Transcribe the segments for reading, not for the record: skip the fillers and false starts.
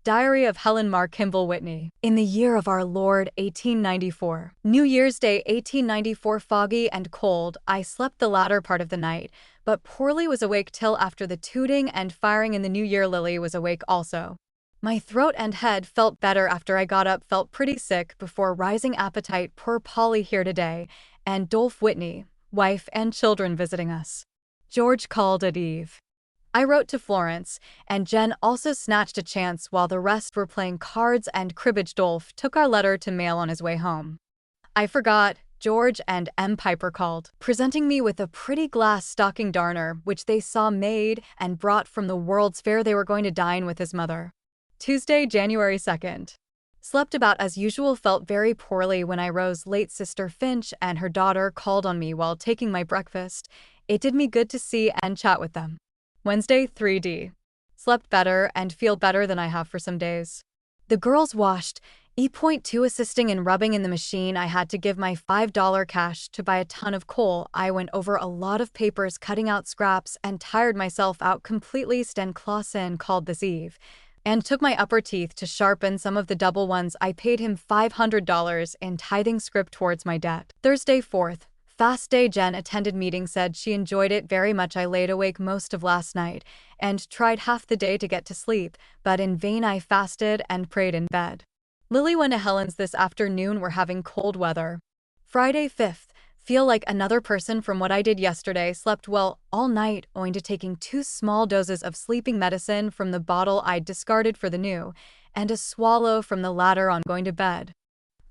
Diary of Helen Kimball Whitney. In the year of our Lord 1894. New Year's Day 1894, foggy and cold. I slept the latter part of the night, but poorly was awake till after the tooting and firing in the New Year. Lily was awake also. My throat and head felt better after I got up, felt pretty sick before rising appetite. Poor Polly here today, and Dolph Whitney, wife and children visiting us. George called at Eve. I wrote to Florence, and Jen also snatched a chance while the rest were playing cards and cribbage. Dolph took our letter to mail on his way home. I forgot. George and M. Piper called, presenting me with a pretty glass stocking darner which they saw made and brought from the World's Fair. They were going to dine with his mother. Tuesday, January 2nd. Slept about as usual, felt very poorly when I rose late. Sister Finch and her daughter called on me while taking my breakfast. It did me good to see and chat with them. Wednesday, 3D. Slept better and feel better than I have for some days. The girls washed. E.2 assisting in rubbing in the machine. I had to give my $5 cash to buy a ton of coal. I went over a lot of papers cutting out scraps and tired myself out completely. Sten Clausen called this eve and took my upper teeth to sharpen some of the double ones. I paid him $500 in tithing scrip towards my debt. Thursday, 4th. Fast day. Jen attended meeting, said she enjoyed it very much. I laid awake most of last night and tried half the day to get to sleep, but in vain. I fasted and prayed in bed. Lily went to Helen's this afternoon. We're having cold weather. Friday, 5th. Feel like another person from what I did yesterday. Slept well all night owing to taking 2 small doses of sleeping medicine from the bottle I'd discarded for the new, and a swallow from the latter on going to bed.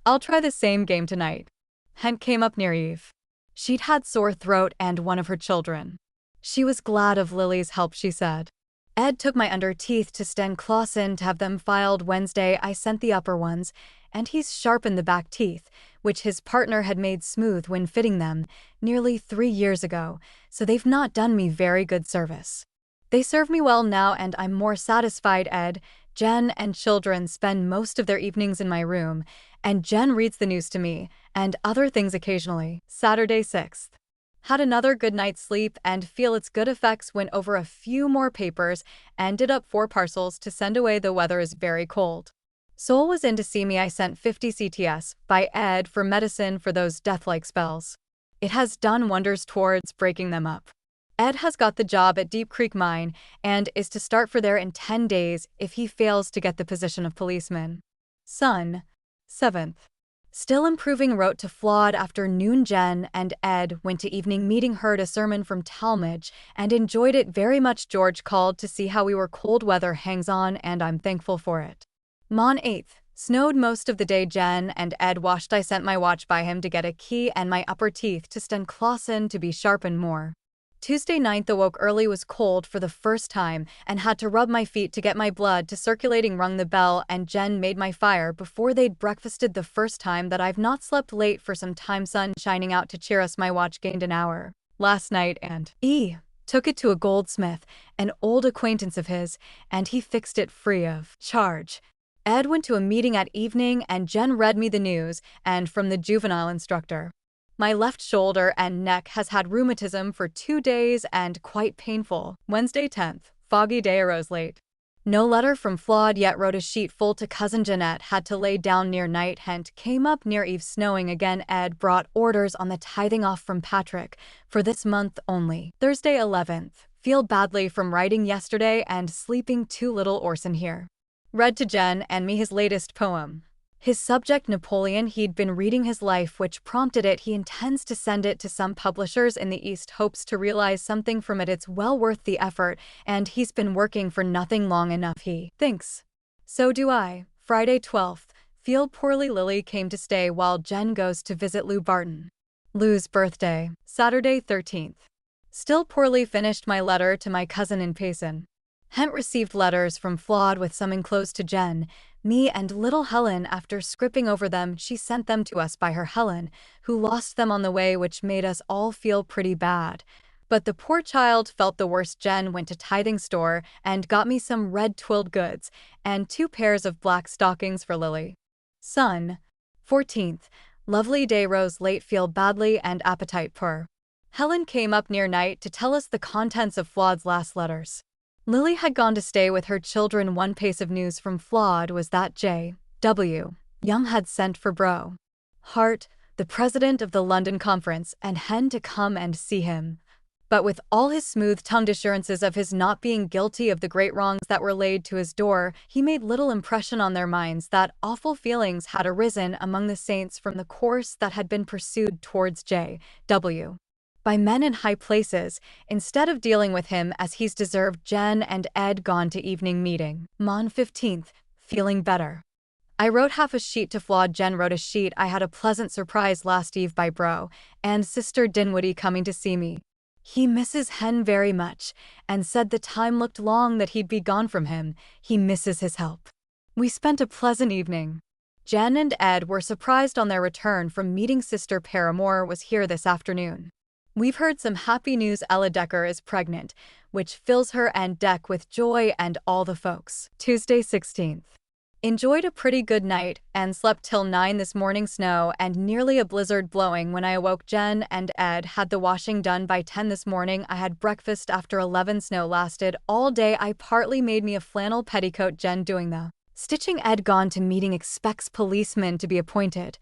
I'll try the same game tonight. Hent came up near Eve. She'd had sore throat and one of her children. She was glad of Lily's help, she said. Ed took my under teeth to Sten Clausen to have them filed Wednesday. I sent the upper ones, and he's sharpened the back teeth, which his partner had made smooth when fitting them nearly 3 years ago, so they've not done me very good service. They serve me well now and I'm more satisfied. Ed, Jen and children spend most of their evenings in my room, and Jen reads the news to me and other things occasionally. Saturday, 6th. Had another good night's sleep and feel its good effects. Went over a few more papers and did up 4 parcels to send away. The weather is very cold. Sol was in to see me. I sent 50 CTS by Ed for medicine for those death-like spells. It has done wonders towards breaking them up. Ed has got the job at Deep Creek Mine and is to start for there in 10 days if he fails to get the position of policeman. Son, 7th. Still improving. Wrote to Flawed after noon. Jen and Ed went to evening meeting, heard a sermon from Talmage, and enjoyed it very much. George called to see how we were. Cold weather hangs on and I'm thankful for it. Mon 8th. Snowed most of the day. Jen and Ed washed. I sent my watch by him to get a key and my upper teeth to Sten Clausen to be sharpened more. Tuesday, 9th. Awoke early, was cold for the first time, and had to rub my feet to get my blood to circulating. Rung the bell and Jen made my fire before they'd breakfasted. The first time that I've not slept late for some time. Sun shining out to cheer us. My watch gained an hour last night and took it to a goldsmith, an old acquaintance of his, and he fixed it free of charge. Ed went to a meeting at evening and Jen read me the news and from the juvenile instructor. My left shoulder and neck has had rheumatism for 2 days and quite painful. Wednesday, 10th. Foggy day. Arose late. No letter from Flawed yet. Wrote a sheet full to cousin Jeanette. Had to lay down near night. Hent came up near Eve. Snowing again. Ed brought orders on the tithing off from Patrick for this month only. Thursday, 11th. Feel badly from writing yesterday and sleeping too little. Orson here read to Jen and me his latest poem. His subject Napoleon. He'd been reading his life, which prompted it. He intends to send it to some publishers in the East, hopes to realize something from it. It's well worth the effort, and he's been working for nothing long enough, he thinks. So do I. Friday, 12th. Feel poorly. Lily came to stay while Jen goes to visit Lou Barton. Lou's birthday. Saturday, 13th. Still poorly. Finished my letter to my cousin in Payson. Hent received letters from Flawed with some enclosed to Jen, me and little Helen. After scripping over them, she sent them to us by her Helen, who lost them on the way, which made us all feel pretty bad. But the poor child felt the worst. Jen went to tithing store and got me some red twilled goods and 2 pairs of black stockings for Lily. Son, 14th. Lovely day. Rose late. Feel badly and appetite poor. Helen came up near night to tell us the contents of Flawed's last letters. Lily had gone to stay with her children. One piece of news from Flawed was that J.W. Young had sent for Bro Hart, the president of the London conference, and Hen to come and see him. But with all his smooth-tongued assurances of his not being guilty of the great wrongs that were laid to his door, he made little impression on their minds that awful feelings had arisen among the saints from the course that had been pursued towards J.W. by men in high places, instead of dealing with him as he's deserved. Jen and Ed gone to evening meeting. Mon 15th, feeling better. I wrote half a sheet to Flawed. Jen wrote a sheet. I had a pleasant surprise last eve by Bro and Sister Dinwiddie coming to see me. He misses Hen very much, and said the time looked long that he'd be gone from him. He misses his help. We spent a pleasant evening. Jen and Ed were surprised on their return from meeting. Sister Paramore was here this afternoon. We've heard some happy news. Ella Decker is pregnant, which fills her and Deck with joy and all the folks. Tuesday 16th. Enjoyed a pretty good night and slept till 9 this morning. Snow and nearly a blizzard blowing when I awoke. Jen and Ed had the washing done by 10 this morning. I had breakfast after 11. Snow lasted all day. I partly made me a flannel petticoat. Jen doing the stitching. Ed gone to meeting. Expects policemen to be appointed,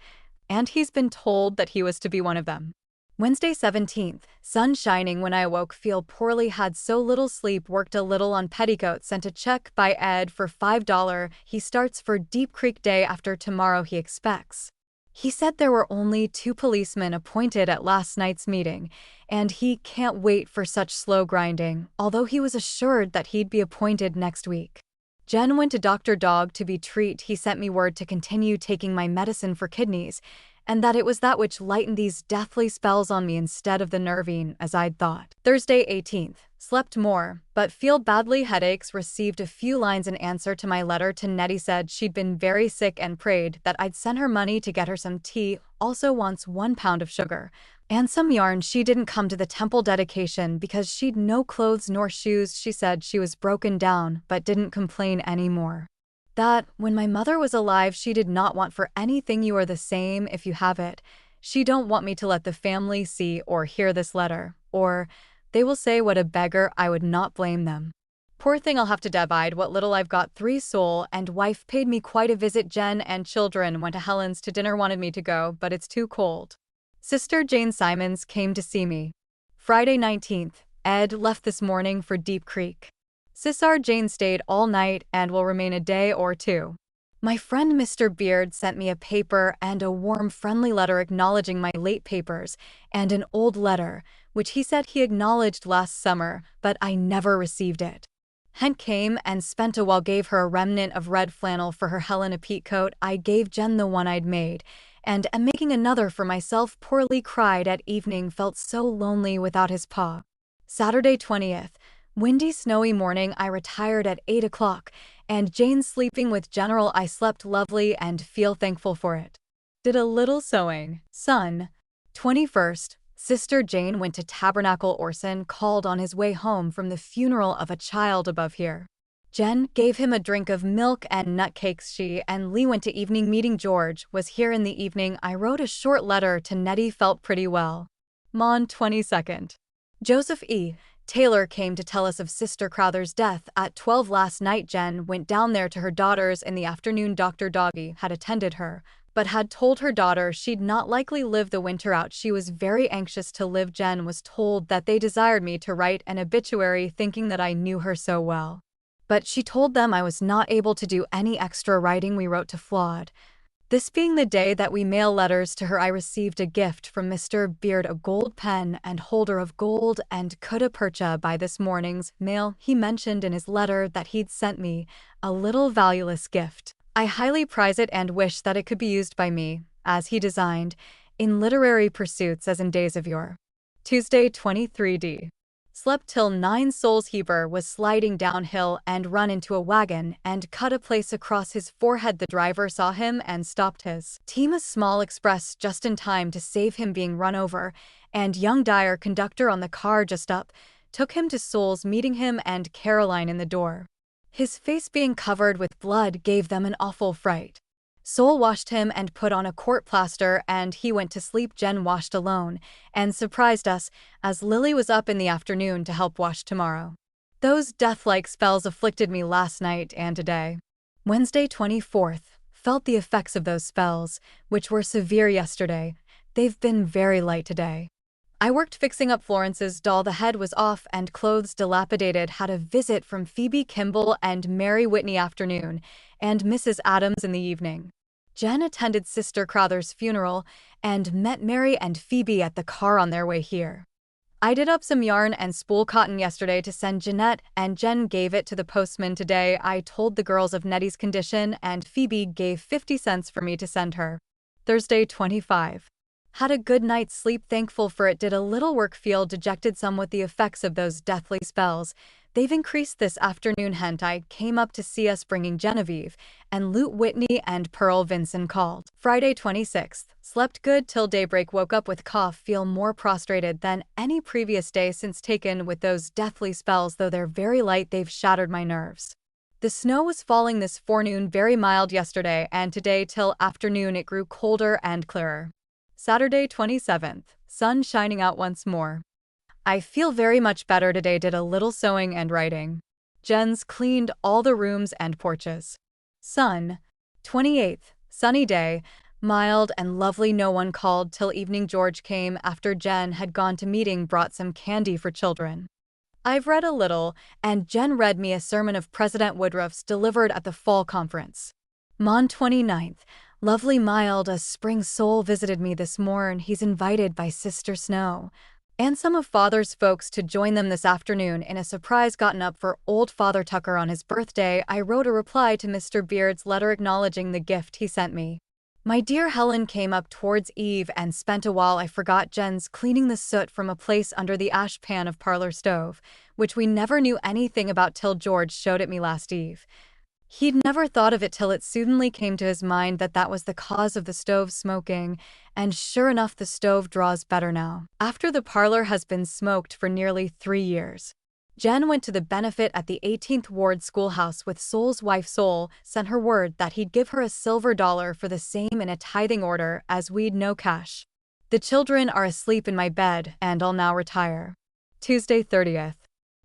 and he's been told that he was to be one of them. Wednesday 17th, sun shining when I awoke. Feel poorly, had so little sleep. Worked a little on petticoat. Sent a check by Ed for $5. He starts for Deep Creek day after tomorrow. He expects. He said there were only 2 policemen appointed at last night's meeting, and he can't wait for such slow grinding, although he was assured that he'd be appointed next week. Jen went to Dr. Dog to be treated. He sent me word to continue taking my medicine for kidneys, and that it was that which lightened these deathly spells on me instead of the nervine, as I'd thought. Thursday 18th. Slept more, but feel badly. Headaches. Received a few lines in answer to my letter to Nettie. Said she'd been very sick and prayed that I'd send her money to get her some tea. Also wants 1 pound of sugar and some yarn. She didn't come to the temple dedication because she'd no clothes nor shoes. She said she was broken down, but didn't complain anymore. That, when my mother was alive, she did not want for anything. You are the same if you have it. She don't want me to let the family see or hear this letter, or they will say what a beggar. I would not blame them. Poor thing, I'll have to divide what little I've got. 3 soul and wife paid me quite a visit. Jen and children went to Helen's to dinner. Wanted me to go, but it's too cold. Sister Jane Simons came to see me. Friday 19th. Ed left this morning for Deep Creek. Sisar Jane stayed all night and will remain a day or 2. My friend Mr. Beard sent me a paper and a warm, friendly letter acknowledging my late papers, and an old letter, which he said he acknowledged last summer, but I never received it. Hen came and spent a while. Gave her a remnant of red flannel for her Helen a petticoat. I gave Jen the one I'd made, and am making another for myself. Poorly cried at evening. Felt so lonely without his pa. Saturday 20th. Windy, snowy morning. I retired at 8 o'clock, and Jane sleeping with General. I slept lovely and feel thankful for it. Did a little sewing. Son. 21st. Sister Jane went to Tabernacle. Orson called on his way home from the funeral of a child above here. Jen gave him a drink of milk and nut cakes. She and Lee went to evening meeting. George was here in the evening. I wrote a short letter to Nettie. Felt pretty well. Mon 22nd. Joseph E. Taylor came to tell us of Sister Crowther's death at 12 last night. Jen went down there to her daughter's in the afternoon. Dr. Doggy had attended her, but had told her daughter she'd not likely live the winter out. She was very anxious to live. Jen was told that they desired me to write an obituary, thinking that I knew her so well. But she told them I was not able to do any extra writing. We wrote to Flawed. This being the day that we mail letters to her, I received a gift from Mr. Beard, a gold pen and holder of gold and gutta percha by this morning's mail. He mentioned in his letter that he'd sent me a little valueless gift. I highly prize it and wish that it could be used by me, as he designed, in literary pursuits as in days of yore. Tuesday 23d. Slept till 9. Souls. Heber was sliding downhill and run into a wagon and cut a place across his forehead. The driver saw him and stopped his team, a small express, just in time to save him being run over, and young Dyer, conductor on the car just up, took him to Souls, meeting him and Caroline in the door. His face being covered with blood gave them an awful fright. Soul washed him and put on a court plaster, and he went to sleep. Jen washed alone and surprised us, as Lily was up in the afternoon to help wash tomorrow. Those death-like spells afflicted me last night and today. Wednesday 24th. Felt the effects of those spells, which were severe yesterday. They've been very light today. I worked fixing up Florence's doll. The head was off and clothes dilapidated. Had a visit from Phoebe Kimball and Mary Whitney afternoon, and Mrs. Adams in the evening. Jen attended Sister Crowther's funeral and met Mary and Phoebe at the car on their way here. I did up some yarn and spool cotton yesterday to send Jeanette, and Jen gave it to the postman today. I told the girls of Nettie's condition, and Phoebe gave 50 cents for me to send her. Thursday 25. Had a good night's sleep, thankful for it. Did a little work, feel dejected some with the effects of those deathly spells. They've increased this afternoon. Hent I came up to see us, bringing Genevieve, and Lute Whitney and Pearl Vinson called. Friday 26th. Slept good till daybreak, woke up with cough, feel more prostrated than any previous day since taken with those deathly spells. Though they're very light, they've shattered my nerves. The snow was falling this forenoon, very mild yesterday, and today till afternoon it grew colder and clearer. Saturday 27th. Sun shining out once more. I feel very much better today. Did a little sewing and writing. Jen's cleaned all the rooms and porches. Sun. 28th. Sunny day. Mild and lovely. No one called till evening. George came after Jen had gone to meeting, brought some candy for children. I've read a little, and Jen read me a sermon of President Woodruff's delivered at the fall conference. Mon 29th. Lovely mild. A spring soul visited me this morn. He's invited by Sister Snow and some of Father's folks to join them this afternoon in a surprise gotten up for old Father Tucker on his birthday. I wrote a reply to Mr. Beard's letter acknowledging the gift he sent me. My dear Helen came up towards eve and spent a while. I forgot Jen's cleaning the soot from a place under the ash pan of parlor stove, which we never knew anything about till George showed it me last eve. He'd never thought of it till it suddenly came to his mind that that was the cause of the stove smoking, and sure enough the stove draws better now. After the parlor has been smoked for nearly 3 years. Jen went to the benefit at the 18th Ward Schoolhouse with Sol's wife. Sol sent her word that he'd give her a silver dollar for the same in a tithing order, as we'd no cash. The children are asleep in my bed, and I'll now retire. Tuesday 30th.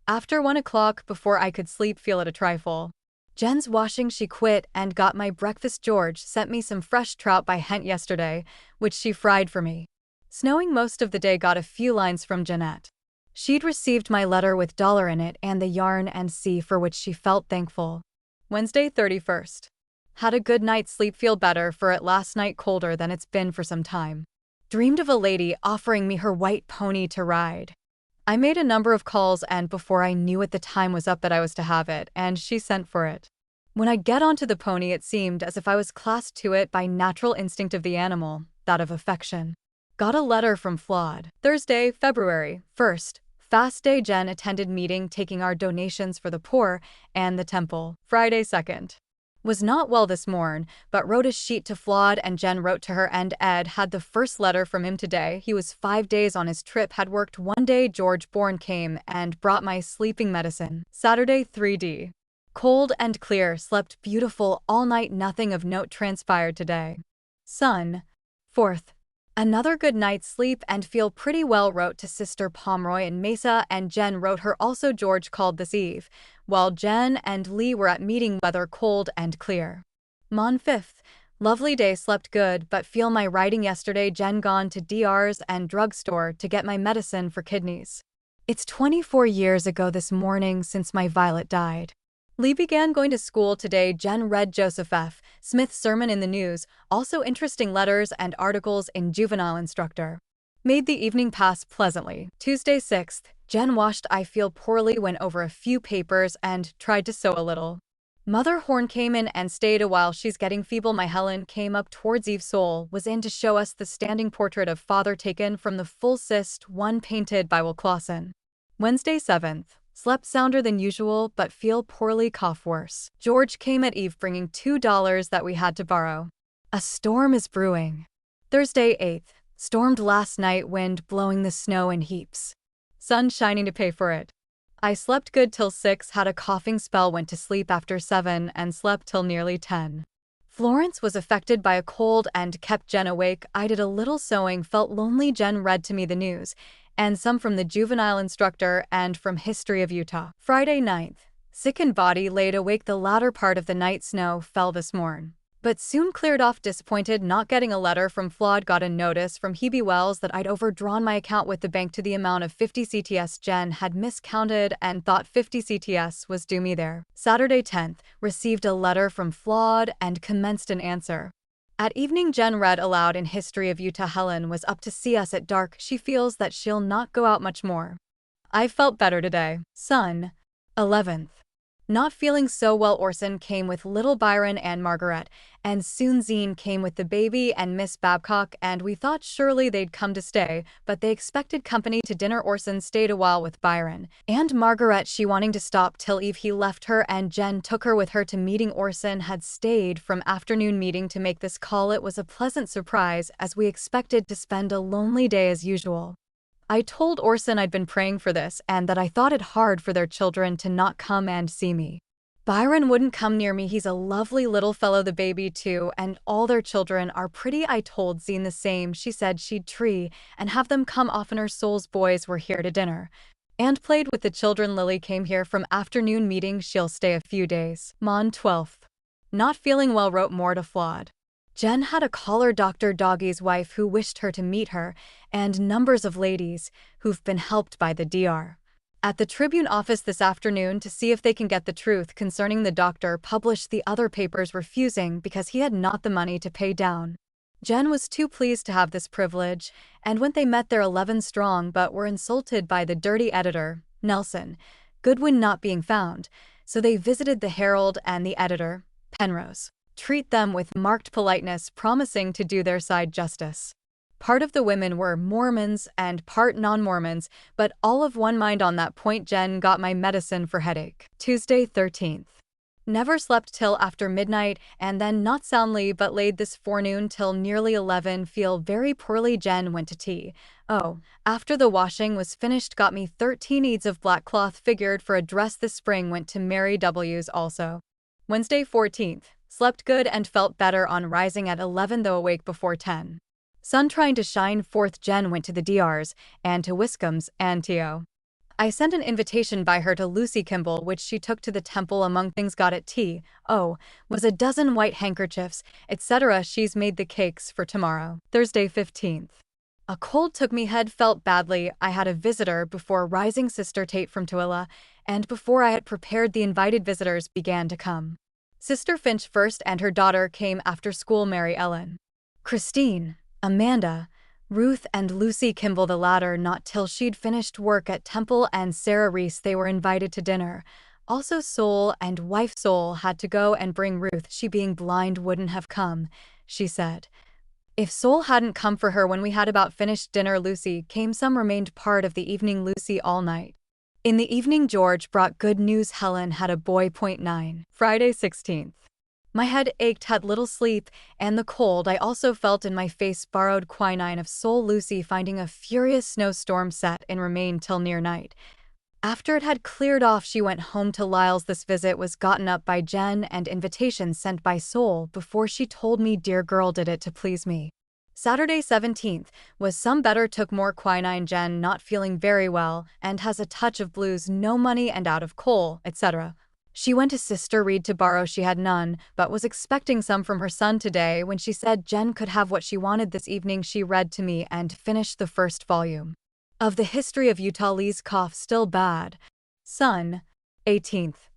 After 1 o'clock, before I could sleep, feel it a trifle. Jen's washing, she quit and got my breakfast. George sent me some fresh trout by Hent yesterday, which she fried for me. Snowing most of the day, got a few lines from Jeanette. She'd received my letter with dollar in it and the yarn and sea, for which she felt thankful. Wednesday 31st. Had a good night's sleep, feel better for it last night, colder than it's been for some time. Dreamed of a lady offering me her white pony to ride. I made a number of calls, and before I knew it the time was up that I was to have it, and she sent for it. When I get onto the pony, it seemed as if I was clasped to it by natural instinct of the animal, that of affection. Got a letter from Flawed. Thursday, February 1st. Fast day. Jen attended meeting taking our donations for the poor and the temple. Friday 2nd. Was not well this morn, but wrote a sheet to Flawed, and Jen wrote to her, and Ed had the first letter from him today. He was 5 days on his trip, had worked 1 day. George Bourne came and brought my sleeping medicine. Saturday 3D. Cold and clear, slept beautiful all night. Nothing of note transpired today. Sun. 4th. Another good night's sleep and feel pretty well. Wrote to Sister Pomeroy in Mesa, and Jen wrote her also. George called this eve, while Jen and Lee were at meeting. Weather cold and clear. Mon 5th. Lovely day, slept good, but feel my writing yesterday. Jen gone to DR's and drugstore to get my medicine for kidneys. It's 24 years ago this morning since my Violet died. Lee began going to school today. Jen read Joseph F. Smith's sermon in the news, also interesting letters and articles in Juvenile Instructor. Made the evening pass pleasantly. Tuesday 6th. Jen washed. I feel poorly, went over a few papers and tried to sew a little. Mother Horn came in and stayed a while. She's getting feeble. My Helen came up towards eve. Sol was in to show us the standing portrait of Father taken from the full cyst one painted by Will Clausen. Wednesday 7th. Slept sounder than usual, but feel poorly, cough worse. George came at eve bringing $2 that we had to borrow. A storm is brewing. Thursday 8th. Stormed last night, wind blowing the snow in heaps. Sun shining to pay for it. I slept good till 6, had a coughing spell, went to sleep after 7, and slept till nearly 10. Florence was affected by a cold and kept Jen awake. I did a little sewing, felt lonely. Jen read to me the news, and some from the juvenile instructor and from History of Utah. Friday 9th. Sick in body, laid awake the latter part of the night. Snow fell this morn, but soon cleared off. Disappointed not getting a letter from Flawed. Got a notice from Hebe Wells that I'd overdrawn my account with the bank to the amount of 50 CTS. Jen had miscounted and thought 50 CTS was due me there. Saturday 10th. Received a letter from Flawed and commenced an answer. At evening, Jen read aloud in History of Utah. Helen was up to see us at dark. She feels that she'll not go out much more. I felt better today. Son. 11th. Not feeling so well. Orson came with little Byron and Margaret, and soon Zine came with the baby and Miss Babcock, and we thought surely they'd come to stay, but they expected company to dinner. Orson stayed a while with Byron and Margaret, she wanting to stop till Eve. He left her and Jen took her with her to meeting. Orson had stayed from afternoon meeting to make this call. It was a pleasant surprise, as we expected to spend a lonely day as usual. I told Orson I'd been praying for this and that I thought it hard for their children to not come and see me. Byron wouldn't come near me. He's a lovely little fellow, the baby too, and all their children are pretty. I told Zine the same. She said she'd try and have them come oftener. Soul's boys were here to dinner and played with the children. Lily came here from afternoon meeting. She'll stay a few days. Mon 12th. Not feeling well, wrote more to Flawed. Jen had a caller, Dr. Doggy's wife, who wished her to meet her, and numbers of ladies who've been helped by the Dr. at the Tribune office this afternoon to see if they can get the truth concerning the doctor published. The other papers refusing because he had not the money to pay down. Jen was too pleased to have this privilege, and when they met their 11 strong, but were insulted by the dirty editor, Nelson, Goodwin not being found, so they visited the Herald and the editor, Penrose. Treat them with marked politeness, promising to do their side justice. Part of the women were Mormons and part non-Mormons, but all of one mind on that point. Jen got my medicine for headache. Tuesday 13th. Never slept till after midnight, and then not soundly, but laid this forenoon till nearly 11. Feel very poorly. Jen went to tea. Oh, after the washing was finished, got me 13 eads of black cloth figured for a dress this spring. Went to Mary W's also. Wednesday 14th. Slept good and felt better on rising at 11, though awake before 10. Sun trying to shine forth. Jen went to the Drs. and to Wiscombe's and T.O. I sent an invitation by her to Lucy Kimball, which she took to the temple. Among things got at T.O. was a dozen white handkerchiefs, etc. She's made the cakes for tomorrow. Thursday 15th. A cold took me. Head felt badly. I had a visitor before rising, Sister Tate from Tooele, and before I had prepared, the invited visitors began to come. Sister Finch first and her daughter came after school. Mary Ellen, Christine, Amanda, Ruth and Lucy Kimball, the latter not till she'd finished work at Temple, and Sarah Reese. They were invited to dinner. Also Soul and wife. Soul had to go and bring Ruth. She being blind wouldn't have come, she said. If Soul hadn't come for her when we had about finished dinner. Lucy came. Some remained part of the evening. Lucy all night. In the evening, George brought good news. Helen had a boy. 9. Friday 16th. My head ached, had little sleep, and the cold I also felt in my face. Borrowed quinine of Soul. Lucy finding a furious snowstorm set in remained till near night. After it had cleared off, she went home to Lyle's. This visit was gotten up by Jen and invitations sent by Soul before she told me. Dear girl, did it to please me. Saturday 17th was some better, took more quinine. Jen not feeling very well and has a touch of blues, no money and out of coal, etc. She went to Sister Reed to borrow. She had none, but was expecting some from her son today. When she said Jen could have what she wanted this evening, she read to me and finished the first volume of the History of Utah. Lee's cough still bad. Son. 18th.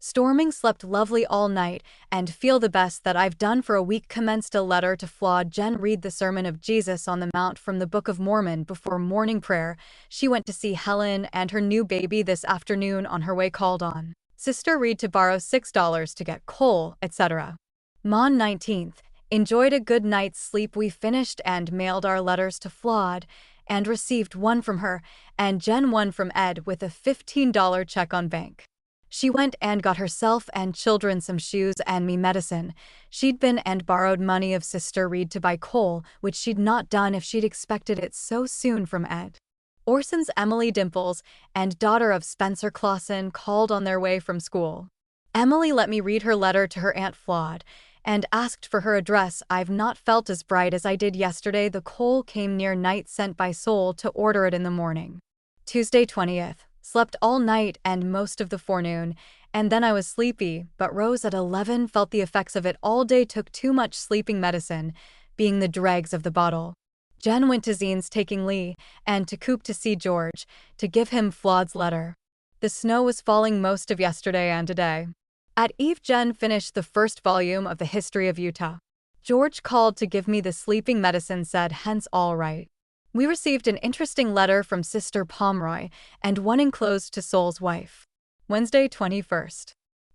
Storming, slept lovely all night, and feel the best that I've done for a week. Commenced a letter to Flawed. Jen read the Sermon of Jesus on the Mount from the Book of Mormon before morning prayer. She went to see Helen and her new baby this afternoon. On her way, called on Sister Reed to borrow $6 to get coal, etc. Mon 19th. Enjoyed a good night's sleep. We finished and mailed our letters to Flawed, and received one from her, and Jen one from Ed with a $15 check on bank. She went and got herself and children some shoes and me medicine. She'd been and borrowed money of Sister Reed to buy coal, which she'd not done if she'd expected it so soon from Ed. Orson's Emily Dimples and daughter of Spencer Clausen called on their way from school. Emily let me read her letter to her Aunt Flawed, and asked for her address. I've not felt as bright as I did yesterday. The coal came near night, sent by Soul to order it in the morning. Tuesday 20th. Slept all night and most of the forenoon, and then I was sleepy, but rose at 11, felt the effects of it all day, took too much sleeping medicine, being the dregs of the bottle. Jen went to Zine's taking Lee, and to Coop to see George, to give him Flawed's letter. The snow was falling most of yesterday and today. At eve, Jen finished the first volume of the History of Utah. George called to give me the sleeping medicine, said hence all right. We received an interesting letter from Sister Pomeroy, and one enclosed to Soul's wife. Wednesday 21st.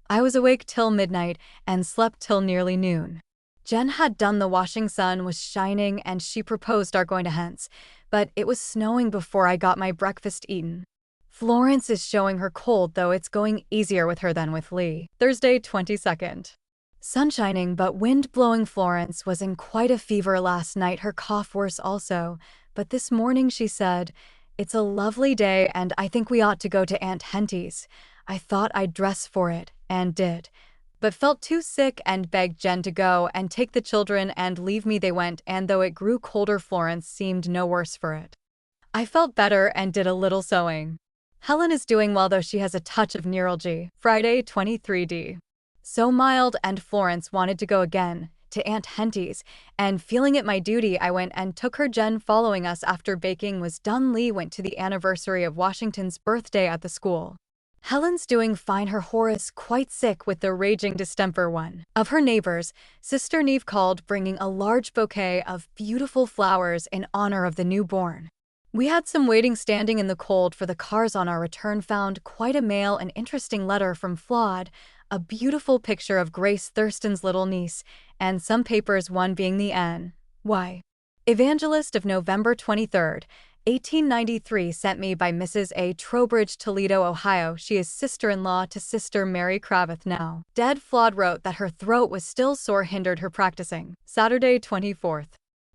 I was awake till midnight and slept till nearly noon. Jen had done the washing, sun was shining, and she proposed our going to hence, but it was snowing before I got my breakfast eaten. Florence is showing her cold, though it's going easier with her than with Lee. Thursday 22nd. Sun shining but wind blowing. Florence was in quite a fever last night, her cough worse also, but this morning she said, "It's a lovely day and I think we ought to go to Aunt Henty's." I thought I'd dress for it, and did, but felt too sick and begged Jen to go and take the children and leave me. They went, and though it grew colder, Florence seemed no worse for it. I felt better and did a little sewing. Helen is doing well, though she has a touch of neuralgia. Friday 23d. So mild, and Florence wanted to go again, to Aunt Henty's, and feeling it my duty, I went and took her. Jen following us after baking was done. Lee went to the anniversary of Washington's birthday at the school. Helen's doing fine, her Horace quite sick with the raging distemper. One of her neighbors, Sister Neve, called, bringing a large bouquet of beautiful flowers in honor of the newborn. We had some waiting standing in the cold for the cars. On our return, found quite a mail, an interesting letter from Flawed, a beautiful picture of Grace Thurston's little niece, and some papers, one being the N.Y. Evangelist of November 23rd, 1893, sent me by Mrs. A. Trowbridge, Toledo, Ohio. She is sister-in-law to Sister Mary Kravitz, now dead. Flawed wrote that her throat was still sore, hindered her practicing. Saturday 24th.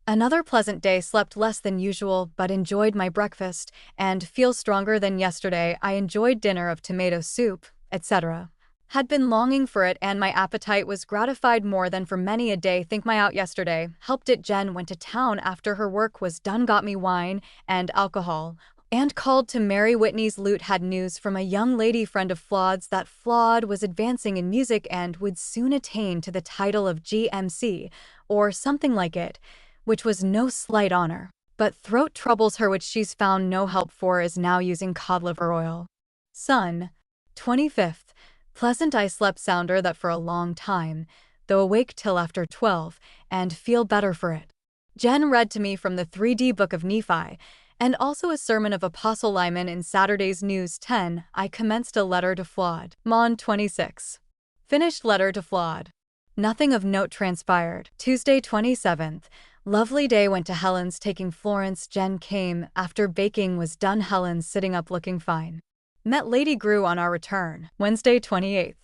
Another pleasant day, slept less than usual, but enjoyed my breakfast, and feel stronger than yesterday. I enjoyed dinner of tomato soup, etc. Had been longing for it, and my appetite was gratified more than for many a day. Think my out yesterday helped it. Jen went to town after her work was done, got me wine and alcohol, and called to Mary Whitney's lute. Had news from a young lady friend of Flawed's that Flawed was advancing in music and would soon attain to the title of GMC, or something like it, which was no slight honor. But throat troubles her, which she's found no help for, is now using cod liver oil. Sun 25th. Pleasant. I slept sounder that for a long time, though awake till after 12, and feel better for it. Jen read to me from the 3D Book of Nephi, and also a sermon of Apostle Lyman in Saturday's News 10. I commenced a letter to Flawed. Mon 26. Finished letter to Flawed. Nothing of note transpired. Tuesday 27th. Lovely day, went to Helen's taking Florence. Jen came after baking was done. Helen sitting up looking fine. Met Lady Grew on our return. Wednesday 28th.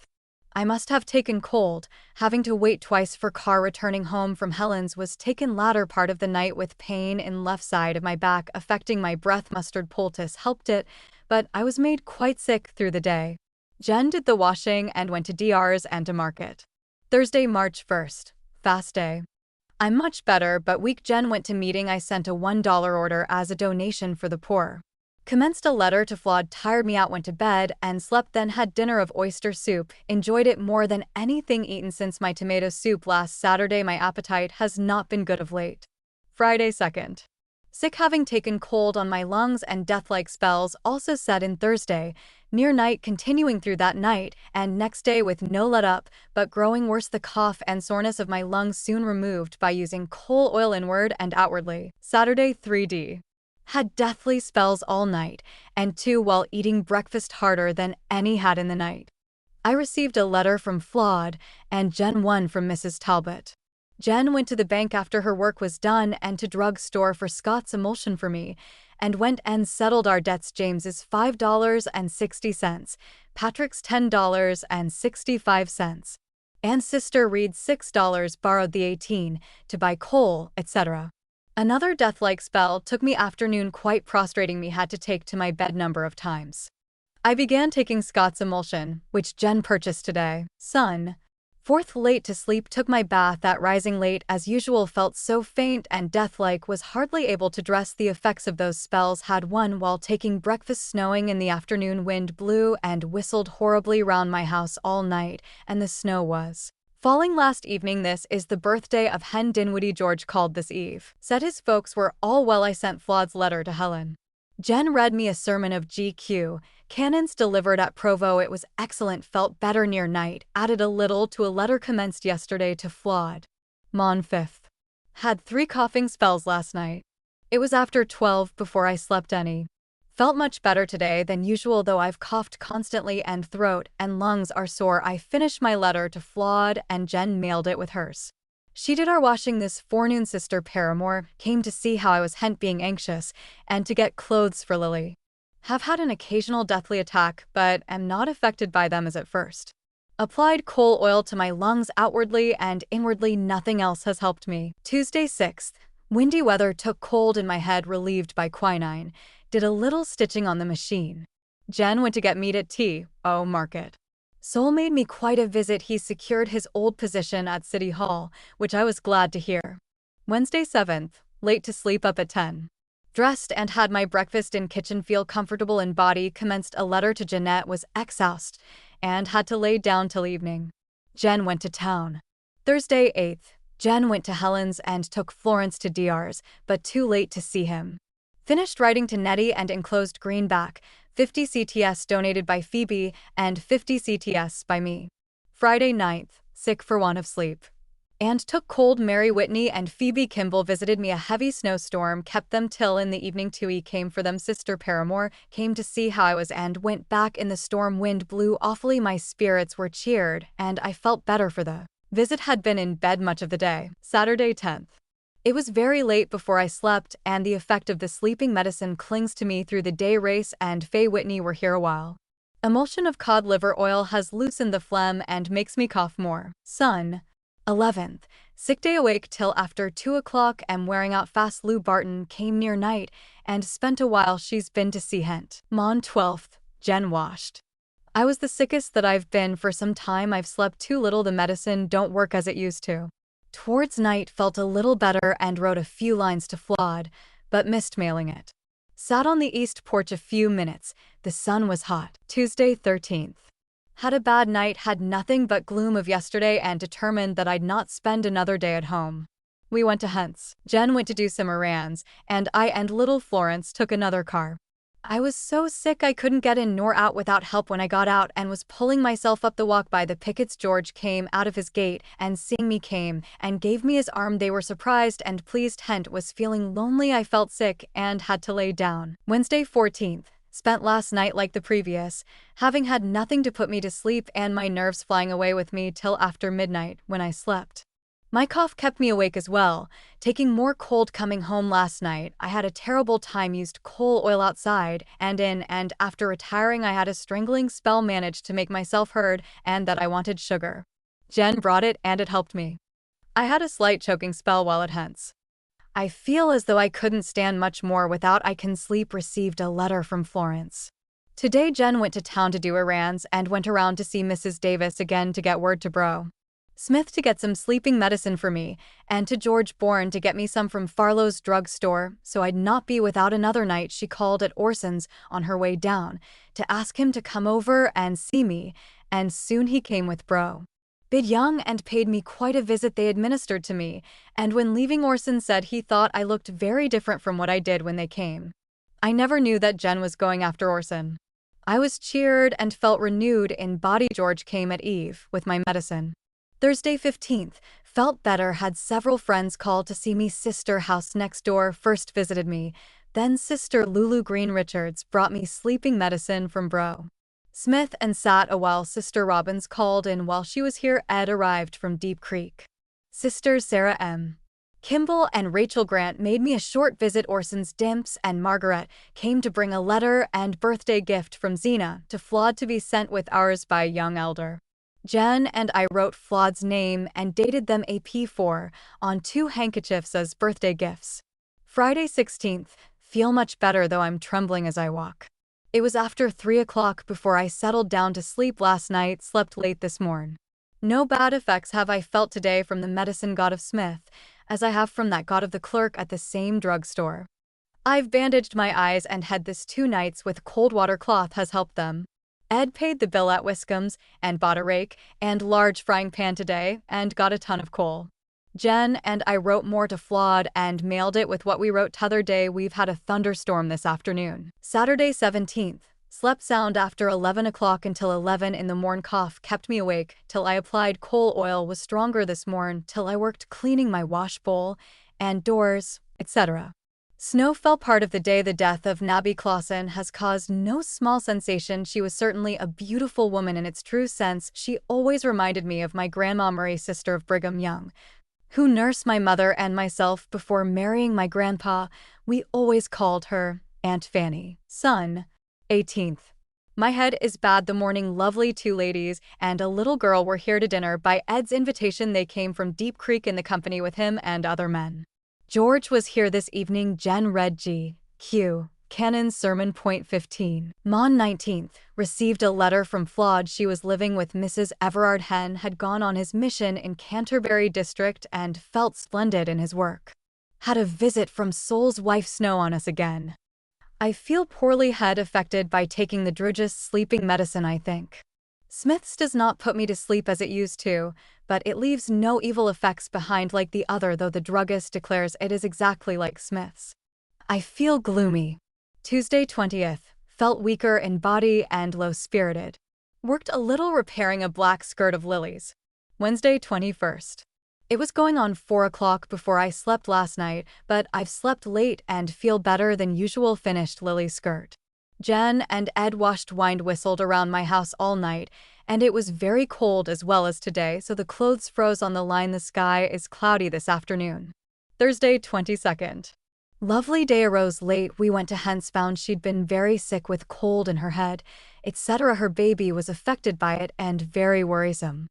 I must have taken cold, having to wait twice for car. Returning home from Helen's was taken latter part of the night with pain in left side of my back affecting my breath. Mustard poultice helped it, but I was made quite sick through the day. Jen did the washing and went to DR's and to market. Thursday, March 1st. Fast day. I'm much better but weak. Jen went to meeting. I sent a $1 order as a donation for the poor. Commenced a letter to Flawed. Tired me out, went to bed and slept, then had dinner of oyster soup. Enjoyed it more than anything eaten since my tomato soup last Saturday. My appetite has not been good of late. Friday 2nd. Sick, having taken cold on my lungs and death-like spells also set in Thursday, near night, continuing through that night and next day with no let up, but growing worse. The cough and soreness of my lungs soon removed by using coal oil inward and outwardly. Saturday 3d. Had deathly spells all night, and 2 while eating breakfast, harder than any had in the night. I received a letter from Flawed, and Jen one from Mrs. Talbot. Jen went to the bank after her work was done and to drug store for Scott's emulsion for me, and went and settled our debts. James's $5.60, Patrick's $10.65, and Sister Reed's $6, borrowed the 18 to buy coal, etc. Another death-like spell took me afternoon, quite prostrating me, had to take to my bed number of times. I began taking Scott's emulsion, which Jen purchased today. Sun 4th, late to sleep, took my bath. That rising late as usual, felt so faint and deathlike, was hardly able to dress. The effects of those spells had one while taking breakfast. Snowing in the afternoon, wind blew and whistled horribly round my house all night, and the snow was falling last evening. This is the birthday of Hen Dinwiddie. George called this eve. Said his folks were all well. I sent Flod's letter to Helen. Jen read me a sermon of G.Q. Cannon's delivered at Provo. It was excellent. Felt better near night. Added a little to a letter commenced yesterday to Flod. Mon 5th. Had 3 coughing spells last night. It was after 12 before I slept any. Felt much better today than usual, though I've coughed constantly and throat and lungs are sore. I finished my letter to Flod and Jen mailed it with hers. She did our washing this forenoon. Sister Paramore came to see how I was, hent being anxious, and to get clothes for Lily. Have had an occasional deathly attack, but am not affected by them as at first. Applied coal oil to my lungs outwardly and inwardly. Nothing else has helped me. Tuesday 6th. Windy weather, took cold in my head, relieved by quinine. Did a little stitching on the machine. Jen went to get meat at T.O. Market. Sol made me quite a visit. He secured his old position at City Hall, which I was glad to hear. Wednesday 7th. Late to sleep, up at 10. Dressed and had my breakfast in kitchen. Feel comfortable in body. Commenced a letter to Jeanette. Was exhausted and had to lay down till evening. Jen went to town. Thursday 8th. Jen went to Helen's and took Florence to Dr's, but too late to see him. Finished writing to Nettie and enclosed greenback, 50 CTS donated by Phoebe and 50 CTS by me. Friday 9th. Sick for want of sleep. And took cold. Mary Whitney and Phoebe Kimball visited me. A heavy snowstorm kept them till in the evening. Tui came for them. Sister Paramore came to see how I was and went back in the storm. Wind blew awfully. My spirits were cheered and I felt better for the visit. Had been in bed much of the day. Saturday 10th. It was very late before I slept, and the effect of the sleeping medicine clings to me through the day. Race and Faye Whitney were here a while. Emulsion of cod liver oil has loosened the phlegm and makes me cough more. Sun. 11th. Sick day, awake till after 2 o'clock, am wearing out fast. Lou Barton came near night and spent a while. She's been to see Hent. Mon 12th. Jen washed. I was the sickest that I've been for some time. I've slept too little. The medicine don't work as it used to. Towards night felt a little better and wrote a few lines to Flod, but missed mailing it. Sat on the east porch a few minutes. The sun was hot. Tuesday 13th. Had a bad night, had nothing but gloom of yesterday and determined that I'd not spend another day at home. We went to Hunt's. Jen went to do some errands, and I and little Florence took another car. I was so sick I couldn't get in nor out without help. When I got out and was pulling myself up the walk by the pickets, George came out of his gate and seeing me came and gave me his arm. They were surprised and pleased. Hent was feeling lonely. I felt sick and had to lay down. Wednesday 14th. Spent last night like the previous, having had nothing to put me to sleep and my nerves flying away with me till after midnight when I slept. My cough kept me awake as well, taking more cold. Coming home last night, I had a terrible time. Used coal oil outside and in, and after retiring I had a strangling spell. Managed to make myself heard and that I wanted sugar. Jen brought it and it helped me. I had a slight choking spell while at Hent's. I feel as though I couldn't stand much more without. I can sleep. Received a letter from Florence. Today Jen went to town to do errands and went around to see Mrs. Davis again to get word to Bro Smith to get some sleeping medicine for me, and to George Bourne to get me some from Farlow's drugstore, so I'd not be without another night. She called at Orson's on her way down to ask him to come over and see me, and soon he came with Bro Bid Young and paid me quite a visit. They administered to me, and when leaving Orson said he thought I looked very different from what I did when they came. I never knew that Jen was going after Orson. I was cheered and felt renewed in body. George came at eve with my medicine. Thursday 15th. Felt better. Had several friends call to see me. Sister House next door first visited me. Then Sister Lulu Green Richards brought me sleeping medicine from Bro Smith and sat a while. Sister Robbins called in while she was here. Ed arrived from Deep Creek. Sisters Sarah M. Kimball and Rachel Grant made me a short visit. Orson's Dimps and Margaret came to bring a letter and birthday gift from Zena to Flod to be sent with ours by a young elder. Jen and I wrote Flod's name and dated them AP4 on 2 handkerchiefs as birthday gifts. Friday 16th. Feel much better, though I'm trembling as I walk. It was after 3 o'clock before I settled down to sleep last night. Slept late this morn. No bad effects have I felt today from the medicine god of Smith, as I have from that god of the clerk at the same drugstore. I've bandaged my eyes and head this 2 nights with cold water cloth has helped them. Ed paid the bill at Wiscombe's and bought a rake and large frying pan today and got a ton of coal. Jen and I wrote more to Flawed and mailed it with what we wrote t'other day. We've had a thunderstorm this afternoon. Saturday 17th. Slept sound after 11 o'clock until 11 in the morn. Cough kept me awake till I applied coal oil. Was stronger this morn till I worked cleaning my wash bowl and doors, etc. Snow fell part of the day. The death of Nabby Clausen has caused no small sensation. She was certainly a beautiful woman in its true sense. She always reminded me of my grandma Marie, sister of Brigham Young, who nursed my mother and myself before marrying my grandpa. We always called her Aunt Fanny. Son, 18th. My head is bad. The morning lovely 2 ladies and a little girl were here to dinner by Ed's invitation. They came from Deep Creek in the company with him and other men. George was here this evening. Jen read G.Q. Cannon's sermon. Point 15. Mon 19th. Received a letter from Flawed. She was living with Mrs. Everard. Hen had gone on his mission in Canterbury district and felt splendid in his work. Had a visit from Soul's wife. Snow on us again. I feel poorly. Head affected by taking the druggist's sleeping medicine, I think. Smith's does not put me to sleep as it used to, but it leaves no evil effects behind like the other, though the druggist declares it is exactly like Smith's. I feel gloomy. Tuesday 20th. Felt weaker in body and low-spirited. Worked a little repairing a black skirt of Lily's. Wednesday 21st. It was going on 4 o'clock before I slept last night, but I've slept late and feel better than usual. Finished Lily's skirt. Jen and Ed washed wind whistled around my house all night, and it was very cold as well as today, so the clothes froze on the line. The sky is cloudy this afternoon. Thursday 22nd. Lovely day. Arose late. We went to Hens. Found she'd been very sick with cold in her head, etc. Her baby was affected by it and very worrisome.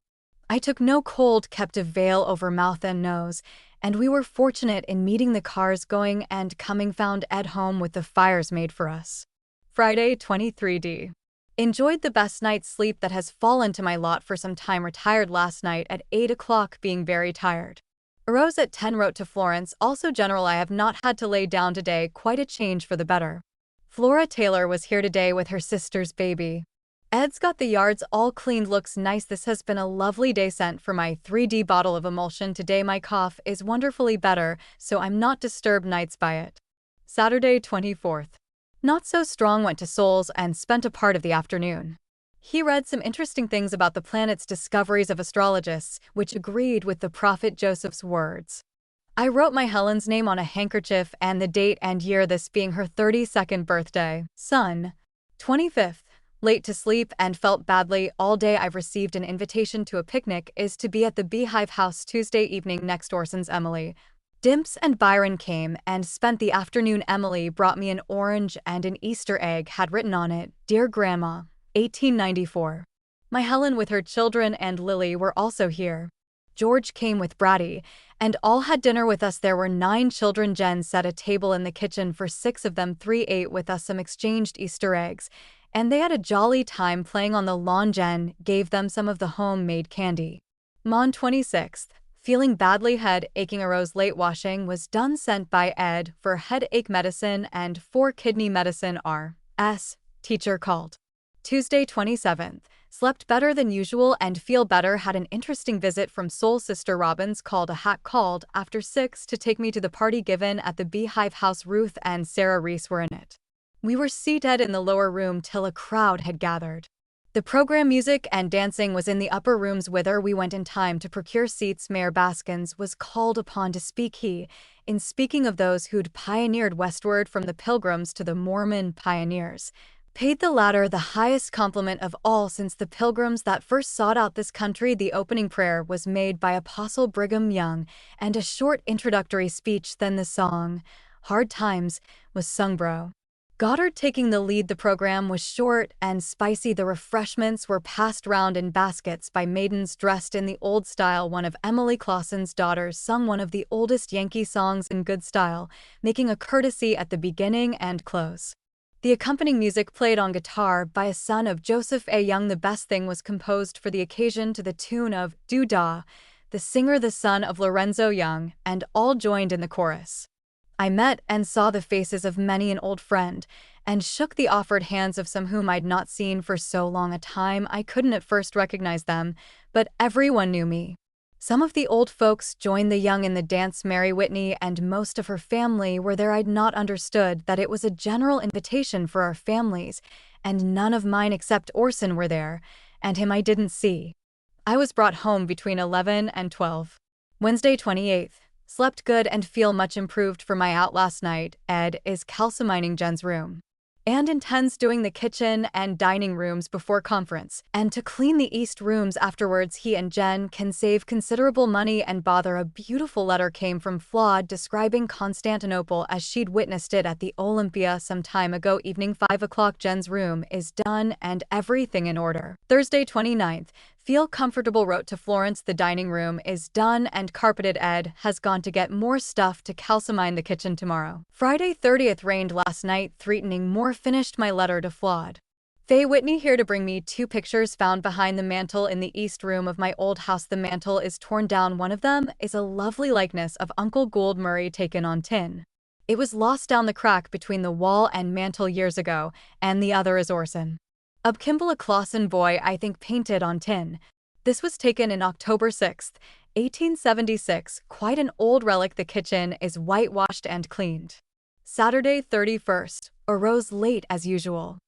I took no cold, kept a veil over mouth and nose, and we were fortunate in meeting the cars going and coming. Found Ed home with the fires made for us. Friday 23d. Enjoyed the best night's sleep that has fallen to my lot for some time. Retired last night at 8 o'clock being very tired. Arose at 10. Wrote to Florence. Also general, I have not had to lay down today. Quite a change for the better. Flora Taylor was here today with her sister's baby. Ed's got the yards all cleaned. Looks nice. This has been a lovely day. Sent for my 3D bottle of emulsion today. My cough is wonderfully better, so I'm not disturbed nights by it. Saturday 24th. Not so strong. Went to Soul's and spent a part of the afternoon. He read some interesting things about the planet's discoveries of astrologists, which agreed with the prophet Joseph's words. I wrote my Helen's name on a handkerchief and the date and year, this being her 32nd birthday. Son, 25th. Late to sleep and felt badly all day. I've received an invitation to a picnic. Is to be at the Beehive House Tuesday evening next. Orson's Emily. Dimps and Byron came and spent the afternoon. Emily brought me an orange and an Easter egg had written on it, Dear Grandma, 1894. My Helen with her children and Lily were also here. George came with Bratty, and all had dinner with us. There were 9 children. Jen set a table in the kitchen for 6 of them. 3 ate with us. Some exchanged Easter eggs, and they had a jolly time playing on the lawn. Jen gave them some of the homemade candy. Mon 26th. Feeling badly. Head aching. Arose late. Washing was done. Sent by Ed for headache medicine and for kidney medicine. R.S. Teacher called. Tuesday 27th. Slept better than usual and feel better. Had an interesting visit from Soul Sister Robbins. Called a hack called after 6 to take me to the party given at the Beehive House. Ruth and Sarah Reese were in it. We were seated in the lower room till a crowd had gathered. The program, music and dancing, was in the upper rooms. Whither we went in time to procure seats. Mayor Baskins was called upon to speak. He, in speaking of those who'd pioneered westward from the Pilgrims to the Mormon pioneers, paid the latter the highest compliment of all since the Pilgrims that first sought out this country. The opening prayer was made by Apostle Brigham Young, and a short introductory speech. Then the song, Hard Times, was sung. Bro Goddard taking the lead. The program was short and spicy. The refreshments were passed round in baskets by maidens dressed in the old style. One of Emily Clausen's daughters sung one of the oldest Yankee songs in good style, making a courtesy at the beginning and close. The accompanying music played on guitar by a son of Joseph A. Young. The best thing was composed for the occasion to the tune of Doo-Dah, the singer the son of Lorenzo Young, and all joined in the chorus. I met and saw the faces of many an old friend, and shook the offered hands of some whom I'd not seen for so long a time I couldn't at first recognize them, but everyone knew me. Some of the old folks joined the young in the dance. Mary Whitney and most of her family were there. I'd not understood that it was a general invitation for our families, and none of mine except Orson were there, and him I didn't see. I was brought home between 11 and 12. Wednesday 28th. Slept good and feel much improved for my out last night. Ed is calcimining Jen's room and intends doing the kitchen and dining rooms before conference, and to clean the east rooms afterwards. He and Jen can save considerable money and bother. A beautiful letter came from Flawed describing Constantinople as she'd witnessed it at the Olympia some time ago. Evening 5 o'clock. Jen's room is done and everything in order. Thursday 29th. Feel comfortable. Wrote to Florence the dining room is done and carpeted. Ed has gone to get more stuff to calcimine the kitchen tomorrow. Friday 30th. Rained last night, threatening more. Finished my letter to Flawed. Faye Whitney here to bring me 2 pictures found behind the mantel in the east room of my old house. The mantel is torn down. One of them is a lovely likeness of Uncle Gould Murray taken on tin. It was lost down the crack between the wall and mantel years ago, and the other is Orson. Of Kimball, a Clausen boy, I think, painted on tin. This was taken in October 6, 1876, quite an old relic. The kitchen is whitewashed and cleaned. Saturday 31st. Arose late as usual.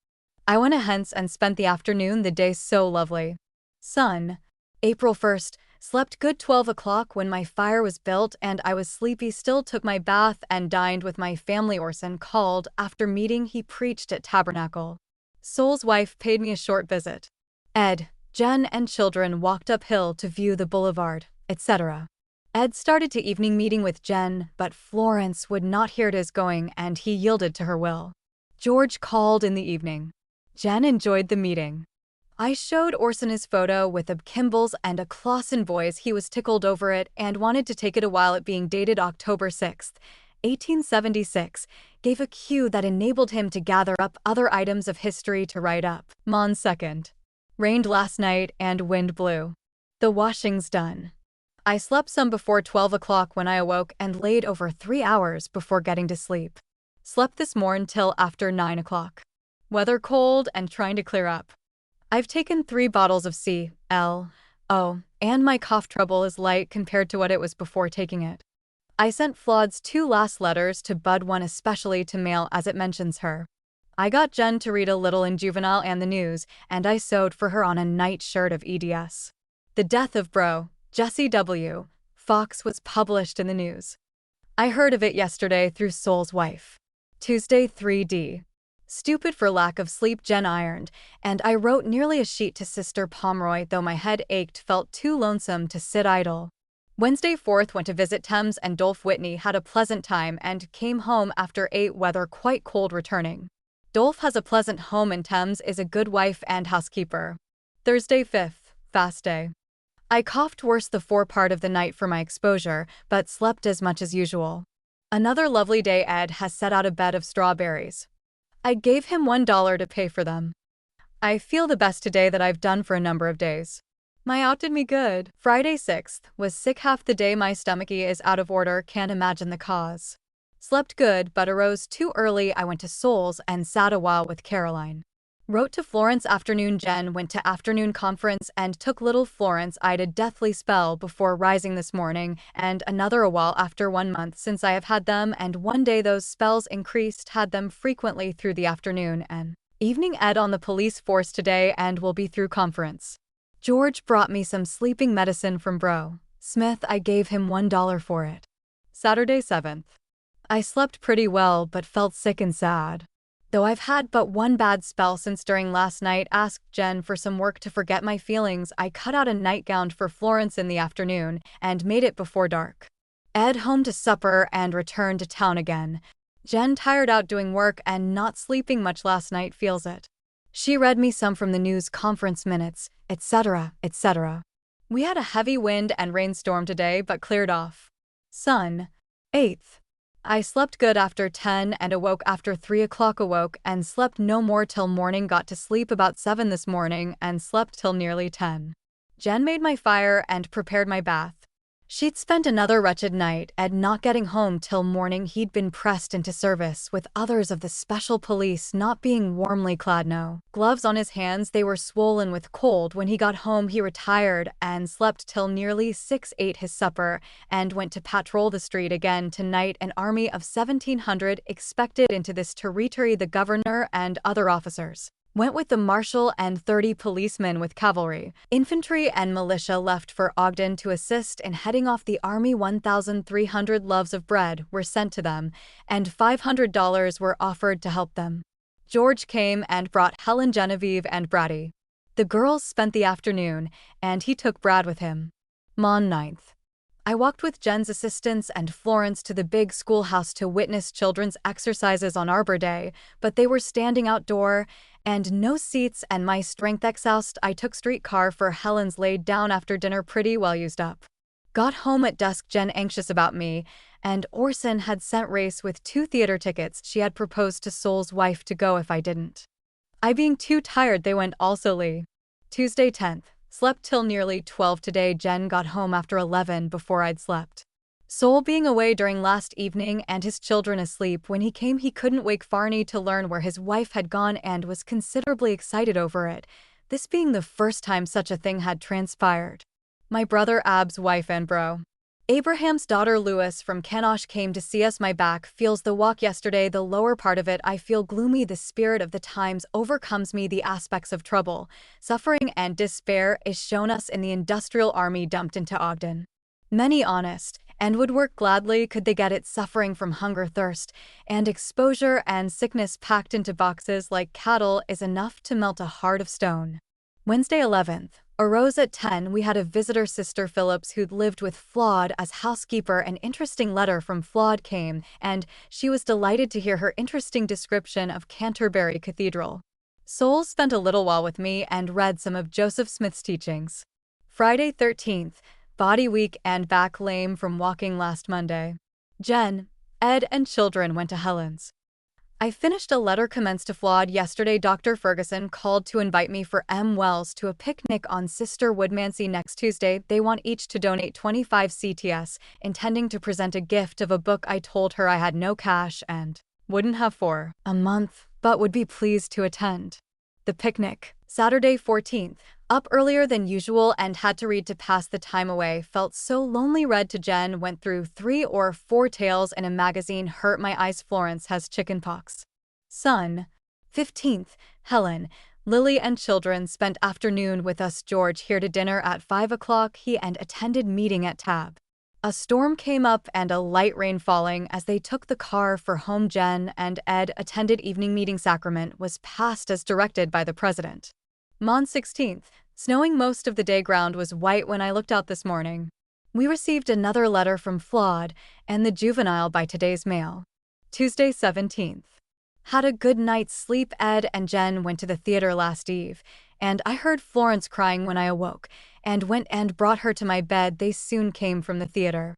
I went hence and spent the afternoon. The day so lovely. Sun. April 1st. Slept good. 12 o'clock when my fire was built and I was sleepy still. Took my bath and dined with my family. Orson called. After meeting he preached at Tabernacle. Soul's wife paid me a short visit. Ed, Jen and children walked uphill to view the boulevard, etc. Ed started to evening meeting with Jen, but Florence would not hear his going and he yielded to her will. George called in the evening. Jen enjoyed the meeting. I showed Orson his photo with the Kimballs and a Clausen boys. He was tickled over it and wanted to take it a while. It being dated October 6, 1876, gave a cue that enabled him to gather up other items of history to write up. Mon 2nd. Rained last night and wind blew. The washing's done. I slept some before 12 o'clock when I awoke and laid over 3 hours before getting to sleep. Slept this morn till after 9 o'clock. Weather cold and trying to clear up. I've taken 3 bottles of C.L.O. and my cough trouble is light compared to what it was before taking it. I sent Flawed's 2 last letters to Bud, one especially to mail as it mentions her. I got Jen to read a little in Juvenile and the News, and I sewed for her on a night shirt of eds. The death of Bro. Jesse W. Fox was published in the news. I heard of it yesterday through Soul's wife. Tuesday 3D. Stupid for lack of sleep. Jen ironed, and I wrote nearly a sheet to Sister Pomeroy, though my head ached. Felt too lonesome to sit idle. Wednesday 4th. Went to visit Thames and Dolph Whitney. Had a pleasant time and came home after 8. Weather quite cold returning. Dolph has a pleasant home and Thames is a good wife and housekeeper. Thursday 5th. Fast day. I coughed worse the fore part of the night for my exposure, but slept as much as usual. Another lovely day. Ed has set out a bed of strawberries. I gave him $1 to pay for them. I feel the best today that I've done for a number of days. My out did me good. Friday 6th. Was sick half the day. My stomachache is out of order. Can't imagine the cause. Slept good but arose too early. I went to Soul's and sat a while with Caroline. Wrote to Florence afternoon. Jen went to afternoon conference and took little Florence. I'd a deathly spell before rising this morning and another a while after. 1 month since I have had them, and one day those spells increased. Had them frequently through the afternoon and evening. Ed on the police force today and will be through conference. George brought me some sleeping medicine from Bro. Smith. I gave him $1 for it. Saturday 7th. I slept pretty well but felt sick and sad. Though I've had but one bad spell since during last night. Asked Jen for some work to forget my feelings. I cut out a nightgown for Florence in the afternoon and made it before dark. Ed home to supper and returned to town again. Jen tired out doing work and not sleeping much last night. Feels it. She read me some from the news conference minutes, etc., etc. We had a heavy wind and rainstorm today but cleared off. Sun. 8th. I slept good after 10 and awoke after 3 o'clock awoke and slept no more till morning, got to sleep about 7 this morning and slept till nearly 10. Jen made my fire and prepared my bath. She'd spent another wretched night and not getting home till morning. He'd been pressed into service with others of the special police, not being warmly clad, no gloves on his hands. They were swollen with cold. When he got home he retired and slept till nearly 6, ate his supper, and went to patrol the street again tonight. An army of 1,700 expected into this territory. The governor and other officers went with the marshal and 30 policemen with cavalry, infantry, and militia left for Ogden to assist in heading off the army. 1,300 loaves of bread were sent to them, and $500 were offered to help them. George came and brought Helen, Genevieve, and Brady. The girls spent the afternoon, and he took Brad with him. Mon 9th. I walked with Jen's assistants and Florence to the big schoolhouse to witness children's exercises on Arbor Day, but they were standing outdoor and no seats, and my strength exhausted. I took streetcar for Helen's, laid down after dinner pretty well used up. Got home at dusk, Jen anxious about me, and Orson had sent Race with 2 theater tickets. She had proposed to Sol's wife to go if I didn't. I being too tired, they went also. Lee. Tuesday 10th. Slept till nearly 12 today. Jen got home after 11 before I'd slept. Sol being away during last evening and his children asleep. When he came he couldn't wake Farney to learn where his wife had gone and was considerably excited over it, this being the first time such a thing had transpired. My brother Ab's wife and bro Abraham's daughter Lewis from Kenosh came to see us. My back feels the walk yesterday, the lower part of it. I feel gloomy. The spirit of the times overcomes me. The aspects of trouble, suffering, and despair is shown us in the industrial army dumped into Ogden. Many honest and would work gladly could they get it, suffering from hunger, thirst, and exposure, and sickness packed into boxes like cattle is enough to melt a heart of stone. Wednesday 11th. Arose at 10. We had a visitor, Sister Phillips, who'd lived with Flawed as housekeeper. An interesting letter from Flawed came, and she was delighted to hear her interesting description of Canterbury Cathedral. Sol spent a little while with me and read some of Joseph Smith's teachings. Friday 13th. Body weak and back lame from walking last Monday. Jen, Ed, and children went to Helen's. I finished a letter commenced to Flawed yesterday. Dr. Ferguson called to invite me for M. Wells to a picnic on Sister Woodmansey next Tuesday. They want each to donate 25 CTS, intending to present a gift of a book. I told her I had no cash and wouldn't have for a month, but would be pleased to attend. The picnic. Saturday 14th. Up earlier than usual and had to read to pass the time away. Felt so lonely. Read to Jen. Went through 3 or 4 tales in a magazine. Hurt my eyes. Florence has chickenpox. Son. 15th. Helen, Lily, and children spent afternoon with us. George here to dinner at 5 o'clock. He and attended meeting at Tab. A storm came up and a light rain falling as they took the car for home. Jen and Ed attended evening meeting. Sacrament was passed as directed by the president. Mon 16th. Snowing most of the day. Ground was white when I looked out this morning. We received another letter from Flawed and the juvenile by today's mail. Tuesday 17th. Had a good night's sleep. Ed and Jen went to the theater last eve, and I heard Florence crying when I awoke, and went and brought her to my bed. They soon came from the theater.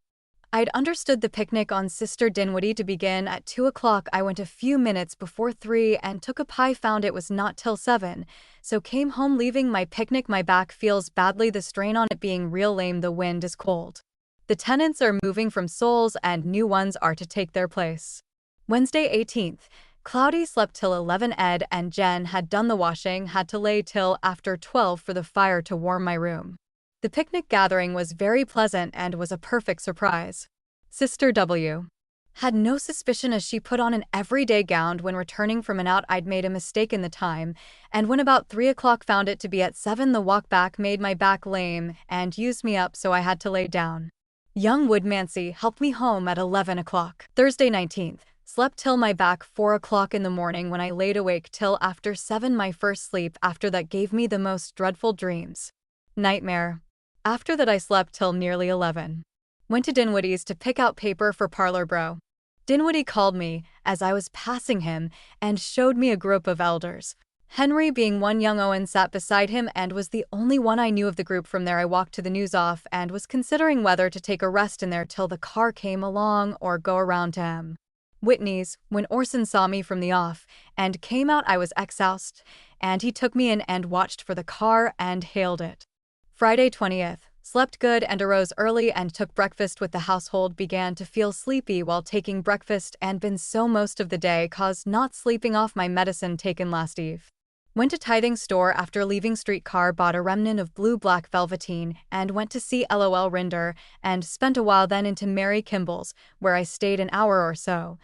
I'd understood the picnic on Sister Dinwiddie to begin at 2 o'clock. I went a few minutes before 3 and took a pie. Found it was not till 7, so came home leaving my picnic. My back feels badly, the strain on it being real lame. The wind is cold. The tenants are moving from Sol's and new ones are to take their place. Wednesday 18th. Cloudy. Slept till 11. Ed and Jen had done the washing, had to lay till after 12 for the fire to warm my room. The picnic gathering was very pleasant and was a perfect surprise. Sister W. had no suspicion as she put on an everyday gown when returning from an out. I'd made a mistake in the time, and when about 3 o'clock found it to be at 7. The walk back made my back lame and used me up, so I had to lay down. Young Woodmansey helped me home at 11 o'clock. Thursday 19th. Slept till my back 4 o'clock in the morning when I laid awake till after 7. My first sleep after that gave me the most dreadful dreams. Nightmare. After that I slept till nearly 11. Went to Dinwiddie's to pick out paper for Parlor Bro. Dinwiddie called me as I was passing him and showed me a group of elders. Henry, being one young Owen, sat beside him and was the only one I knew of the group. From there I walked to the news off and was considering whether to take a rest in there till the car came along or go around to him. Whitney's. When Orson saw me from the off and came out, I was exhausted, and he took me in and watched for the car and hailed it. Friday 20th. Slept good and arose early and took breakfast with the household. Began to feel sleepy while taking breakfast and been so most of the day, cause not sleeping off my medicine taken last eve. Went to tithing store after leaving streetcar, bought a remnant of blue-black velveteen, and went to see LOL Rinder, and spent a while then into Mary Kimball's, where I stayed an hour or so.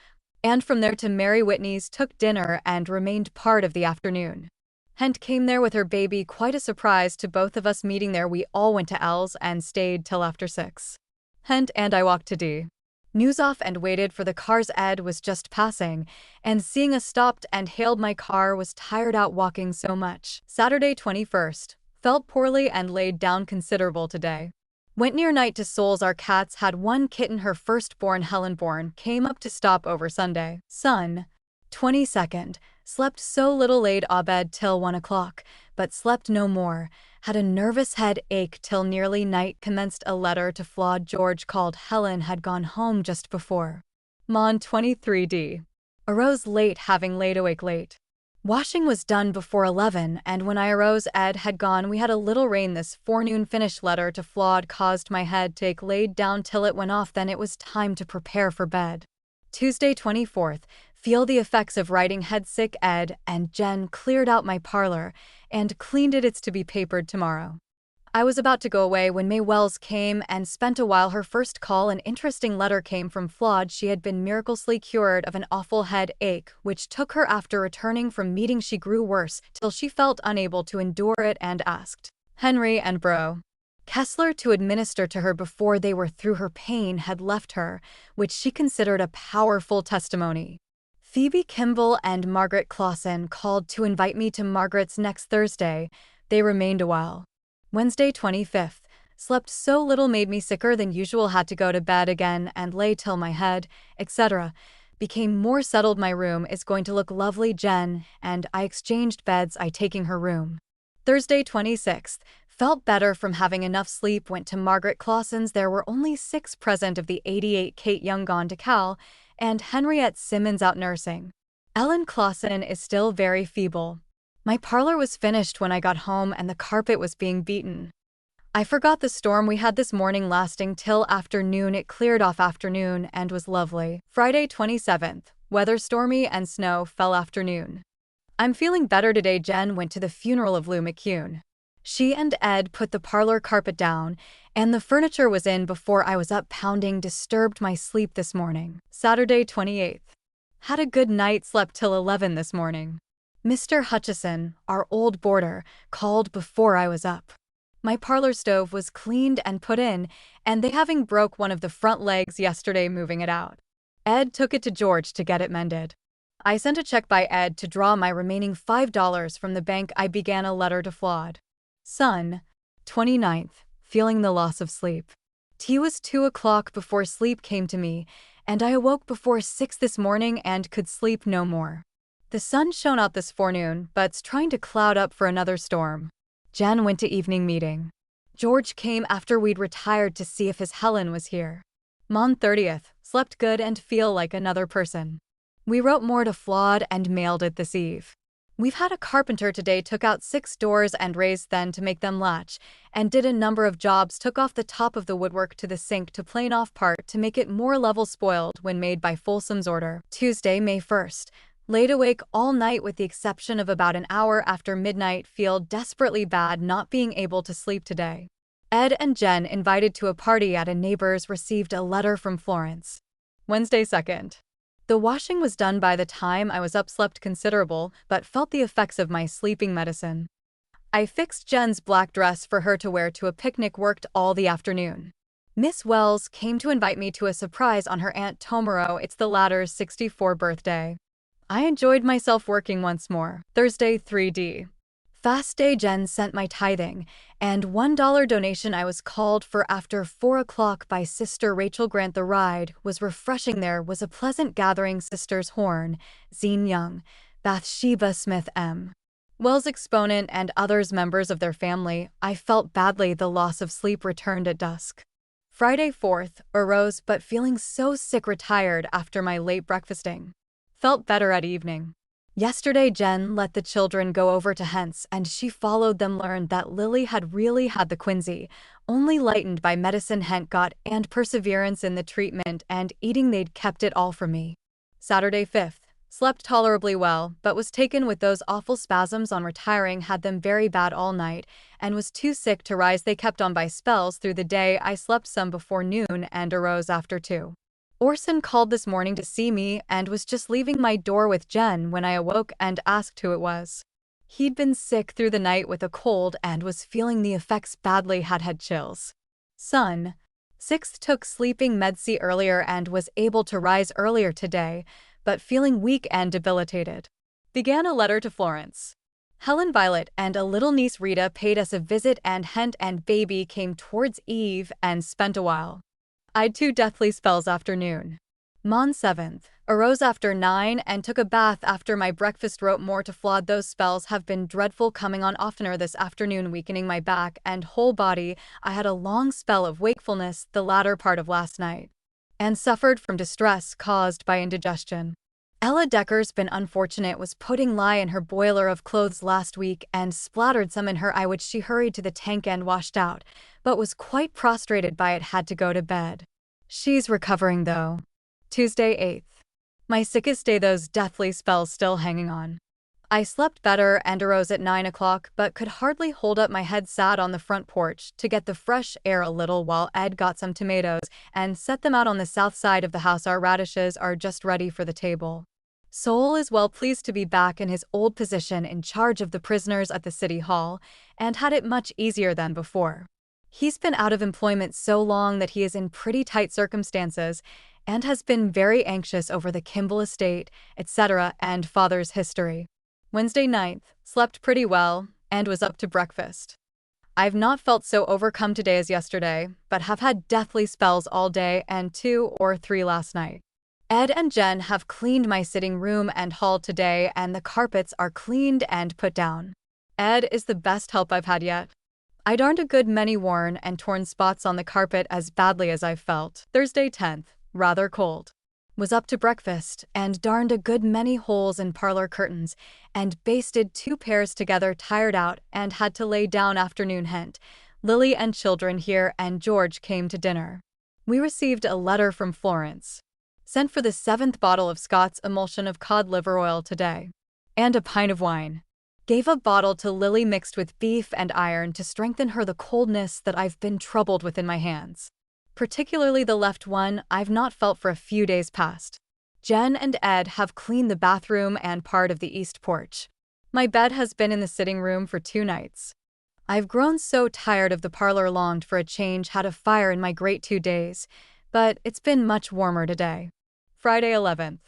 And from there to Mary Whitney's, took dinner and remained part of the afternoon. Hent came there with her baby, quite a surprise to both of us meeting there. We all went to L's and stayed till after 6. Hent and I walked to D. News off and waited for the cars. Ed was just passing, and seeing us stopped and hailed my car. Was tired out walking so much. Saturday 21st. Felt poorly and laid down considerable today. Went near night to Souls. Our cats had one kitten, her firstborn Helen born, came up to stop over Sunday. Sun. 22nd. Slept so little, laid abed till 1 o'clock, but slept no more. Had a nervous headache till nearly night. Commenced a letter to Flawed. George called. Helen had gone home just before. Mon 23d. Arose late, having laid awake late. Washing was done before 11, and when I arose Ed had gone. We had a little rain this forenoon. Finished letter to Flawed, caused my head to ache, laid down till it went off. Then it was time to prepare for bed. Tuesday 24th. Feel the effects of writing. Head sick. Ed and Jen cleared out my parlor and cleaned it. It's to be papered tomorrow. I was about to go away when May Wells came and spent a while. Her first call. An interesting letter came from Flawed. She had been miraculously cured of an awful headache, which took her after returning from meeting. She grew worse till she felt unable to endure it and asked Henry and Bro. Kessler to administer to her before they were through. Her pain had left her, which she considered a powerful testimony. Phoebe Kimball and Margaret Clausen called to invite me to Margaret's next Thursday. They remained a while. Wednesday 25th. Slept so little, made me sicker than usual. Had to go to bed again and lay till my head, etc. Became more settled. My room is going to look lovely. Jen and I exchanged beds, I taking her room. Thursday 26th. Felt better from having enough sleep. Went to Margaret Clausen's. There were only 6 present of the 88. Kate Young gone to Cal, and Henriette Simmons out nursing. Ellen Clausen is still very feeble. My parlor was finished when I got home and the carpet was being beaten. I forgot the storm we had this morning lasting till afternoon. It cleared off afternoon and was lovely. Friday 27th. Weather stormy and snow fell afternoon. I'm feeling better today. Jen went to the funeral of Lou McCune. She and Ed put the parlor carpet down, and the furniture was in before I was up. Pounding disturbed my sleep this morning. Saturday 28th. Had a good night, slept till 11 this morning. Mr. Hutchison, our old boarder, called before I was up. My parlor stove was cleaned and put in, and they having broke one of the front legs yesterday moving it out. Ed took it to George to get it mended. I sent a check by Ed to draw my remaining $5 from the bank. I began a letter to Flawed. Sun. 29th. Feeling the loss of sleep. Tea was 2 o'clock before sleep came to me, and I awoke before 6 this morning and could sleep no more. The sun shone out this forenoon, but's trying to cloud up for another storm. Jen went to evening meeting. George came after we'd retired to see if his Helen was here. Mon 30th. Slept good and feel like another person. We wrote more to Flawed and mailed it this eve. We've had a carpenter today, took out 6 doors and raised them to make them latch, and did a number of jobs. Took off the top of the woodwork to the sink to plane off part to make it more level. Spoiled when made by Folsom's order. Tuesday, May 1st. Laid awake all night with the exception of about an hour after midnight. Feel desperately bad not being able to sleep today. Ed and Jen invited to a party at a neighbor's. Received a letter from Florence. Wednesday 2nd. The washing was done by the time I was up. Slept considerable, but felt the effects of my sleeping medicine. I fixed Jen's black dress for her to wear to a picnic. Worked all the afternoon. Miss Wells came to invite me to a surprise on her Aunt Tomorrow. It's the latter's 64th birthday. I enjoyed myself working once more. Thursday 3D. Fast day. Jen sent my tithing, and $1 donation I was called for after 4 o'clock by Sister Rachel Grant. The ride was refreshing. There was a pleasant gathering. Sisters Horn, Zine Young, Bathsheba Smith M. Wells' exponent and others members of their family, I felt badly the loss of sleep returned at dusk. Friday 4th, arose but feeling so sick retired after my late breakfasting. Felt better at evening. Yesterday Jen let the children go over to Hent's and she followed them learned that Lily had really had the quinsy, only lightened by medicine Hent got and perseverance in the treatment and eating they'd kept it all from me. Saturday 5th. Slept tolerably well, but was taken with those awful spasms on retiring had them very bad all night, and was too sick to rise they kept on by spells through the day I slept some before noon and arose after 2. Orson called this morning to see me and was just leaving my door with Jen when I awoke and asked who it was. He'd been sick through the night with a cold and was feeling the effects badly had chills. Son. 6th took sleeping medicine earlier and was able to rise earlier today, but feeling weak and debilitated. Began a letter to Florence. Helen, Violet, and a little niece Rita paid us a visit and Hent and baby came towards Eve and spent a while. I'd 2 deathly spells afternoon. Mon 7th. Arose after 9 and took a bath after my breakfast wrote more to Flawed those spells have been dreadful coming on oftener this afternoon weakening my back and whole body I had a long spell of wakefulness the latter part of last night. And suffered from distress caused by indigestion. Ella Decker's been unfortunate was putting lye in her boiler of clothes last week and splattered some in her eye which she hurried to the tank and washed out, but was quite prostrated by it had to go to bed. She's recovering though. Tuesday 8th. My sickest day those deathly spells still hanging on. I slept better and arose at 9 o'clock but could hardly hold up my head sat on the front porch to get the fresh air a little while Ed got some tomatoes and set them out on the south side of the house our radishes are just ready for the table. Sol is well pleased to be back in his old position in charge of the prisoners at the city hall and had it much easier than before. He's been out of employment so long that he is in pretty tight circumstances and has been very anxious over the Kimball estate, etc. and father's history. Wednesday 9th, slept pretty well, and was up to breakfast. I've not felt so overcome today as yesterday, but have had deathly spells all day and 2 or 3 last night. Ed and Jen have cleaned my sitting room and hall today and the carpets are cleaned and put down. Ed is the best help I've had yet. I darned a good many worn and torn spots on the carpet as badly as I've felt. Thursday 10th, rather cold. Was up to breakfast and darned a good many holes in parlor curtains and basted 2 pairs together tired out and had to lay down afternoon Hent. Lily and children here and George came to dinner. We received a letter from Florence. Sent for the 7th bottle of Scott's emulsion of cod liver oil today. And a pint of wine. Gave a bottle to Lily mixed with beef and iron to strengthen her the coldness that I've been troubled with in my hands. Particularly the left one I've not felt for a few days past. Jen and Ed have cleaned the bathroom and part of the east porch. My bed has been in the sitting room for 2 nights. I've grown so tired of the parlor longed for a change had a fire in my grate 2 days, but it's been much warmer today. Friday 11th.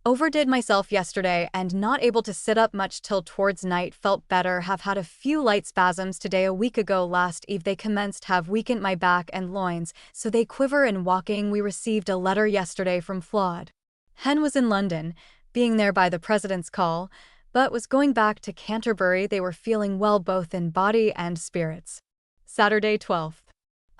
Overdid myself yesterday and not able to sit up much till towards night felt better have had a few light spasms today a week ago last eve they commenced have weakened my back and loins so they quiver in walking we received a letter yesterday from Flawed. Hen was in London, being there by the president's call, but was going back to Canterbury they were feeling well both in body and spirits. Saturday 12th.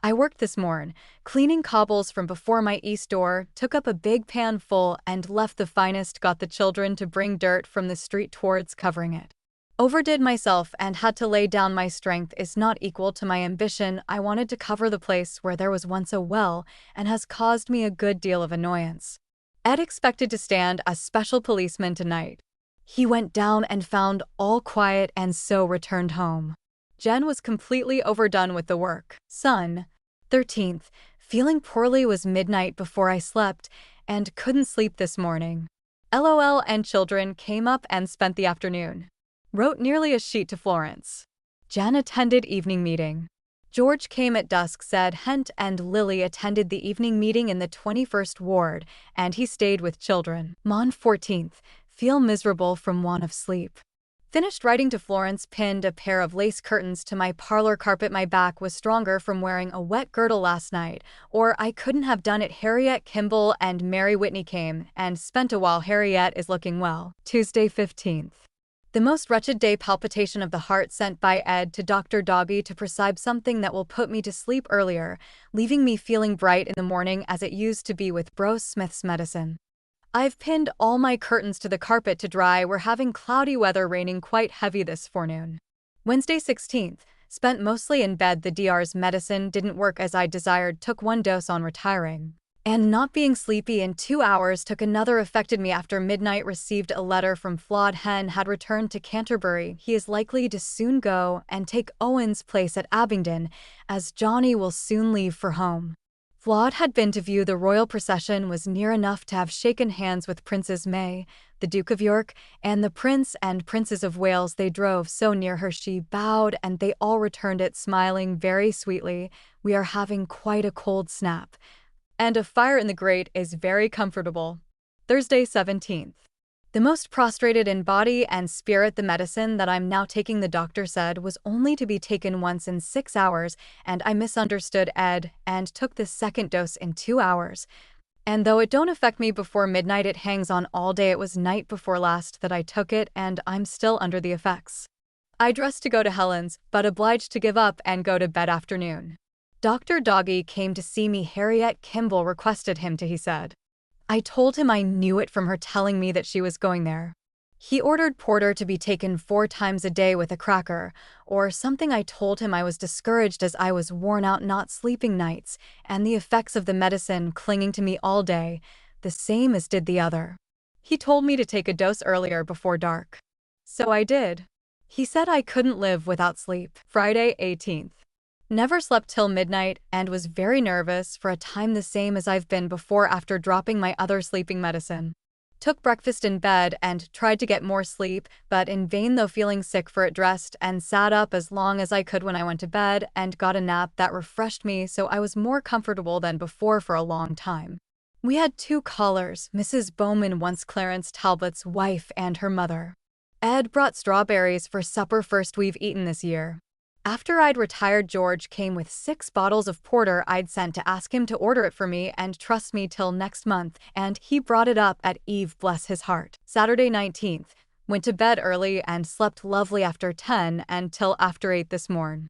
I worked this morn, cleaning cobbles from before my east door, took up a big pan full and left the finest got the children to bring dirt from the street towards covering it. Overdid myself and had to lay down my strength is not equal to my ambition I wanted to cover the place where there was once a well and has caused me a good deal of annoyance. Ed expected to stand as special policeman tonight. He went down and found all quiet and so returned home. Jen was completely overdone with the work. Son. 13th. Feeling poorly was midnight before I slept and couldn't sleep this morning. LOL and children came up and spent the afternoon. Wrote nearly a sheet to Florence. Jen attended evening meeting. George came at dusk said Hent and Lily attended the evening meeting in the 21st ward and he stayed with children. Mon 14th. Feel miserable from want of sleep. Finished writing to Florence pinned a pair of lace curtains to my parlor carpet my back was stronger from wearing a wet girdle last night, or I couldn't have done it Harriet Kimball and Mary Whitney came and spent a while Harriet is looking well. Tuesday 15th. The most wretched day palpitation of the heart sent by Ed to Dr. Doggy to prescribe something that will put me to sleep earlier, leaving me feeling bright in the morning as it used to be with Bro Smith's medicine. I've pinned all my curtains to the carpet to dry. We're having cloudy weather, raining quite heavy this forenoon. Wednesday 16th. Spent mostly in bed. The DR's medicine didn't work as I desired. Took one dose on retiring. And not being sleepy in 2 hours. Took another. Affected me after midnight. Received a letter from Flawed. Hen had returned to Canterbury. He is likely to soon go and take Owen's place at Abingdon, as Johnny will soon leave for home. Flawed had been to view the royal procession, was near enough to have shaken hands with Princess May, the Duke of York, and the Prince and Princess of Wales. They drove so near her she bowed, and they all returned it smiling very sweetly. We are having quite a cold snap, and a fire in the grate is very comfortable. Thursday 17th. The most prostrated in body and spirit. The medicine that I'm now taking, the doctor said, was only to be taken once in 6 hours, and I misunderstood Ed and took the second dose in 2 hours. And though it don't affect me before midnight, it hangs on all day. It was night before last that I took it, and I'm still under the effects. I dressed to go to Helen's, but obliged to give up and go to bed afternoon. Dr. Doggy came to see me. Harriet Kimball requested him to, he said. I told him I knew it from her telling me that she was going there. He ordered porter to be taken 4 times a day with a cracker, or something. I told him I was discouraged as I was worn out, not sleeping nights, and the effects of the medicine clinging to me all day, the same as did the other. He told me to take a dose earlier before dark. So I did. He said I couldn't live without sleep. Friday 18th. Never slept till midnight and was very nervous for a time, the same as I've been before after dropping my other sleeping medicine. Took breakfast in bed and tried to get more sleep, but in vain, though feeling sick for it. Dressed and sat up as long as I could when I went to bed and got a nap that refreshed me, so I was more comfortable than before for a long time. We had 2 callers, Mrs. Bowman, once Clarence Talbot's wife, and her mother. Ed brought strawberries for supper, first we've eaten this year. After I'd retired, George came with 6 bottles of porter I'd sent to ask him to order it for me and trust me till next month, and he brought it up at Eve, bless his heart. Saturday 19th. Went to bed early and slept lovely after 10 and till after 8 this morn.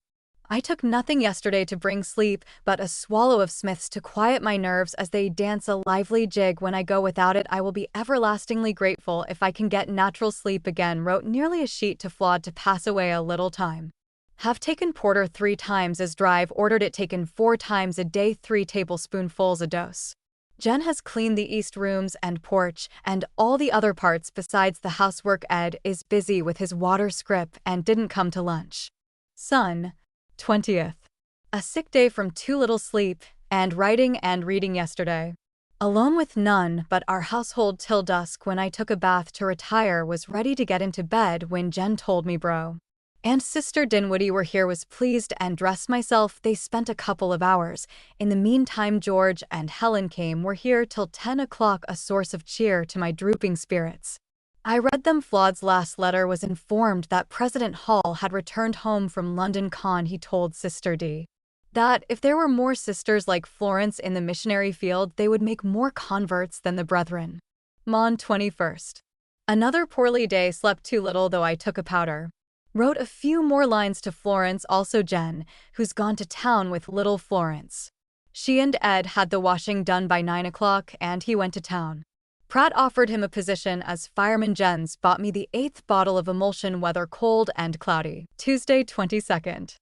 I took nothing yesterday to bring sleep but a swallow of Smith's to quiet my nerves as they dance a lively jig. When I go without it, I will be everlastingly grateful if I can get natural sleep again. Wrote nearly a sheet to Flawed to pass away a little time. Have taken porter 3 times as drive. Ordered it taken 4 times a day, 3 tablespoonfuls a dose. Jen has cleaned the east rooms and porch and all the other parts besides the housework. Ed is busy with his water script and didn't come to lunch. Son, 20th. A sick day from too little sleep and writing and reading yesterday. Alone with none but our household till dusk. When I took a bath to retire, was ready to get into bed when Jen told me Bro and Sister Dinwoody were here. Was pleased and dressed myself. They spent a couple of hours. In the meantime, George and Helen came. Were here till 10 o'clock, a source of cheer to my drooping spirits. I read them. Flawed's last letter. Was informed that President Hall had returned home from London Con. He told Sister D that if there were more sisters like Florence in the missionary field, they would make more converts than the brethren. Mon 21st. Another poorly day. Slept too little, though I took a powder. Wrote a few more lines to Florence, also Jen, who's gone to town with little Florence. She and Ed had the washing done by 9 o'clock, and he went to town. Pratt offered him a position as fireman. Jen's bought me the 8th bottle of emulsion. Weather cold and cloudy. Tuesday 22nd.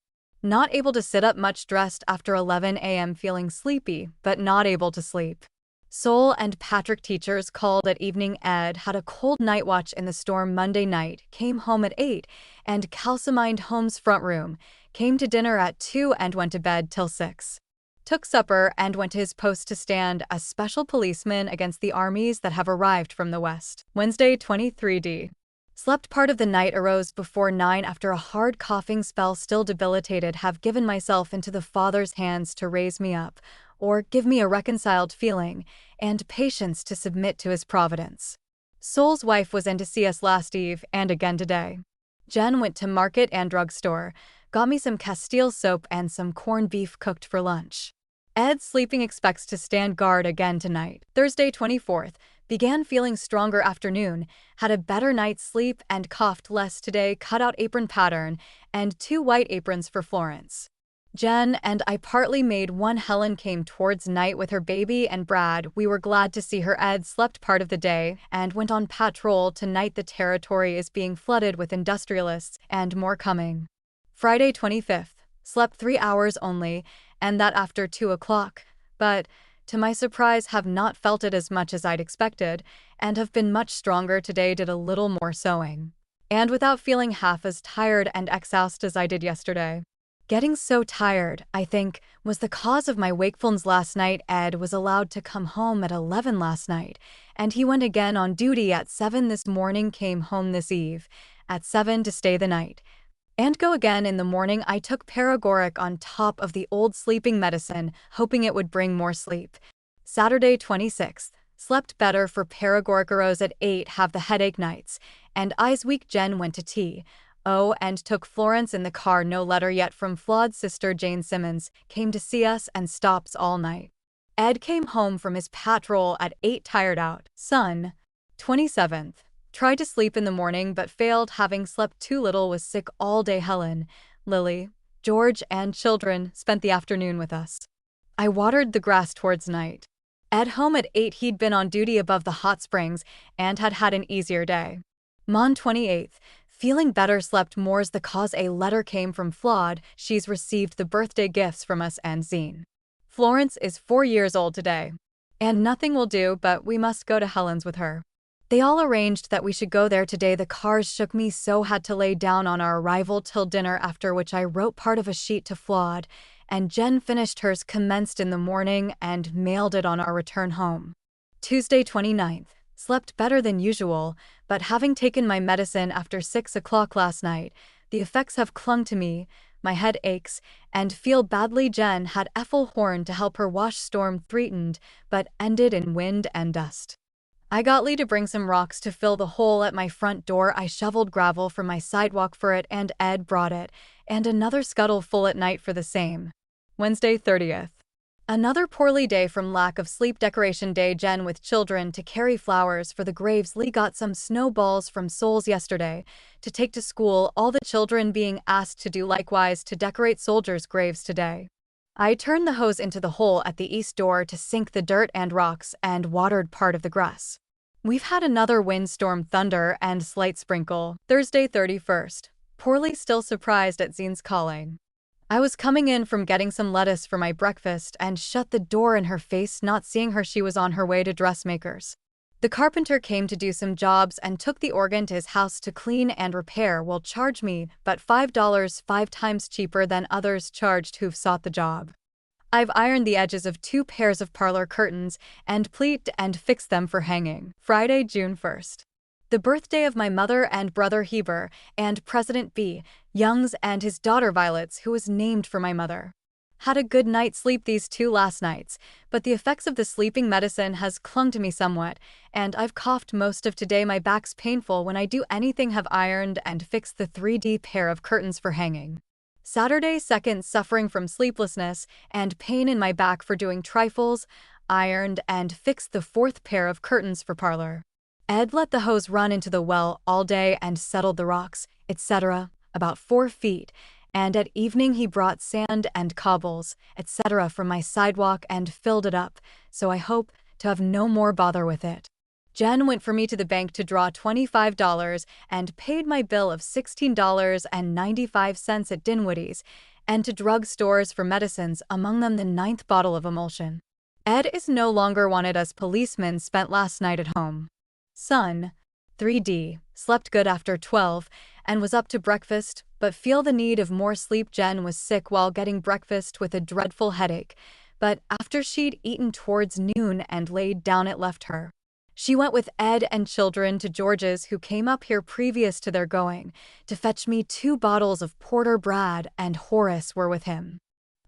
Not able to sit up much. Dressed after 11 a.m. feeling sleepy, but not able to sleep. Sol and Patrick teachers called at evening. Ed had a cold night watch in the storm Monday night, came home at 8, and calcimined Holmes' front room, came to dinner at 2 and went to bed till 6. Took supper and went to his post to stand as special policeman against the armies that have arrived from the west. Wednesday 23d. Slept part of the night. Arose before 9 after a hard coughing spell. Still debilitated. Have given myself into the Father's hands to raise me up, or give me a reconciled feeling and patience to submit to his providence. Sol's wife was in to see us last eve and again today. Jen went to market and drugstore, got me some Castile soap and some corned beef cooked for lunch. Ed sleeping. Expects to stand guard again tonight. Thursday 24th. Began feeling stronger afternoon, had a better night's sleep and coughed less today, cutout apron pattern, and 2 white aprons for Florence. Jen and I partly made one. Helen came towards night with her baby and Brad. We were glad to see her. Ed slept part of the day and went on patrol. Tonight the territory is being flooded with industrialists and more coming. Friday 25th. Slept 3 hours only, and that after 2 o'clock, but to my surprise have not felt it as much as I'd expected, and have been much stronger today. Did a little more sewing, and without feeling half as tired and exhausted as I did yesterday. Getting so tired, I think, was the cause of my wakefulness last night. Ed was allowed to come home at 11 last night, and he went again on duty at 7 this morning, came home this eve at 7 to stay the night, and go again in the morning. I took paregoric on top of the old sleeping medicine, hoping it would bring more sleep. Saturday 26th. Slept better for paregoric. Arose at 8, have the headache nights, and eyes weak. Jen went to tea. Oh, and took Florence in the car. No letter yet from Flawed's sister Jane Simmons, came to see us and stops all night. Ed came home from his patrol at 8 tired out. Son. 27th. Tried to sleep in the morning but failed, having slept too little, was sick all day. Helen, Lily, George and children spent the afternoon with us. I watered the grass towards night. Ed home at 8, he'd been on duty above the hot springs and had had an easier day. Mon 28th. Feeling better, slept more's the cause. A letter came from Flawed. She's received the birthday gifts from us and Zine. Florence is 4 years old today, and nothing will do but we must go to Helen's with her. They all arranged that we should go there today. The cars shook me so had to lay down on our arrival till dinner, after which I wrote part of a sheet to Flawed, and Jen finished hers, commenced in the morning, and mailed it on our return home. Tuesday 29th. Slept better than usual, but having taken my medicine after 6 o'clock last night, the effects have clung to me. My head aches, and feel badly. Jen had Ethel Horn to help her wash. Storm threatened, but ended in wind and dust. I got Lee to bring some rocks to fill the hole at my front door. I shoveled gravel from my sidewalk for it, and Ed brought it, and another scuttle full at night for the same. Wednesday 30th. Another poorly day from lack of sleep. Decoration day. Jen with children to carry flowers for the graves. Lee got some snowballs from Souls yesterday to take to school, all the children being asked to do likewise to decorate soldiers' graves today. I turned the hose into the hole at the east door to sink the dirt and rocks, and watered part of the grass. We've had another windstorm, thunder, and slight sprinkle. Thursday 31st. Poorly, still surprised at Zine's calling. I was coming in from getting some lettuce for my breakfast and shut the door in her face. Not seeing her, she was on her way to dressmaker's. The carpenter came to do some jobs and took the organ to his house to clean and repair. Will charge me but $5, 5 times cheaper than others charged who've sought the job. I've ironed the edges of 2 pairs of parlor curtains and pleat and fixed them for hanging. Friday, June 1st. The birthday of my mother and brother Heber, and President B. Youngs and his daughter Violet's, who was named for my mother. Had a good night's sleep these 2 last nights, but the effects of the sleeping medicine has clung to me somewhat, and I've coughed most of today. My back's painful when I do anything. Have ironed and fixed the 3D pair of curtains for hanging. Saturday 2nd. Suffering from sleeplessness and pain in my back for doing trifles, ironed and fixed the 4th pair of curtains for parlor. Ed let the hose run into the well all day and settled the rocks, etc., about 4 feet, and at evening he brought sand and cobbles, etc., from my sidewalk and filled it up, so I hope to have no more bother with it. Jen went for me to the bank to draw $25 and paid my bill of $16.95 at Dinwiddie's, and to drug stores for medicines, among them the 9th bottle of emulsion. Ed is no longer wanted as policeman. Spent last night at home. Son. 3D. Slept good after 12 and was up to breakfast, but feel the need of more sleep. Jen was sick while getting breakfast with a dreadful headache, but after she'd eaten towards noon and laid down it left her. She went with Ed and children to George's, who came up here previous to their going, to fetch me 2 bottles of porter. Brad and Horace were with him.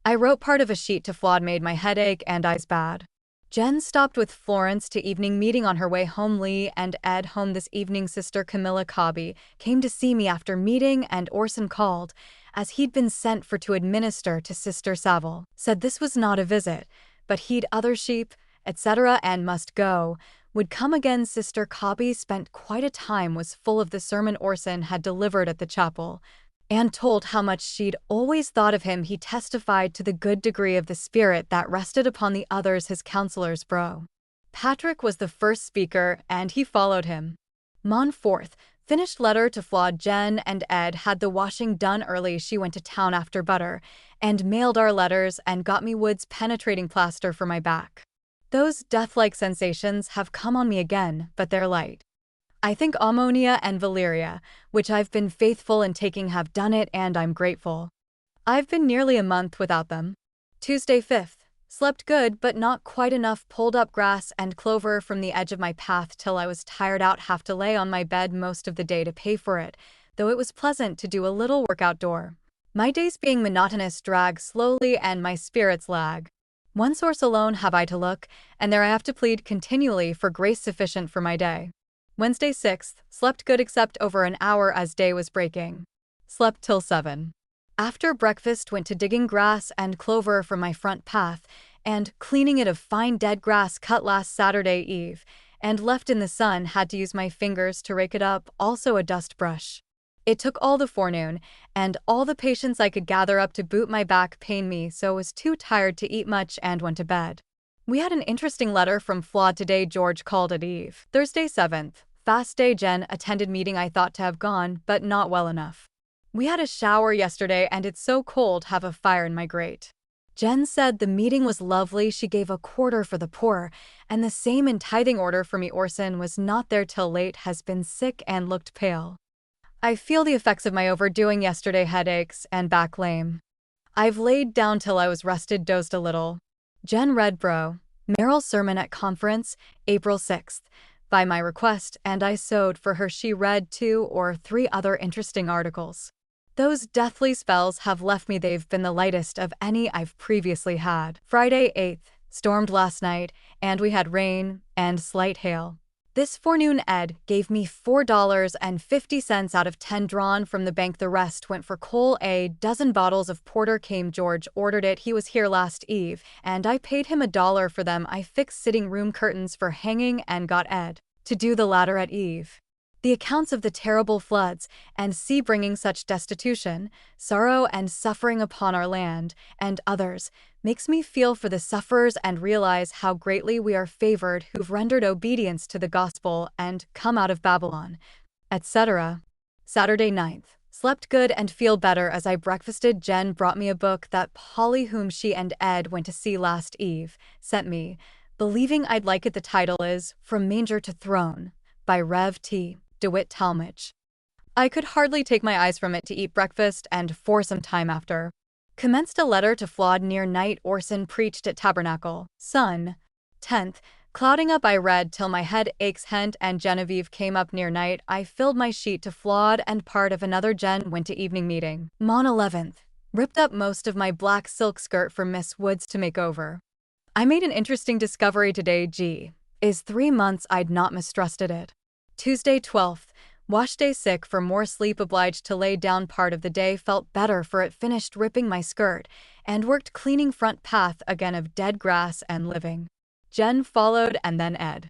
I wrote part of a sheet to Flawed. Made my headache and eyes bad. Jen stopped with Florence to evening meeting on her way home. Lee and Ed home this evening. Sister Camilla Cobby came to see me after meeting, and Orson called, as he'd been sent for to administer to Sister Saville. Said this was not a visit, but he'd other sheep, etc., and must go. Would come again. Sister Cobby spent quite a time, was full of the sermon Orson had delivered at the chapel, and told how much she'd always thought of him. He testified to the good degree of the spirit that rested upon the others, his counselors. Bro Patrick was the first speaker, and he followed him. Mon 4th, finished letter to Flawed. Jen and Ed had the washing done early. She went to town after butter, and mailed our letters and got me Wood's penetrating plaster for my back. Those death-like sensations have come on me again, but they're light. I think ammonia and Valeria, which I've been faithful in taking, have done it, and I'm grateful. I've been nearly a month without them. Tuesday 5th. Slept good, but not quite enough. Pulled up grass and clover from the edge of my path till I was tired out. Have to lay on my bed most of the day to pay for it, though it was pleasant to do a little work outdoor. My days being monotonous drag slowly and my spirits lag. One source alone have I to look, and there I have to plead continually for grace sufficient for my day. Wednesday 6th. Slept good except over an hour as day was breaking. Slept till 7. After breakfast went to digging grass and clover from my front path, and cleaning it of fine dead grass cut last Saturday Eve, and left in the sun. Had to use my fingers to rake it up, also a dust brush. It took all the forenoon, and all the patience I could gather up to boot. My back pained me, so was too tired to eat much and went to bed. We had an interesting letter from Flawed today. George called at Eve. Thursday 7th. Fast day. Jen attended meeting. I thought to have gone, but not well enough. We had a shower yesterday and it's so cold, have a fire in my grate. Jen said the meeting was lovely. She gave a quarter for the poor, and the same in tithing order for me. Orson was not there till late, has been sick and looked pale. I feel the effects of my overdoing yesterday, headaches and back lame. I've laid down till I was rested, dozed a little. Jen read Bro Merrill's sermon at conference, April 6th, by my request, and I sewed for her. She read 2 or 3 other interesting articles. Those deathly spells have left me. They've been the lightest of any I've previously had. Friday 8th. Stormed last night, and we had rain and slight hail. This forenoon Ed gave me $4.50 out of 10 drawn from the bank. The rest went for coal. A dozen bottles of porter came. George ordered it. He was here last Eve, and I paid him $1 for them. I fixed sitting room curtains for hanging and got Ed to do the latter at Eve. The accounts of the terrible floods and sea bringing such destitution, sorrow and suffering upon our land, and others, makes me feel for the sufferers and realize how greatly we are favored who've rendered obedience to the gospel and come out of Babylon, etc. Saturday 9th. Slept good and feel better as I breakfasted. Jen brought me a book that Polly, whom she and Ed went to see last Eve, sent me, believing I'd like it. The title is From Manger to Throne by Rev. T. DeWitt Talmage. I could hardly take my eyes from it to eat breakfast, and for some time after, commenced a letter to Flawed near night. Orson preached at Tabernacle. Sun 10th. Clouding up, I read till my head aches. Hent and Genevieve came up near night. I filled my sheet to Flawed and part of another. Jen went to evening meeting. Mon 11th. Ripped up most of my black silk skirt for Miss Woods to make over. I made an interesting discovery today. Is 3 months I'd not mistrusted it. Tuesday 12th. Wash day. Sick for more sleep, obliged to lay down part of the day. Felt better for it. Finished ripping my skirt and worked cleaning front path again of dead grass and living. Jen followed, and then Ed.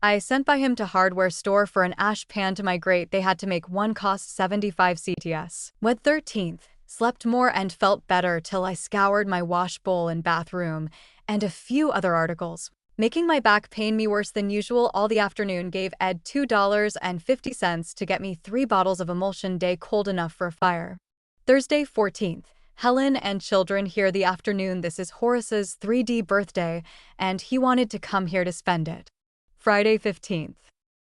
I sent by him to hardware store for an ash pan to my grate. They had to make one, cost 75 CTS. Wed 13th. Slept more and felt better till I scoured my wash bowl and bathroom and a few other articles, making my back pain me worse than usual all the afternoon. Gave Ed $2.50 to get me 3 bottles of emulsion. Day cold enough for a fire. Thursday 14th. Helen and children here the afternoon. This is Horace's 3D birthday, and he wanted to come here to spend it. Friday 15th.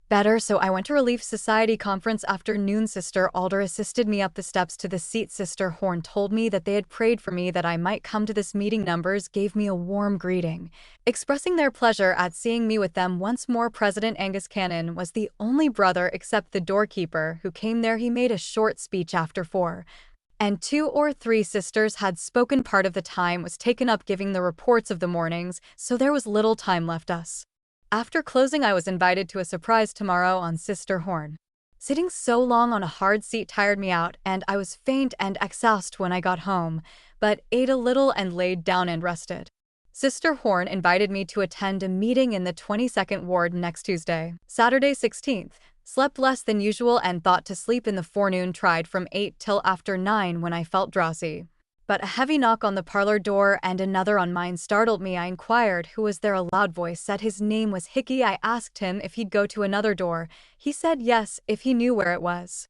Better, so I went to Relief Society conference afternoon. Sister Alder assisted me up the steps to the seat. Sister Horn told me that they had prayed for me that I might come to this meeting. Numbers gave me a warm greeting, expressing their pleasure at seeing me with them once more. President Angus Cannon was the only brother except the doorkeeper who came there. He made a short speech after 4 and 2 or 3 sisters had spoken. Part of the time was taken up giving the reports of the mornings, so there was little time left us. After closing, I was invited to a surprise tomorrow on Sister Horn. Sitting so long on a hard seat tired me out, and I was faint and exhausted when I got home, but ate a little and laid down and rested. Sister Horn invited me to attend a meeting in the 22nd Ward next Tuesday. Saturday 16th. Slept less than usual and thought to sleep in the forenoon. Tried from 8 till after 9 when I felt drowsy. But a heavy knock on the parlor door and another on mine startled me. I inquired who was there. A loud voice said his name was Hickey. I asked him if he'd go to another door. He said yes, if he knew where it was.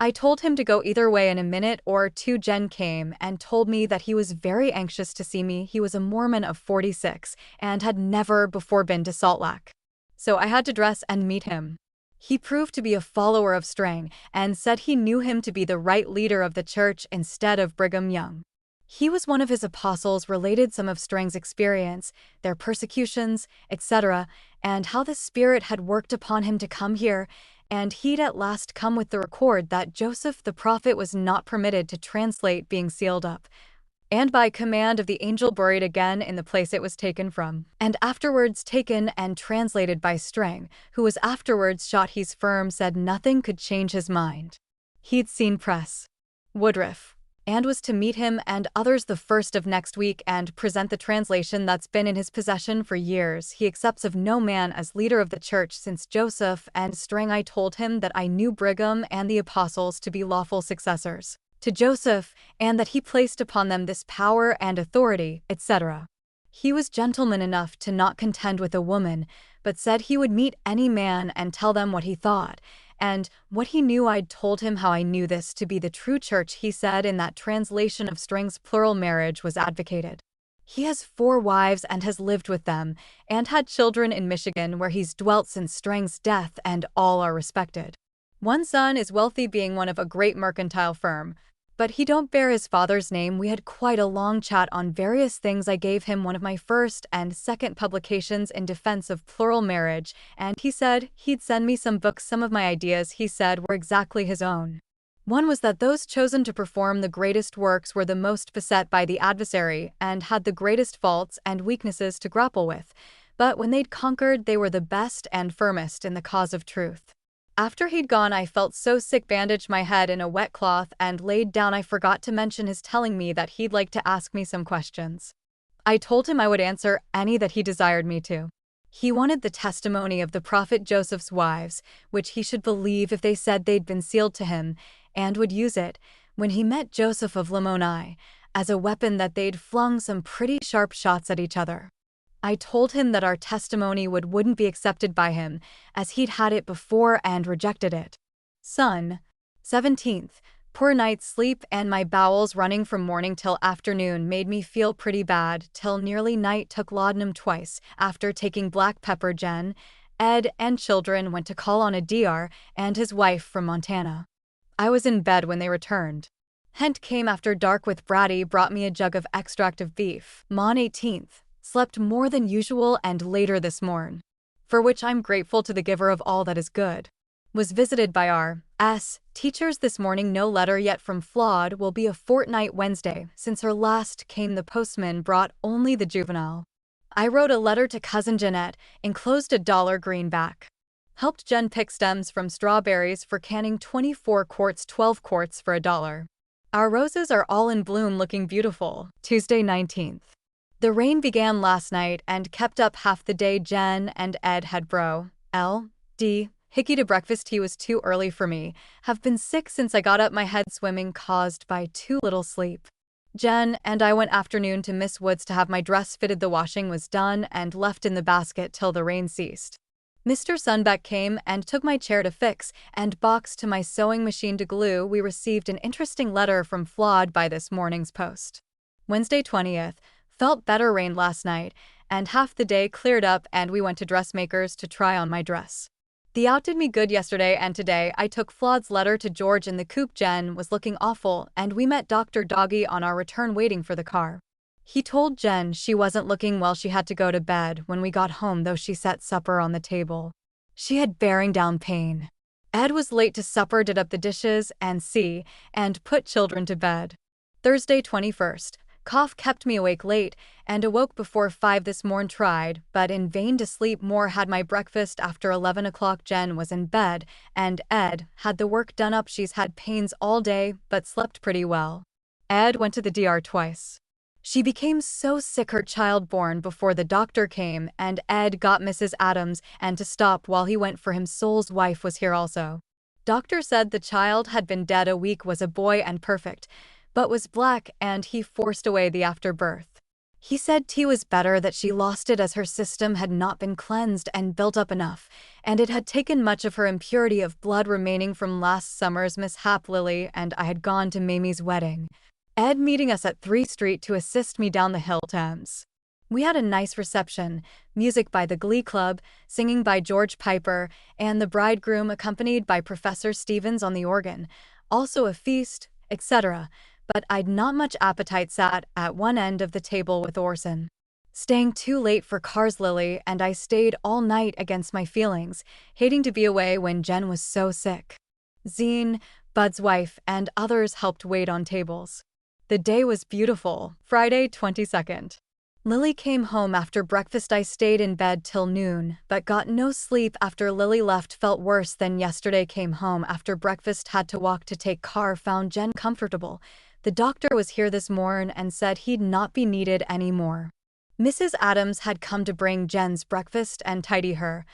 I told him to go either way. In a minute or two Jen came and told me that he was very anxious to see me. He was a Mormon of 46 and had never before been to Salt Lake. So I had to dress and meet him. He proved to be a follower of Strang and said he knew him to be the right leader of the church instead of Brigham Young. He was one of his apostles, related some of Strang's experience, their persecutions, etc., and how the Spirit had worked upon him to come here, and he'd at last come with the record that Joseph the prophet was not permitted to translate, being sealed up, and by command of the angel buried again in the place it was taken from, and afterwards taken and translated by Strang, who was afterwards shot. He's firm, said nothing could change his mind. He'd seen Press Woodruff and was to meet him and others the first of next week and present the translation that's been in his possession for years. He accepts of no man as leader of the church since Joseph and Strang. I told him that I knew Brigham and the apostles to be lawful successors to Joseph, and that he placed upon them this power and authority, etc. He was gentleman enough to not contend with a woman, but said he would meet any man and tell them what he thought, and what he knew. I'd told him how I knew this to be the true church. He said in that translation of Strang's plural marriage was advocated. He has 4 wives and has lived with them, and had children in Michigan where he's dwelt since Strang's death, and all are respected. One son is wealthy, being one of a great mercantile firm, but he don't bear his father's name. We had quite a long chat on various things. I gave him one of my first and second publications in defense of plural marriage, and he said he'd send me some books. Some of my ideas, he said, were exactly his own. One was that those chosen to perform the greatest works were the most beset by the adversary and had the greatest faults and weaknesses to grapple with, but when they'd conquered, they were the best and firmest in the cause of truth. After he'd gone, I felt so sick, bandaged my head in a wet cloth and laid down. I forgot to mention his telling me that he'd like to ask me some questions. I told him I would answer any that he desired me to. He wanted the testimony of the prophet Joseph's wives, which he should believe if they said they'd been sealed to him, and would use it, when he met Joseph of Lamoni, as a weapon that they'd flung some pretty sharp shots at each other. I told him that our testimony wouldn't be accepted by him, as he'd had it before and rejected it. Son. 17th. Poor night's sleep and my bowels running from morning till afternoon made me feel pretty bad till nearly night. Took laudanum twice. After taking black pepper, Jen, Ed, and children went to call on a DR and his wife from Montana. I was in bed when they returned. Hent came after dark with Bratty, brought me a jug of extract of beef. Mon 18th. Slept more than usual and later this morn, for which I'm grateful to the giver of all that is good. Was visited by R.S. teachers this morning. No letter yet from Flawed. Will be a fortnight Wednesday. Since her last came, the postman brought only the juvenile. I wrote a letter to cousin Jeanette, enclosed a $1 greenback. Helped Jen pick stems from strawberries for canning, 24 quarts, 12 quarts for $1. Our roses are all in bloom, looking beautiful. Tuesday 19th. The rain began last night and kept up half the day. Jen and Ed had bro. L.D. Hickey to breakfast. He was too early for me. Have been sick since I got up. My head swimming caused by too little sleep. Jen and I went afternoon to Miss Wood's to have my dress fitted. The washing was done and left in the basket till the rain ceased. Mr. Sunbeck came and took my chair to fix and box to my sewing machine to glue. We received an interesting letter from Flawed by this morning's post. Wednesday 20th. Felt better. Rained last night, and half the day cleared up, and we went to dressmakers to try on my dress. The out did me good yesterday and today. I took Flawed's letter to George in the coupe. Jen was looking awful, and we met Dr. Doggy on our return waiting for the car. He told Jen she wasn't looking well. She had to go to bed when we got home, though she set supper on the table. She had bearing down pain. Ed was late to supper, did up the dishes and put children to bed. Thursday 21st. Cough kept me awake late, and awoke before 5 this morn. Tried, but in vain, to sleep more. Had my breakfast after 11 o'clock. Jen was in bed, and Ed had the work done up. She's had pains all day, but slept pretty well. Ed went to the DR twice. She became so sick her child born before the doctor came, and Ed got Mrs. Adams and to stop while he went for him. Soul's wife was here also. Doctor said the child had been dead a week, was a boy and perfect, but was black, and he forced away the afterbirth. He said T was better that she lost it as her system had not been cleansed and built up enough, and it had taken much of her impurity of blood remaining from last summer's mishap. Lily and I had gone to Mamie's wedding, Ed meeting us at 3 Street to assist me down the hill Thames. We had a nice reception, music by the Glee Club, singing by George Piper, and the bridegroom accompanied by Professor Stevens on the organ, also a feast, etc., but I'd not much appetite. Sat at one end of the table with Orson. Staying too late for cars. Lily and I stayed all night against my feelings, hating to be away when Jen was so sick. Zine, Bud's wife, and others helped wait on tables. The day was beautiful, Friday 22nd. Lily came home after breakfast. I stayed in bed till noon, but got no sleep after Lily left. Felt worse than yesterday. Came home after breakfast, had to walk to take car. Found Jen comfortable. The doctor was here this morn and said he'd not be needed anymore. Mrs. Adams had come to bring Jen's breakfast and tidy her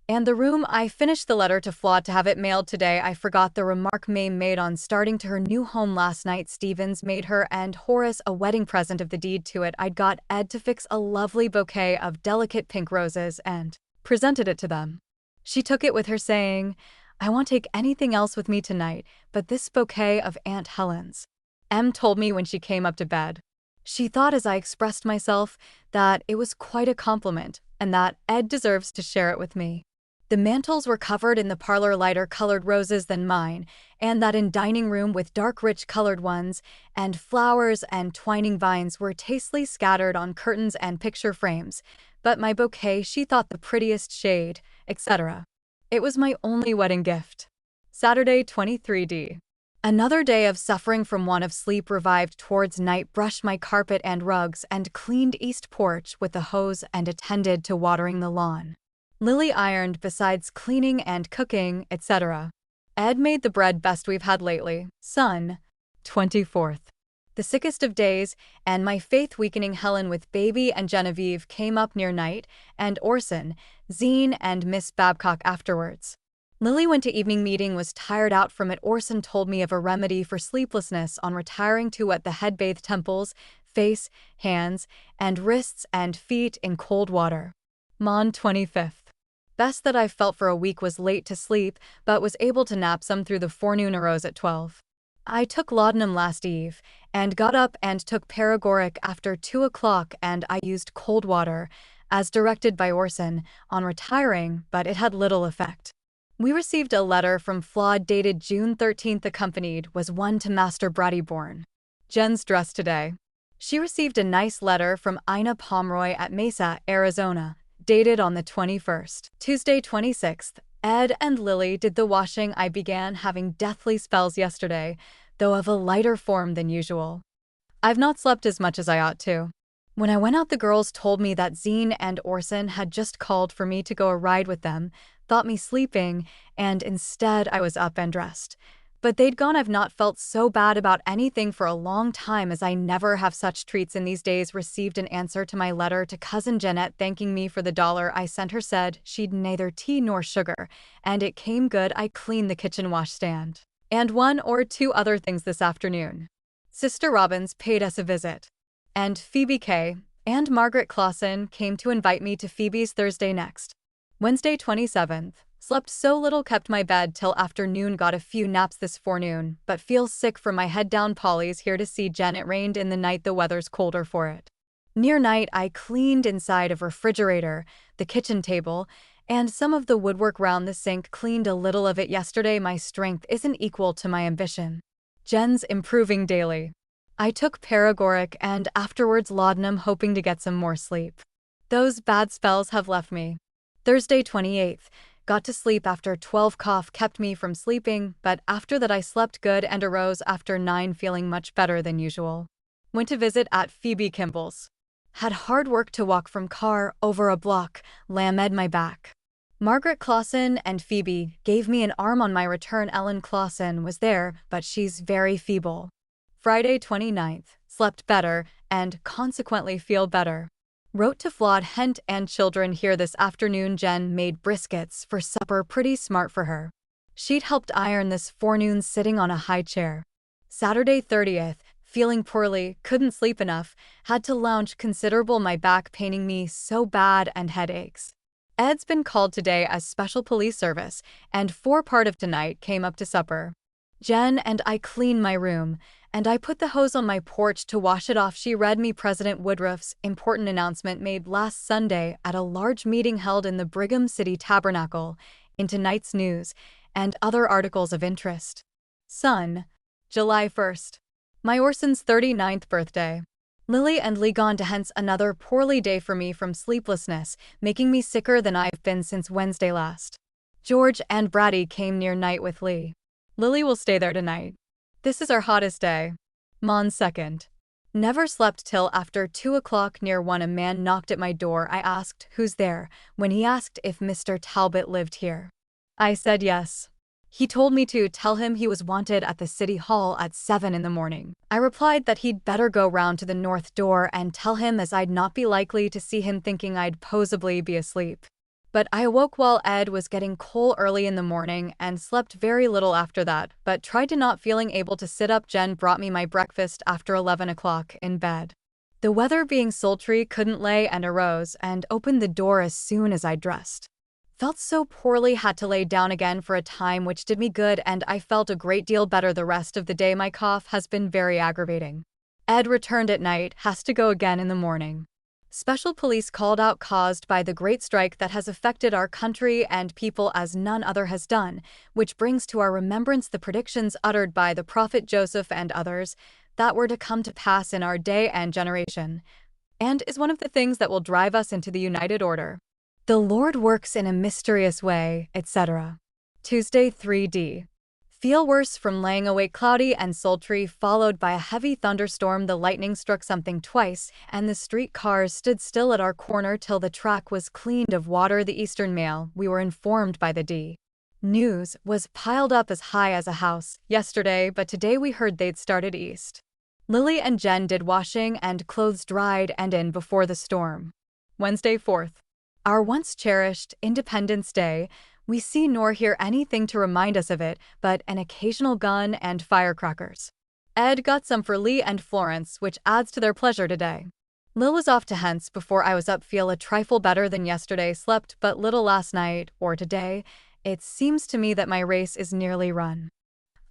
and the room. I finished the letter to Flaw to have it mailed today. I forgot the remark Mame made on starting to her new home last night. Stevens made her and Horace a wedding present of the deed to it. I'd got Ed to fix a lovely bouquet of delicate pink roses and presented it to them. She took it with her saying, "I won't take anything else with me tonight but this bouquet of Aunt Helen's." Em told me when she came up to bed. She thought as I expressed myself that it was quite a compliment and that Ed deserves to share it with me. The mantels were covered in the parlor lighter colored roses than mine, and that in dining room with dark rich colored ones, and flowers and twining vines were tastefully scattered on curtains and picture frames, but my bouquet she thought the prettiest shade, etc. It was my only wedding gift. Saturday 23d. Another day of suffering from want of sleep. Revived towards night. Brushed my carpet and rugs and cleaned east porch with the hose and attended to watering the lawn. Lily ironed besides cleaning and cooking, etc. Ed made the bread best we've had lately. Son. 24th. The sickest of days, and my faith weakening. Helen with baby and Genevieve came up near night, and Orson, Zine, and Miss Babcock afterwards. Lily went to evening meeting, was tired out from it. Orson told me of a remedy for sleeplessness on retiring to wet the head, bathe temples, face, hands, and wrists and feet in cold water. Mon 25th. Best that I've felt for a week. Was late to sleep, but was able to nap some through the forenoon. Arose at 12. I took laudanum last eve, and got up and took paregoric after 2 o'clock, and I used cold water, as directed by Orson, on retiring, but it had little effect. We received a letter from Flawed dated June 13th. Accompanied was one to Master Bradyborn. Jen's dress today. She received a nice letter from Ina Pomeroy at Mesa, Arizona, dated on the 21st. Tuesday 26th. Ed and Lily did the washing. I began having deathly spells yesterday, though of a lighter form than usual. I've not slept as much as I ought to. When I went out, the girls told me that Zine and Orson had just called for me to go a ride with them, thought me sleeping, and instead I was up and dressed. But they'd gone. I've not felt so bad about anything for a long time, as I never have such treats in these days. Received an answer to my letter to Cousin Jeanette thanking me for the $1 I sent her. Said she'd neither tea nor sugar, and it came good. I cleaned the kitchen washstand and 1 or 2 other things this afternoon. Sister Robbins paid us a visit, and Phoebe K. and Margaret Clausen came to invite me to Phoebe's Thursday next. Wednesday 27th. Slept so little, kept my bed till afternoon, got a few naps this forenoon, but feel sick from my head down. Polly's here to see Jen. It rained in the night, the weather's colder for it. Near night, I cleaned inside of refrigerator, the kitchen table, and some of the woodwork round the sink. Cleaned a little of it yesterday. My strength isn't equal to my ambition. Jen's improving daily. I took paregoric and afterwards laudanum, hoping to get some more sleep. Those bad spells have left me. Thursday 28th. Got to sleep after 12. Cough kept me from sleeping, but after that I slept good and arose after 9 feeling much better than usual. Went to visit at Phoebe Kimball's. Had hard work to walk from car over a block, lamed my back. Margaret Clausen and Phoebe gave me an arm on my return. Ellen Clausen was there, but she's very feeble. Friday 29th. slept better, and consequently feel better. Wrote to Flawed Hent and children here this afternoon. Jen made briskets for supper, pretty smart for her. She'd helped iron this forenoon sitting on a high chair. Saturday 30th, feeling poorly, couldn't sleep enough, had to lounge considerable, my back paining me so bad and headaches. Ed's been called today as special police service, and for part of tonight came up to supper. Jen and I cleaned my room, and I put the hose on my porch to wash it off. She read me President Woodruff's important announcement made last Sunday at a large meeting held in the Brigham City Tabernacle, in tonight's news, and other articles of interest. Son, July 1st. My Orson's 39th birthday. Lily and Lee gone to, hence another poorly day for me from sleeplessness, making me sicker than I've been since Wednesday last. George and Brady came near night with Lee. Lily will stay there tonight. This is our hottest day. Mon 2nd. Never slept till after 2 o'clock. Near 1 a man knocked at my door. I asked, "Who's there?" when he asked if Mr. Talbot lived here. I said yes. He told me to tell him he was wanted at the city hall at 7 in the morning. I replied that he'd better go round to the north door and tell him, as I'd not be likely to see him, thinking I'd possibly be asleep. But I awoke while Ed was getting coal early in the morning and slept very little after that, but tried to not feeling able to sit up. Jen brought me my breakfast after 11 o'clock in bed. The weather being sultry, couldn't lay, and arose and opened the door as soon as I dressed. Felt so poorly, had to lay down again for a time, which did me good, and I felt a great deal better the rest of the day. My cough has been very aggravating. Ed returned at night, has to go again in the morning. Special police called out, caused by the great strike that has affected our country and people as none other has done, which brings to our remembrance the predictions uttered by the prophet Joseph and others that were to come to pass in our day and generation, and is one of the things that will drive us into the united order. The Lord works in a mysterious way, etc. Tuesday 3D. Feel worse from laying awake, cloudy and sultry, followed by a heavy thunderstorm. The lightning struck something twice, and the street cars stood still at our corner till the track was cleaned of water. The Eastern Mail, we were informed by the D. News, was piled up as high as a house yesterday, but today we heard they'd started east. Lily and Jen did washing and clothes dried and in before the storm. Wednesday 4th. Our once cherished Independence Day. We see nor hear anything to remind us of it but an occasional gun and firecrackers. Ed got some for Lee and Florence, which adds to their pleasure today. Lil was off to hence before I was up. Feel a trifle better than yesterday. Slept but little last night or today. It seems to me that my race is nearly run.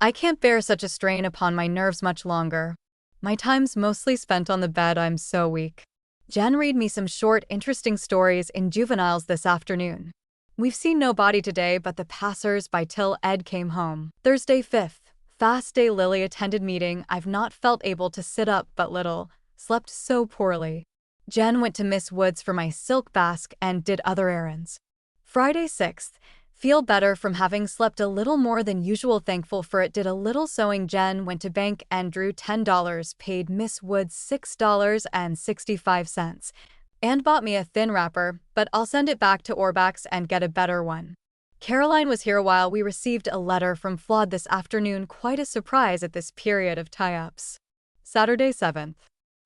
I can't bear such a strain upon my nerves much longer. My time's mostly spent on the bed. I'm so weak. Jen read me some short, interesting stories in Juveniles this afternoon. We've seen no body today but the passers-by till Ed came home. Thursday 5th. Fast day. Lily attended meeting. I've not felt able to sit up but little. Slept so poorly. Jen went to Miss Wood's for my silk basque and did other errands. Friday 6th. Feel better from having slept a little more than usual. Thankful for it. Did a little sewing. Jen went to bank and drew $10. Paid Miss Wood $6.65. And bought me a thin wrapper, but I'll send it back to Orbax and get a better one. Caroline was here while we received a letter from Flawed this afternoon. Quite a surprise at this period of tie-ups. Saturday 7th.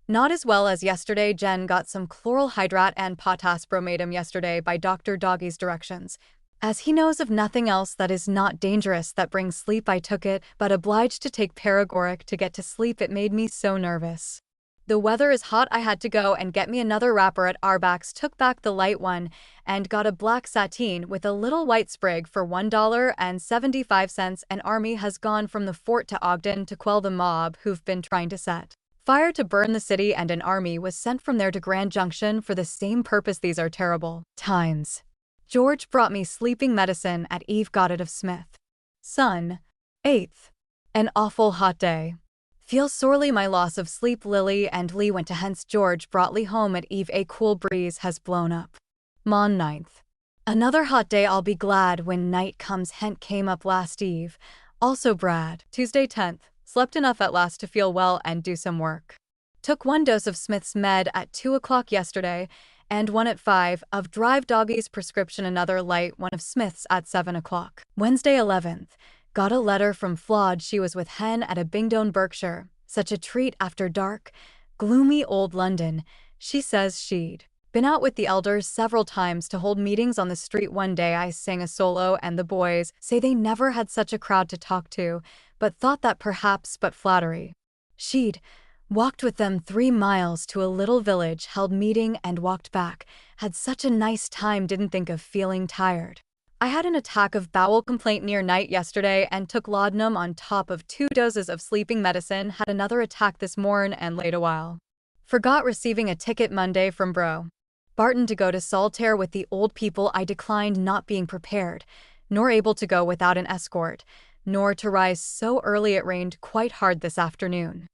Not as well as yesterday. Jen got some chloral hydrate and potass bromatum yesterday by Dr. Doggy's directions. As he knows of nothing else that is not dangerous that brings sleep, I took it, but obliged to take paregoric to get to sleep. It made me so nervous. The weather is hot. I had to go and get me another wrapper at Arbax. Took back the light one and got a black sateen with a little white sprig for $1.75. An army has gone from the fort to Ogden to quell the mob who've been trying to set fire to burn the city, and an army was sent from there to Grand Junction for the same purpose. These are terrible times. George brought me sleeping medicine at Eve got it of Smith. Son, 8th. An awful hot day. Feel sorely my loss of sleep. Lily and Lee went to hence. George brought Lee home at Eve. A cool breeze has blown up. Mon 9th. Another hot day. I'll be glad when night comes. Hent came up last Eve. Also Brad. Tuesday 10th. Slept enough at last to feel well and do some work. Took 1 dose of Smith's med at 2 o'clock yesterday, and 1 at 5 of Drive Doggy's prescription, another light one of Smith's at 7 o'clock. Wednesday 11th. Got a letter from Flawed. She was with Hen at a Bingdone, Berkshire. Such a treat after dark. Gloomy old London. She says she'd been out with the elders several times to hold meetings on the street. One day I sang a solo and the boys say they never had such a crowd to talk to, but thought that perhaps but flattery. She'd walked with them 3 miles to a little village, held meeting and walked back. Had such a nice time, didn't think of feeling tired. I had an attack of bowel complaint near night yesterday and took laudanum on top of 2 doses of sleeping medicine. Had another attack this morn and laid a while. Forgot receiving a ticket Monday from Bro Barton to go to Saltaire with the old people. I declined, not being prepared, nor able to go without an escort, nor to rise so early. It rained quite hard this afternoon.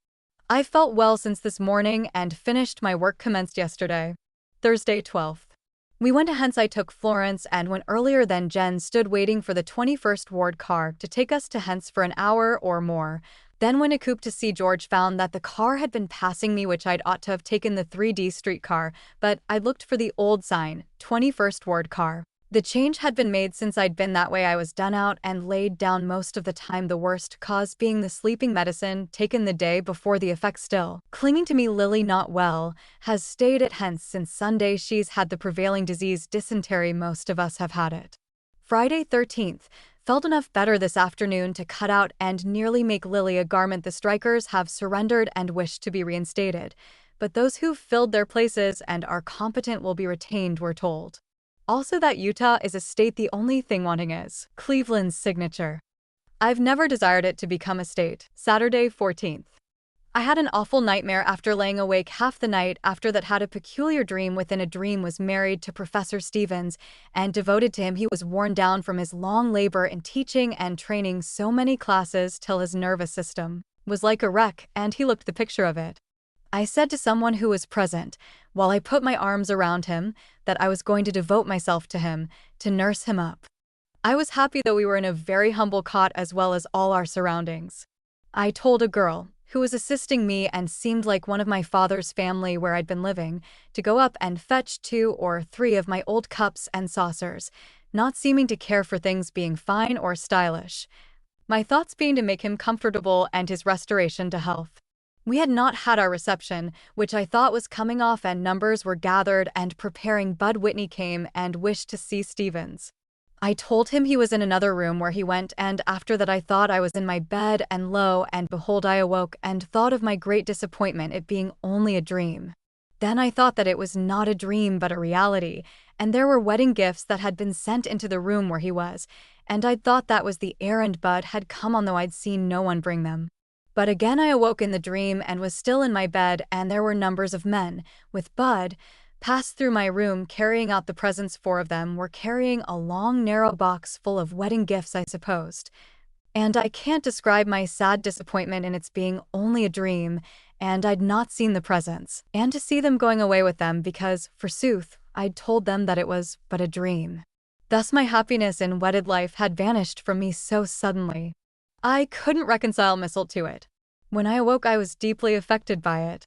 I felt well since this morning and finished my work commenced yesterday. Thursday 12th. We went to hence. I took Florence and went earlier than Jen stood waiting for the 21st Ward car to take us to hence for an hour or more. Then went a coupe to see George. Found that the car had been passing me, which I'd ought to have taken the 3D streetcar, but I looked for the old sign, 21st Ward car. The change had been made since I'd been that way. I was done out and laid down most of the time, the worst cause being the sleeping medicine taken the day before, the effect still clinging to me. Lily, not well, has stayed at hence since Sunday. She's had the prevailing disease, dysentery. Most of us have had it. Friday 13th. Felt enough better this afternoon to cut out and nearly make Lily a garment. The strikers have surrendered and wish to be reinstated, but those who've filled their places and are competent will be retained, we're told. Also that Utah is a state, the only thing wanting is Cleveland's signature. I've never desired it to become a state. Saturday 14th. I had an awful nightmare after laying awake half the night. After that had a peculiar dream within a dream. Was married to Professor Stevens and devoted to him. He was worn down from his long labor in teaching and training so many classes till his nervous system was like a wreck, and he looked the picture of it. I said to someone who was present, while I put my arms around him, that I was going to devote myself to him, to nurse him up. I was happy, though we were in a very humble cot as well as all our surroundings. I told a girl, who was assisting me and seemed like one of my father's family where I'd been living, to go up and fetch 2 or 3 of my old cups and saucers, not seeming to care for things being fine or stylish. My thoughts being to make him comfortable and his restoration to health. We had not had our reception, which I thought was coming off, and numbers were gathered and preparing. Bud Whitney came and wished to see Stevens. I told him he was in another room, where he went, and after that I thought I was in my bed, and lo and behold I awoke and thought of my great disappointment, it being only a dream. Then I thought that it was not a dream but a reality, and there were wedding gifts that had been sent into the room where he was, and I'd thought that was the errand Bud had come on, though I'd seen no one bring them. But again I awoke in the dream and was still in my bed, and there were numbers of men, with Bud, passed through my room carrying out the presents. 4 of them were carrying a long narrow box full of wedding gifts, I supposed. And I can't describe my sad disappointment in its being only a dream, and I'd not seen the presents, and to see them going away with them, because, forsooth, I'd told them that it was but a dream. Thus my happiness in wedded life had vanished from me so suddenly. I couldn't reconcile myself to it. When I awoke I was deeply affected by it,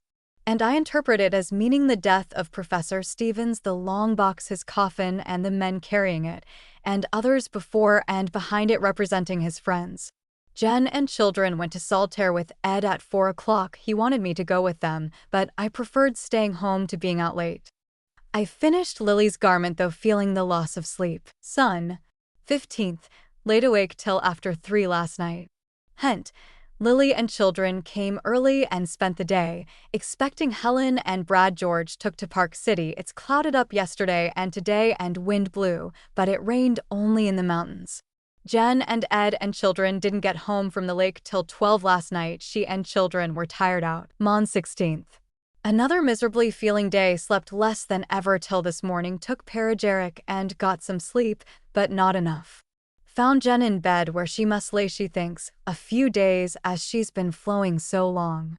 and I interpret it as meaning the death of Professor Stevens, the long box, his coffin, and the men carrying it, and others before and behind it representing his friends. Jen and children went to Saltaire with Ed at 4 o'clock. He wanted me to go with them, but I preferred staying home to being out late. I finished Lily's garment, though feeling the loss of sleep. Son. 15th. Laid awake till after 3 last night. Hent. Lily and children came early and spent the day, expecting Helen and Brad. George took to Park City. It's clouded up yesterday and today and wind blew, but it rained only in the mountains. Jen and Ed and children didn't get home from the lake till 12 last night. She and children were tired out. Mon 16th. Another miserably feeling day. Slept less than ever till this morning. Took parageric and got some sleep, but not enough. Found Jen in bed where she must lay, she thinks, a few days, as she's been flowing so long.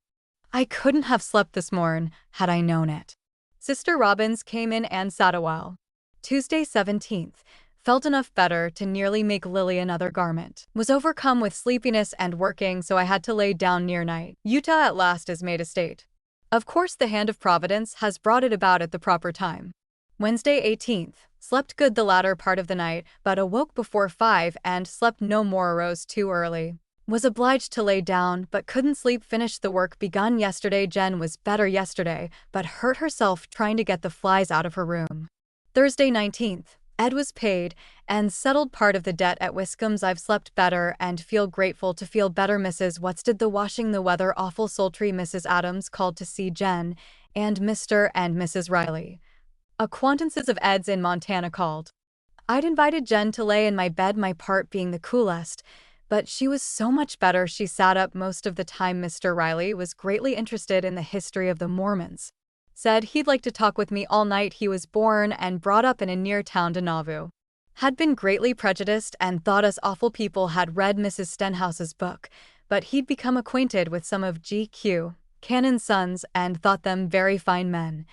I couldn't have slept this morn, had I known it. Sister Robbins came in and sat a while. Tuesday 17th. Felt enough better to nearly make Lily another garment. Was overcome with sleepiness and working, so I had to lay down near night. Utah at last is made a state. Of course the hand of Providence has brought it about at the proper time. Wednesday 18th. Slept good the latter part of the night, but awoke before 5 and slept no more. Arose too early. Was obliged to lay down, but couldn't sleep. Finished the work begun yesterday. Jen was better yesterday, but hurt herself trying to get the flies out of her room. Thursday 19th. Ed was paid and settled part of the debt at Wiscombe's. I've slept better and feel grateful to feel better. Mrs. Watts did the washing. The weather awful sultry. Mrs. Adams called to see Jen and Mr. and Mrs. Riley. Acquaintances of Ed's in Montana called. I'd invited Jen to lay in my bed, my part being the coolest, but she was so much better she sat up most of the time. Mr. Riley was greatly interested in the history of the Mormons. Said he'd like to talk with me all night. He was born and brought up in a near town to Nauvoo. Had been greatly prejudiced and thought us awful people. Had read Mrs. Stenhouse's book, but he'd become acquainted with some of G.Q. Cannon's sons and thought them very fine men.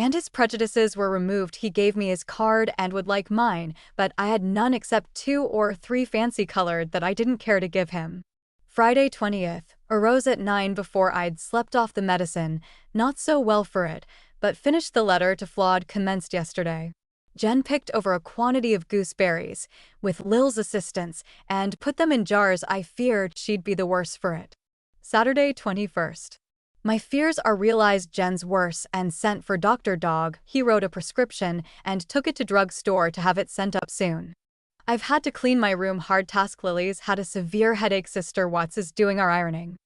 And his prejudices were removed. He gave me his card and would like mine, but I had none except 2 or 3 fancy colored that I didn't care to give him. Friday 20th. Arose at 9 before I'd slept off the medicine, not so well for it, but finished the letter to Flawed commenced yesterday. Jen picked over a quantity of gooseberries, with Lil's assistance, and put them in jars. I feared she'd be the worse for it. Saturday 21st. My fears are realized. Jen's worse and sent for Dr. Dog. He wrote a prescription and took it to drug store to have it sent up soon. I've had to clean my room. Hard task. Lily's had a severe headache. Sister Watts is doing our ironing.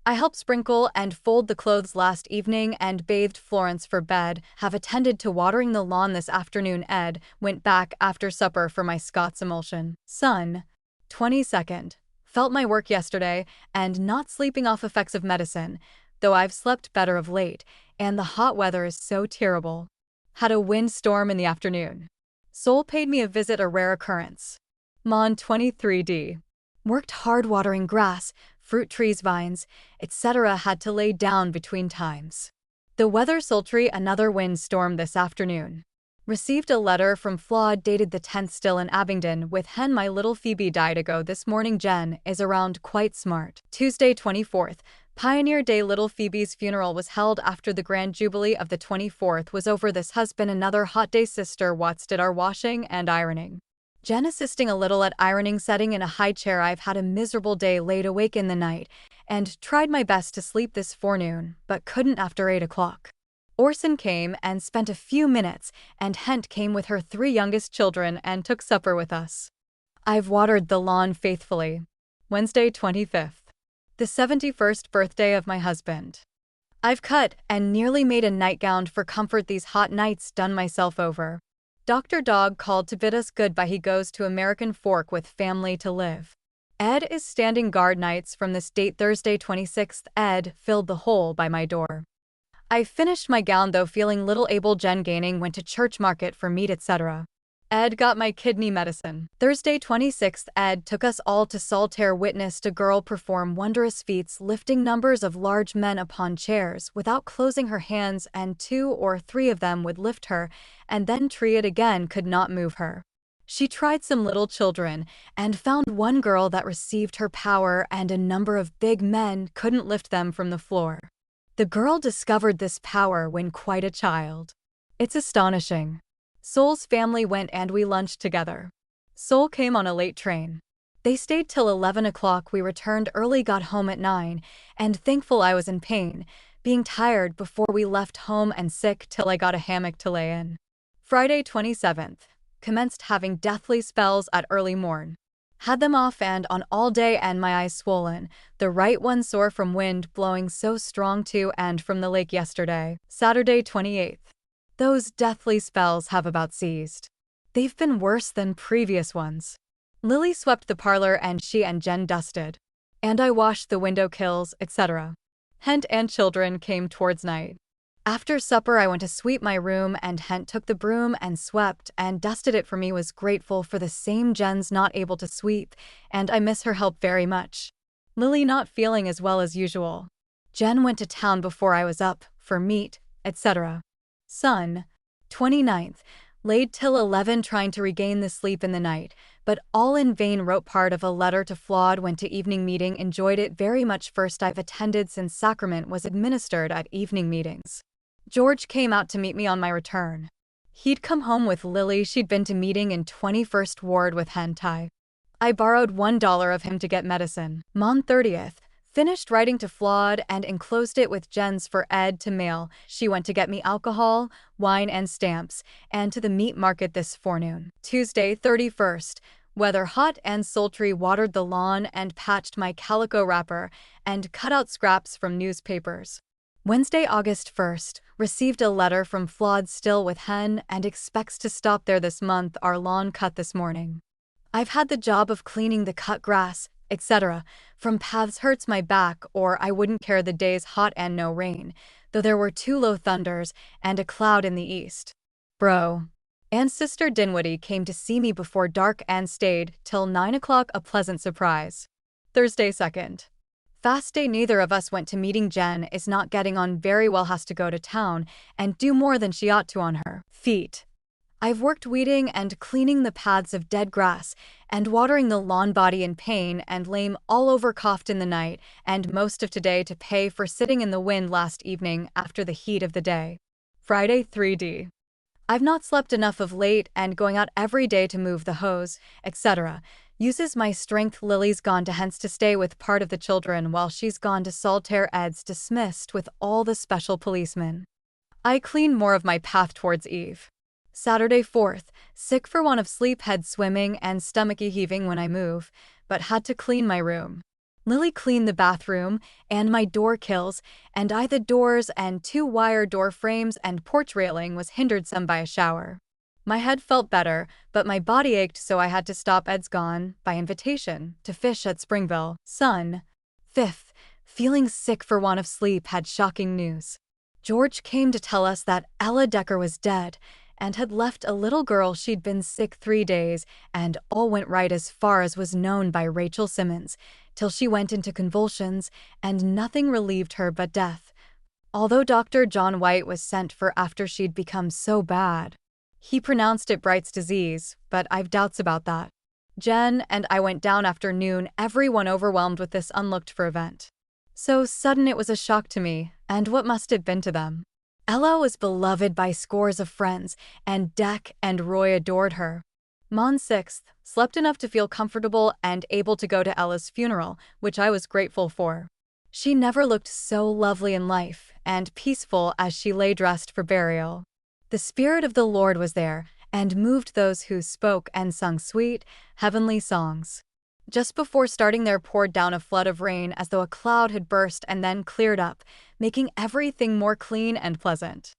I helped sprinkle and fold the clothes last evening and bathed Florence for bed. Have attended to watering the lawn this afternoon. Ed went back after supper for my Scott's emulsion. Son. 22nd. Felt my work yesterday and not sleeping off effects of medicine, though I've slept better of late, and the hot weather is so terrible. Had a wind storm in the afternoon. Sol paid me a visit, a rare occurrence. Mon 23d. Worked hard watering grass, fruit trees, vines, etc. Had to lay down between times. The weather sultry. Another wind storm this afternoon. Received a letter from Flawed dated the 10th. Still in Abingdon with Hen. My little Phoebe died ago this morning. Jen is around quite smart. Tuesday 24th. Pioneer Day. Little Phoebe's funeral was held after the Grand Jubilee of the 24th was over. This has been another hot day. Sister Watts did our washing and ironing. Jen assisting a little at ironing, setting in a high chair. I've had a miserable day, laid awake in the night, and tried my best to sleep this forenoon, but couldn't after 8 o'clock. Orson came and spent a few minutes, and Hent came with her 3 youngest children and took supper with us. I've watered the lawn faithfully. Wednesday 25th. The 71st birthday of my husband. I've cut and nearly made a nightgown for comfort these hot nights. Done myself over. Dr. Dog called to bid us goodbye. He goes to American Fork with family to live. Ed is standing guard nights from this date. Thursday 26th. Ed filled the hole by my door. I finished my gown though feeling little able. Jen gaining went to church market for meat etc. Ed got my kidney medicine. Thursday 26th. Ed took us all to Saltaire. Witnessed a girl perform wondrous feats, lifting numbers of large men upon chairs without closing her hands, and 2 or 3 of them would lift her and then try it again, could not move her. She tried some little children and found one girl that received her power, and a number of big men couldn't lift them from the floor. The girl discovered this power when quite a child. It's astonishing. Sol's family went and we lunched together. Sol came on a late train. They stayed till 11 o'clock. We returned early, got home at 9, and thankful I was in pain, being tired before we left home and sick till I got a hammock to lay in. Friday 27th. Commenced having deathly spells at early morn. Had them off and on all day, and my eyes swollen, the right one sore from wind blowing so strong too, and from the lake yesterday. Saturday 28th. Those deathly spells have about ceased. They've been worse than previous ones. Lily swept the parlor and she and Jen dusted. And I washed the window kills, etc. Hent and children came towards night. After supper I went to sweep my room, and Hent took the broom and swept and dusted it for me. Was grateful for the same. Jen's not able to sweep, and I miss her help very much. Lily not feeling as well as usual. Jen went to town before I was up, for meat, etc. Son. 29th. Laid till 11 trying to regain the sleep in the night, but all in vain. Wrote part of a letter to Flawed. Went to evening meeting, enjoyed it very much. First I've attended since sacrament was administered at evening meetings. George came out to meet me on my return. He'd come home with Lily. She'd been to meeting in 21st Ward with Hentai. I borrowed $1 of him to get medicine. Mom 30th. Finished writing to Flawed and enclosed it with Jen's for Ed to mail. She went to get me alcohol, wine and stamps, and to the meat market this forenoon. Tuesday 31st. Weather hot and sultry, watered the lawn and patched my calico wrapper and cut out scraps from newspapers. Wednesday, August 1st. Received a letter from Flawed still with Hen and expects to stop there this month. Our lawn cut this morning. I've had the job of cleaning the cut grass, etc. from paths. Hurts my back, or I wouldn't care. The day's hot and no rain, though there were 2 low thunders and a cloud in the east. Bro. And Sister Dinwiddie came to see me before dark and stayed till 9 o'clock, a pleasant surprise. Thursday 2nd. Fast day. Neither of us went to meeting. Jen is not getting on very well, has to go to town and do more than she ought to on her feet. I've worked weeding and cleaning the paths of dead grass and watering the lawn. Body in pain and lame all over, coughed in the night and most of today to pay for sitting in the wind last evening after the heat of the day. Friday 3D. I've not slept enough of late and going out every day to move the hose, etc. Uses my strength. Lily's gone to hence to stay with part of the children while she's gone to Saltaire. Ed's dismissed with all the special policemen. I clean more of my path towards Eve. Saturday 4th. Sick for want of sleep, head swimming and stomachy heaving when I move, but had to clean my room. Lily cleaned the bathroom and my door kills, and I the doors and 2 wire door frames and porch railing was hindered some by a shower. My head felt better, but my body ached, so I had to stop. Ed's gone, by invitation, to fish at Springville. Son. 5th. Feeling sick for want of sleep, had shocking news. George came to tell us that Ella Decker was dead and had left a little girl. She'd been sick 3 days, and all went right as far as was known by Rachel Simmons, till she went into convulsions, and nothing relieved her but death. Although Dr. John White was sent for after she'd become so bad. He pronounced it Bright's disease, but I've doubts about that. Jen and I went down after noon, everyone overwhelmed with this unlooked for event. So sudden it was a shock to me, and what must it been to them? Ella was beloved by scores of friends, and Deck and Roy adored her. Mon 6th. Slept enough to feel comfortable and able to go to Ella's funeral, which I was grateful for. She never looked so lovely in life and peaceful as she lay dressed for burial. The Spirit of the Lord was there and moved those who spoke and sung sweet, heavenly songs. Just before starting there poured down a flood of rain as though a cloud had burst and then cleared up, making everything more clean and pleasant.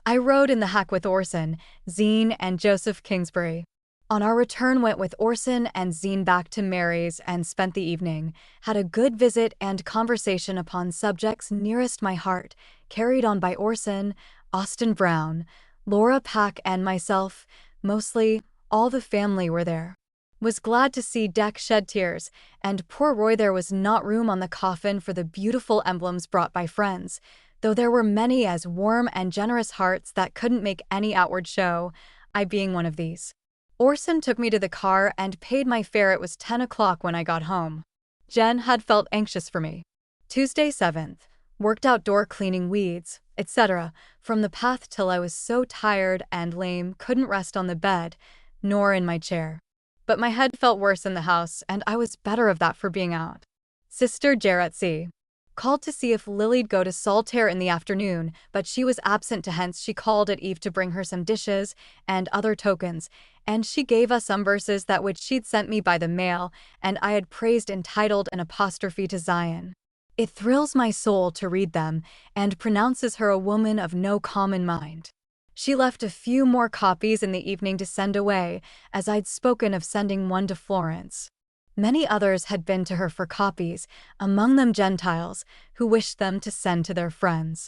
I rode in the hack with Orson, Zine, and Joseph Kingsbury. On our return went with Orson and Zine back to Mary's and spent the evening, had a good visit and conversation upon subjects nearest my heart, carried on by Orson, Austin Brown, Laura Pack and myself. Mostly, all the family were there. Was glad to see Deck shed tears, and poor Roy. There was not room on the coffin for the beautiful emblems brought by friends, though there were many as warm and generous hearts that couldn't make any outward show, I being one of these. Orson took me to the car and paid my fare. It was 10 o'clock when I got home. Jen had felt anxious for me. Tuesday 7th. Worked outdoor cleaning weeds, etc. from the path till I was so tired and lame couldn't rest on the bed, nor in my chair. But my head felt worse in the house, and I was better of that for being out. Sister Jarrett C. called to see if Lily'd go to Saltaire in the afternoon, but she was absent to hence she called at Eve to bring her some dishes and other tokens, and she gave us some verses that which she'd sent me by the mail, and I had praised entitled an apostrophe to Zion. It thrills my soul to read them, and pronounces her a woman of no common mind. She left a few more copies in the evening to send away, as I'd spoken of sending one to Florence. Many others had been to her for copies, among them Gentiles, who wished them to send to their friends.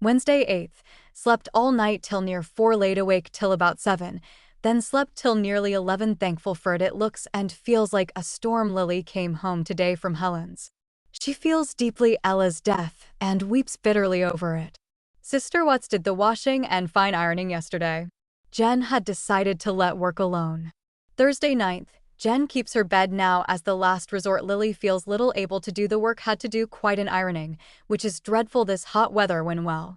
Wednesday 8th. Slept all night till near 4, laid awake till about 7, then slept till nearly 11, thankful for it. It looks and feels like a storm. Lily came home today from Helen's. She feels deeply Ella's death and weeps bitterly over it. Sister Watts did the washing and fine ironing yesterday. Jen had decided to let work alone. Thursday 9th. Jen keeps her bed now as the last resort. Lily feels little able to do the work, had to do quite an ironing, which is dreadful this hot weather when well.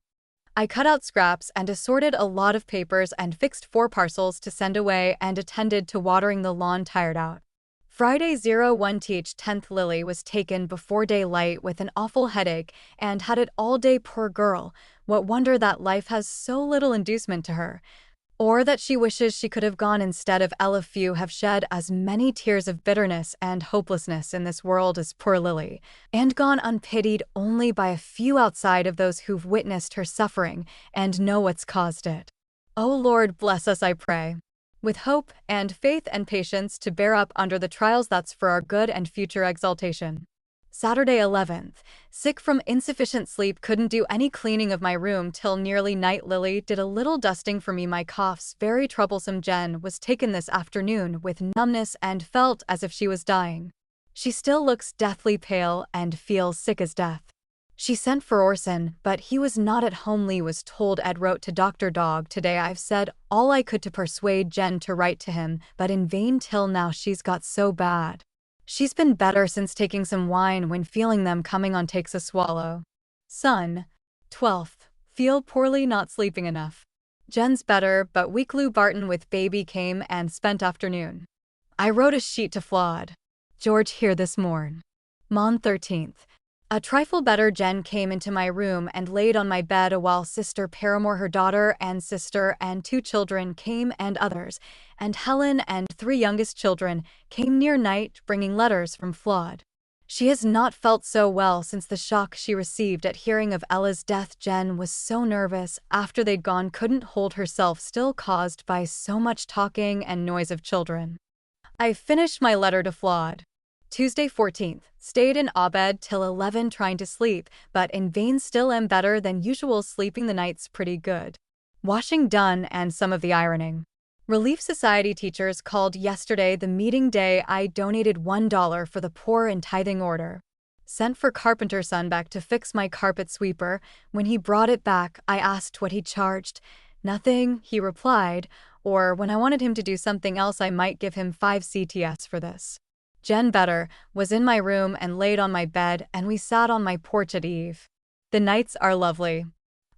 I cut out scraps and assorted a lot of papers and fixed 4 parcels to send away and attended to watering the lawn, tired out. Friday 01th 10th Lily was taken before daylight with an awful headache and had it all day, poor girl. What wonder that life has so little inducement to her. Or that she wishes she could have gone instead of Ella. Few have shed as many tears of bitterness and hopelessness in this world as poor Lily, and gone unpitied only by a few outside of those who've witnessed her suffering and know what's caused it. O Lord, bless us, I pray, with hope and faith and patience to bear up under the trials that's for our good and future exaltation. Saturday 11th. Sick from insufficient sleep, couldn't do any cleaning of my room till nearly night. Lily did a little dusting for me. My cough's very troublesome. Jen was taken this afternoon with numbness and felt as if she was dying. She still looks deathly pale and feels sick as death. She sent for Orson, but he was not at home. Lee was told. Ed wrote to Dr. Dog today. I've said all I could to persuade Jen to write to him, but in vain till now. She's got so bad. She's been better since taking some wine. When feeling them coming on, takes a swallow. Son, 12th. Feel poorly, not sleeping enough. Jen's better, but weak. Lou Barton with baby came and spent afternoon. I wrote a sheet to Flawed. George here this morn. Mon 13th. A trifle better. Jen came into my room and laid on my bed a while. Sister Paramore, her daughter and sister and 2 children came, and others, and Helen and 3 youngest children came near night, bringing letters from Flawed. She has not felt so well since the shock she received at hearing of Ella's death. Jen was so nervous after they'd gone, couldn't hold herself still, caused by so much talking and noise of children. I finished my letter to Flawed. Tuesday 14th. Stayed in Abed till 11 trying to sleep, but in vain. Still am better than usual. Sleeping the nights pretty good. Washing done and some of the ironing. Relief Society teachers called yesterday, the meeting day. I donated $1 for the poor in tithing order. Sent for carpenter's son back to fix my carpet sweeper. When he brought it back, I asked what he charged. Nothing, he replied, or when I wanted him to do something else I might give him 5 CTS for this. Jen better, was in my room and laid on my bed, and we sat on my porch at eve. The nights are lovely.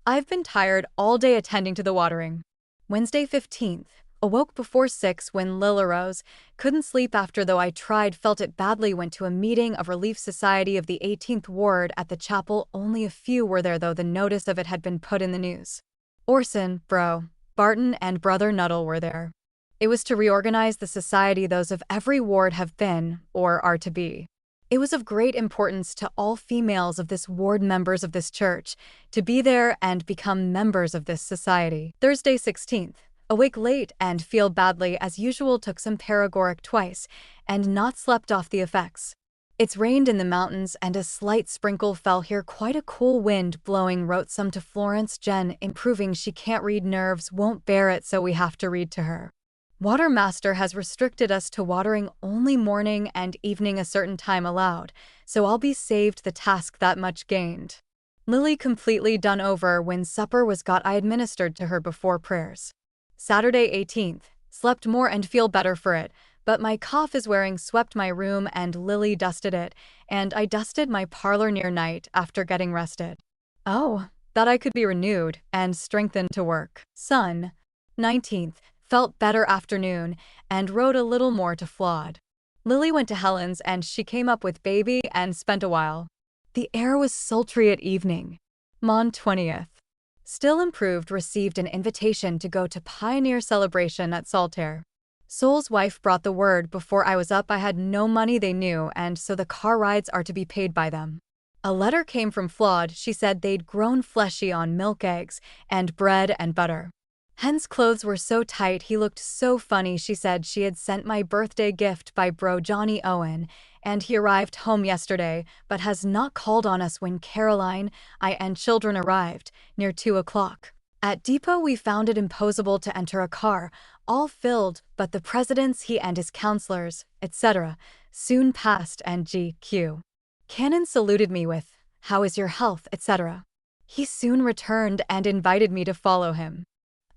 I've been tired all day attending to the watering. Wednesday 15th. Awoke before 6 when Lil arose. Couldn't sleep after, though I tried, felt it badly. Went to a meeting of Relief Society of the 18th Ward at the chapel. Only a few were there, though the notice of it had been put in the news. Orson, Bro, Barton and Brother Nuttall were there. It was to reorganize the society. Those of every ward have been, or are to be. It was of great importance to all females of this ward, members of this church, to be there and become members of this society. Thursday 16th. Awake late and feel badly as usual. Took some paregoric twice, and not slept off the effects. It's rained in the mountains and a slight sprinkle fell here. Quite a cool wind blowing. Wrote some to Florence. Jen improving. She can't read, nerves won't bear it, so we have to read to her. Water Master has restricted us to watering only morning and evening, a certain time allowed, so I'll be saved the task, that much gained. Lily completely done over. When supper was got, I administered to her before prayers. Saturday 18th. Slept more and feel better for it, but my cough is wearing. Swept my room and Lily dusted it, and I dusted my parlor near night after getting rested. Oh, that I could be renewed and strengthened to work. Son, 19th. Felt better afternoon and wrote a little more to Flawed. Lily went to Helen's and she came up with baby and spent a while. The air was sultry at evening. Mon 20th. Still improved. Received an invitation to go to Pioneer celebration at Saltaire. Soul's wife brought the word before I was up. I had no money, they knew, and so the car rides are to be paid by them. A letter came from Flawed. She said they'd grown fleshy on milk, eggs, and bread and butter. Hen's clothes were so tight, he looked so funny. She said she had sent my birthday gift by Bro Johnny Owen, and he arrived home yesterday, but has not called on us. When Caroline, I and children arrived, near 2 o'clock. At depot we found it impossible to enter a car, all filled, but the presidents, he and his counselors, etc., soon passed, and G.Q. Cannon saluted me with, "How is your health," etc. He soon returned and invited me to follow him.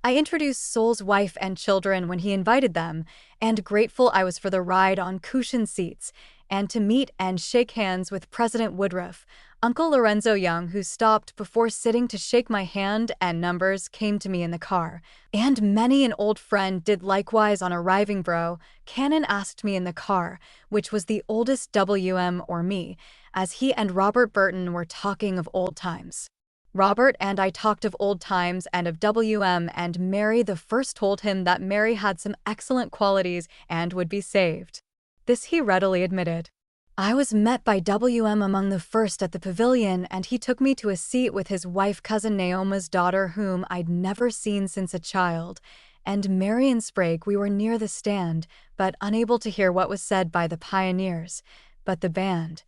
I introduced Soul's wife and children when he invited them, and grateful I was for the ride on cushioned seats, and to meet and shake hands with President Woodruff. Uncle Lorenzo Young, who stopped before sitting to shake my hand, and numbers came to me in the car. And many an old friend did likewise on arriving. Bro Cannon asked me in the car, which was the oldest, WM or me, as he and Robert Burton were talking of old times. Robert and I talked of old times and of WM, and Mary the first told him that Mary had some excellent qualities and would be saved. This he readily admitted. I was met by WM among the first at the pavilion, and he took me to a seat with his wife, cousin Naoma's daughter, whom I'd never seen since a child, and Mary and Sprague. We were near the stand, but unable to hear what was said by the pioneers, but the band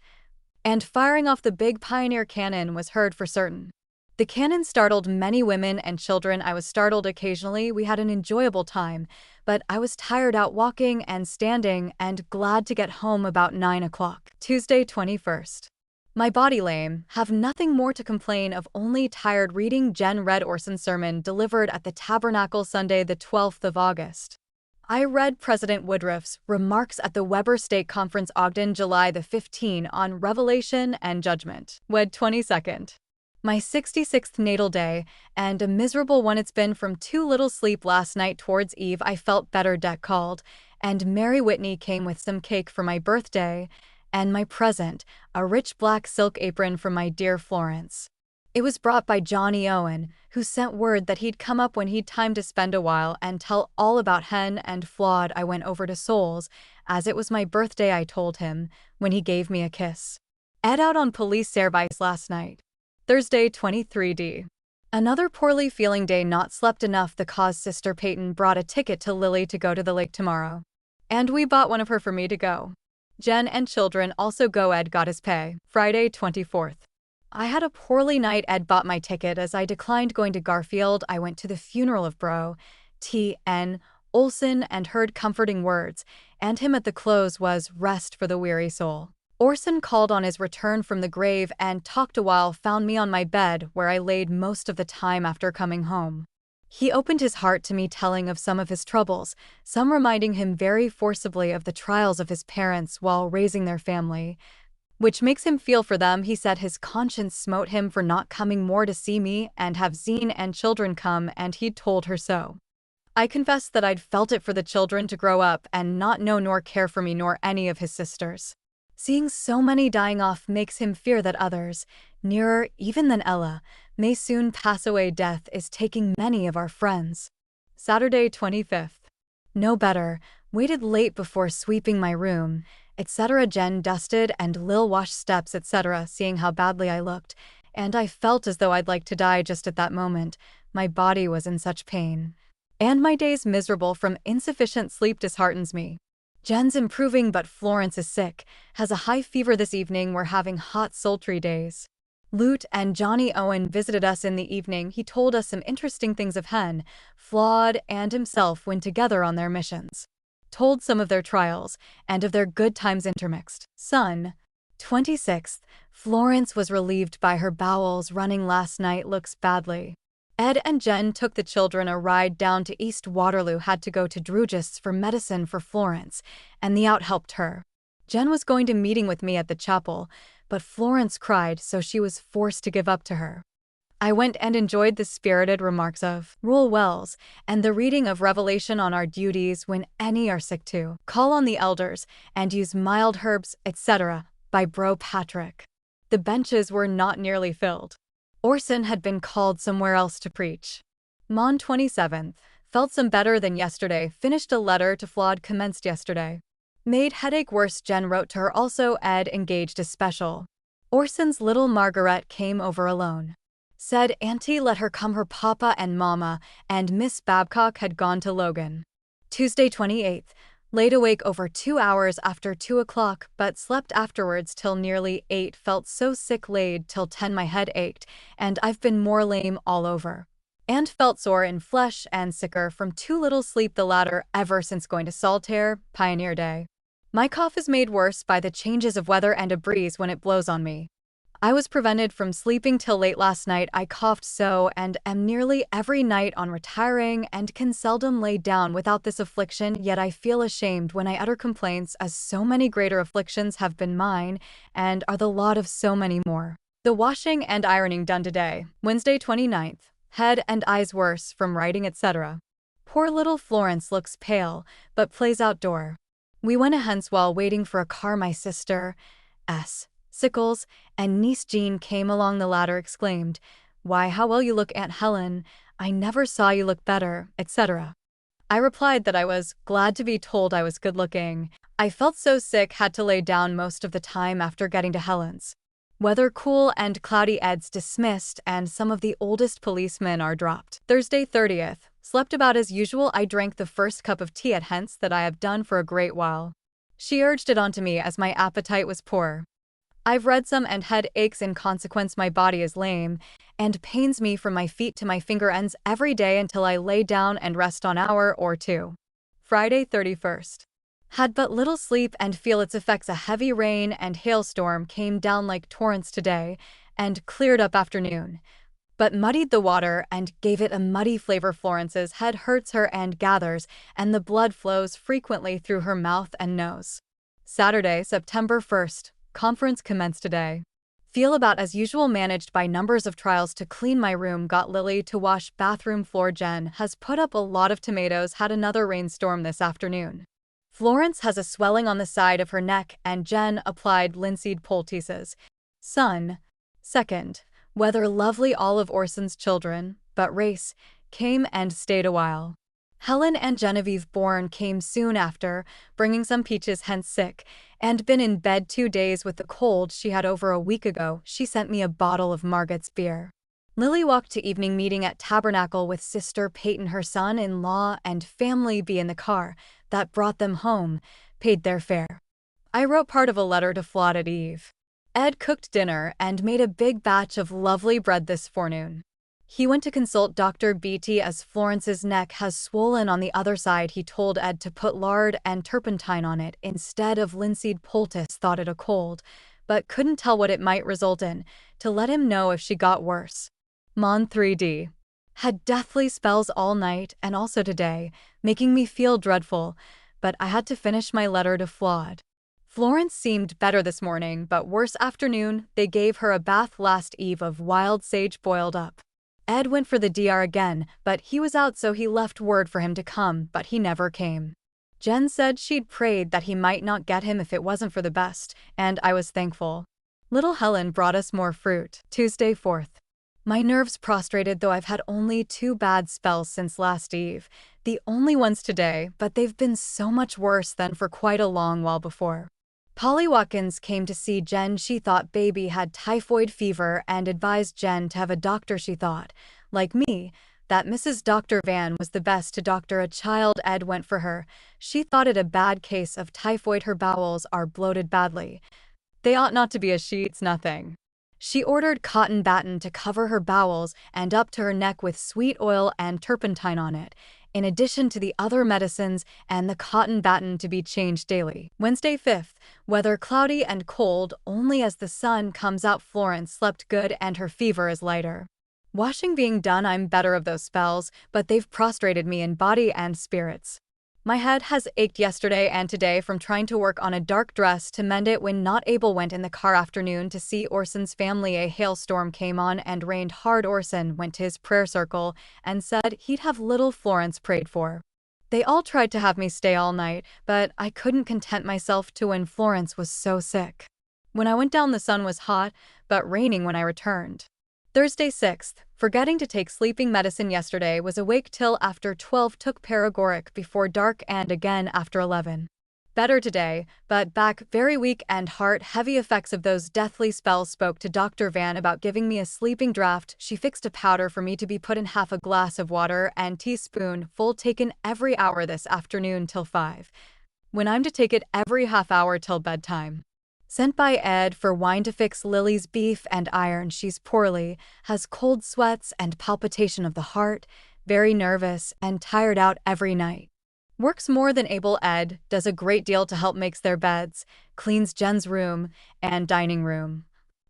and firing off the big pioneer cannon was heard for certain. The cannon startled many women and children. I was startled occasionally. We had an enjoyable time, but I was tired out walking and standing and glad to get home about 9 o'clock. Tuesday, 21st. My body lame, have nothing more to complain of, only tired. Reading. Jen read Orson's sermon delivered at the Tabernacle Sunday the 12th of August. I read President Woodruff's remarks at the Weber State Conference, Ogden, July the 15th, on Revelation and Judgment. Wed 22nd. My 66th natal day, and a miserable one it's been from too little sleep last night. Towards eve I felt better. Deck called, and Mary Whitney came with some cake for my birthday, and my present, a rich black silk apron from my dear Florence. It was brought by Johnny Owen, who sent word that he'd come up when he'd time to spend a while and tell all about Hen and Flawed. I went over to Souls, as it was my birthday, I told him, when he gave me a kiss. Ed out on police service last night. Thursday, 23d. Another poorly feeling day, not slept enough. The cause Sister Peyton brought a ticket to Lily to go to the lake tomorrow, and we bought one of her for me to go. Jen and children also go. Ed got his pay. Friday, 24th. I had a poorly night. Ed bought my ticket as I declined going to Garfield. I went to the funeral of Bro T.N. Olson and heard comforting words, and him at the close was rest for the weary soul. Orson called on his return from the grave and talked a while, found me on my bed where I laid most of the time after coming home. He opened his heart to me, telling of some of his troubles, some reminding him very forcibly of the trials of his parents while raising their family, which makes him feel for them. He said his conscience smote him for not coming more to see me and have Zine and children come, and he'd told her so. I confessed that I'd felt it for the children to grow up and not know nor care for me nor any of his sisters. Seeing so many dying off makes him fear that others, nearer even than Ella, may soon pass away. Death is taking many of our friends. Saturday, 25th. No better, waited late before sweeping my room, etc. Jen dusted and Lil washed steps, etc. Seeing how badly I looked, and I felt as though I'd like to die just at that moment. My body was in such pain, and my days miserable from insufficient sleep disheartens me. Jen's improving, but Florence is sick, has a high fever. This evening we're having hot, sultry days. Lute and Johnny Owen visited us in the evening. He told us some interesting things of Hen, Flawed, and himself when together on their missions. Told some of their trials, and of their good times intermixed. Son. 26th. Florence was relieved by her bowels running last night. Looks badly. Ed and Jen took the children a ride down to East Waterloo. Had to go to Drugist's for medicine for Florence, and the out helped her. Jen was going to meeting with me at the chapel, but Florence cried, so she was forced to give up to her. I went and enjoyed the spirited remarks of Rule Wells and the reading of Revelation on our duties when any are sick, to call on the elders and use mild herbs, etc. by Bro Patrick. The benches were not nearly filled. Orson had been called somewhere else to preach. Mon 27th. Felt some better than yesterday. Finished a letter to Flawed commenced yesterday. Made headache worse. Jen wrote to her also. Ed engaged a special. Orson's little Margaret came over alone. Said Auntie let her come, her papa and mama, and Miss Babcock had gone to Logan. Tuesday, 28th. Laid awake over 2 hours after 2 o'clock, but slept afterwards till nearly 8. Felt so sick, laid till 10. My head ached, and I've been more lame all over. And felt sore in flesh and sicker from too little sleep, the latter ever since going to Saltaire, Pioneer Day. My cough is made worse by the changes of weather and a breeze when it blows on me. I was prevented from sleeping till late last night. I coughed so and am nearly every night on retiring and can seldom lay down without this affliction, yet I feel ashamed when I utter complaints, as so many greater afflictions have been mine and are the lot of so many more. The washing and ironing done today, Wednesday 29th. Head and eyes worse from writing, etc. Poor little Florence looks pale, but plays outdoor. We went hence while waiting for a car. My sister, S. Sickles, and niece Jean came along. The latter exclaimed, "Why, how well you look, Aunt Helen. I never saw you look better," etc. I replied that I was glad to be told I was good-looking. I felt so sick, had to lay down most of the time after getting to Helen's. Weather cool and cloudy. Ed's dismissed, and some of the oldest policemen are dropped. Thursday 30th. Slept about as usual. I drank the first cup of tea at hence that I have done for a great while. She urged it onto me as my appetite was poor. I've read some and head aches in consequence. My body is lame and pains me from my feet to my finger ends every day until I lay down and rest an hour or two. Friday 31st. Had but little sleep and feel its effects. A heavy rain and hailstorm came down like torrents today and cleared up afternoon, but muddied the water and gave it a muddy flavor. Florence's head hurts her and gathers, and the blood flows frequently through her mouth and nose. Saturday, September 1st. Conference commenced today. Feel about as usual, managed by numbers of trials to clean my room. Got Lily to wash bathroom floor. Jen has put up a lot of tomatoes. Had another rainstorm this afternoon. Florence has a swelling on the side of her neck, and Jen applied linseed poultices. Sun. 2nd. Weather lovely. All of Orson's children, but Race, came and stayed a while. Helen and Genevieve Bourne came soon after, bringing some peaches, hence sick, and been in bed 2 days with the cold she had over a week ago. She sent me a bottle of Margot's beer. Lily walked to evening meeting at Tabernacle with Sister Peyton. Her son-in-law and family be in the car that brought them home, paid their fare. I wrote part of a letter to Flawed at Eve. Ed cooked dinner and made a big batch of lovely bread this forenoon. He went to consult Dr. Beatty as Florence's neck has swollen on the other side. He told Ed to put lard and turpentine on it instead of linseed poultice. Thought it a cold, but couldn't tell what it might result in, to let him know if she got worse. Mon 3D. Had deathly spells all night and also today, making me feel dreadful, but I had to finish my letter to Flawed. Florence seemed better this morning, but worse afternoon. They gave her a bath last eve of wild sage boiled up. Ed went for the DR again, but he was out, so he left word for him to come, but he never came. Jen said she'd prayed that he might not get him if it wasn't for the best, and I was thankful. Little Helen brought us more fruit. Tuesday 4th. My nerves prostrated, though I've had only 2 bad spells since last eve, the only ones today, but they've been so much worse than for quite a long while before. Polly Watkins came to see Jen. She thought baby had typhoid fever and advised Jen to have a doctor. She thought, like me, that Mrs. Dr. Van was the best to doctor a child. Ed went for her. She thought it a bad case of typhoid. Her bowels are bloated badly. They ought not to be, as she eats nothing. She ordered cotton batten to cover her bowels and up to her neck with sweet oil and turpentine on it, in addition to the other medicines, and the cotton batten to be changed daily. Wednesday 5th. Weather cloudy and cold, only as the sun comes out. Florence slept good and her fever is lighter. Washing being done, I'm better of those spells, but they've prostrated me in body and spirits. My head has ached yesterday and today from trying to work on a dark dress to mend it when not able. Went in the car afternoon to see Orson's family. A hailstorm came on and rained hard. Orson went to his prayer circle and said he'd have little Florence prayed for. They all tried to have me stay all night, but I couldn't content myself to when Florence was so sick. When I went down, the sun was hot, but raining when I returned. Thursday 6th. Forgetting to take sleeping medicine yesterday. Was awake till after 12. Took paregoric before dark and again after 11. Better today, but back very weak and heart heavy. Effects of those deathly spells. Spoke to Dr. Van about giving me a sleeping draught. She fixed a powder for me to be put in half a glass of water and teaspoon full taken every hour this afternoon till 5, when I'm to take it every half hour till bedtime. Sent by Ed for wine to fix Lily's beef and iron. She's poorly, has cold sweats and palpitation of the heart, very nervous and tired out every night. Works more than able. Ed does a great deal to help, makes their beds, cleans Jen's room and dining room.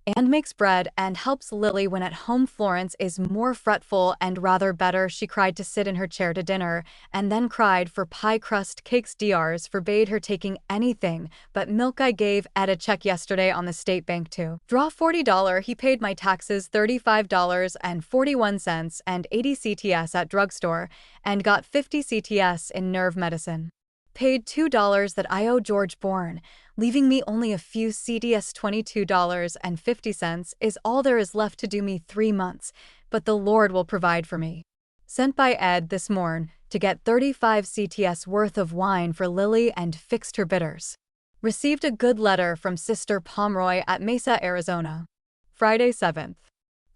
and makes bread and helps Lily when at home. Florence is more fretful and rather better. She cried to sit in her chair to dinner, and then cried for pie crust cakes. DRs forbade her taking anything but milk. I gave Ed a check yesterday on the state bank to draw $40. He paid my taxes $35.41 and 80 CTS at drugstore, and got 50 CTS in nerve medicine. Paid $2 that I owe George Bourne, leaving me only a few CTS. $22.50 is all there is left to do me 3 months, but the Lord will provide for me. Sent by Ed this morn to get 35 CTS worth of wine for Lily and fixed her bitters. Received a good letter from Sister Pomeroy at Mesa, Arizona. Friday 7th.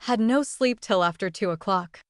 Had no sleep till after 2 o'clock.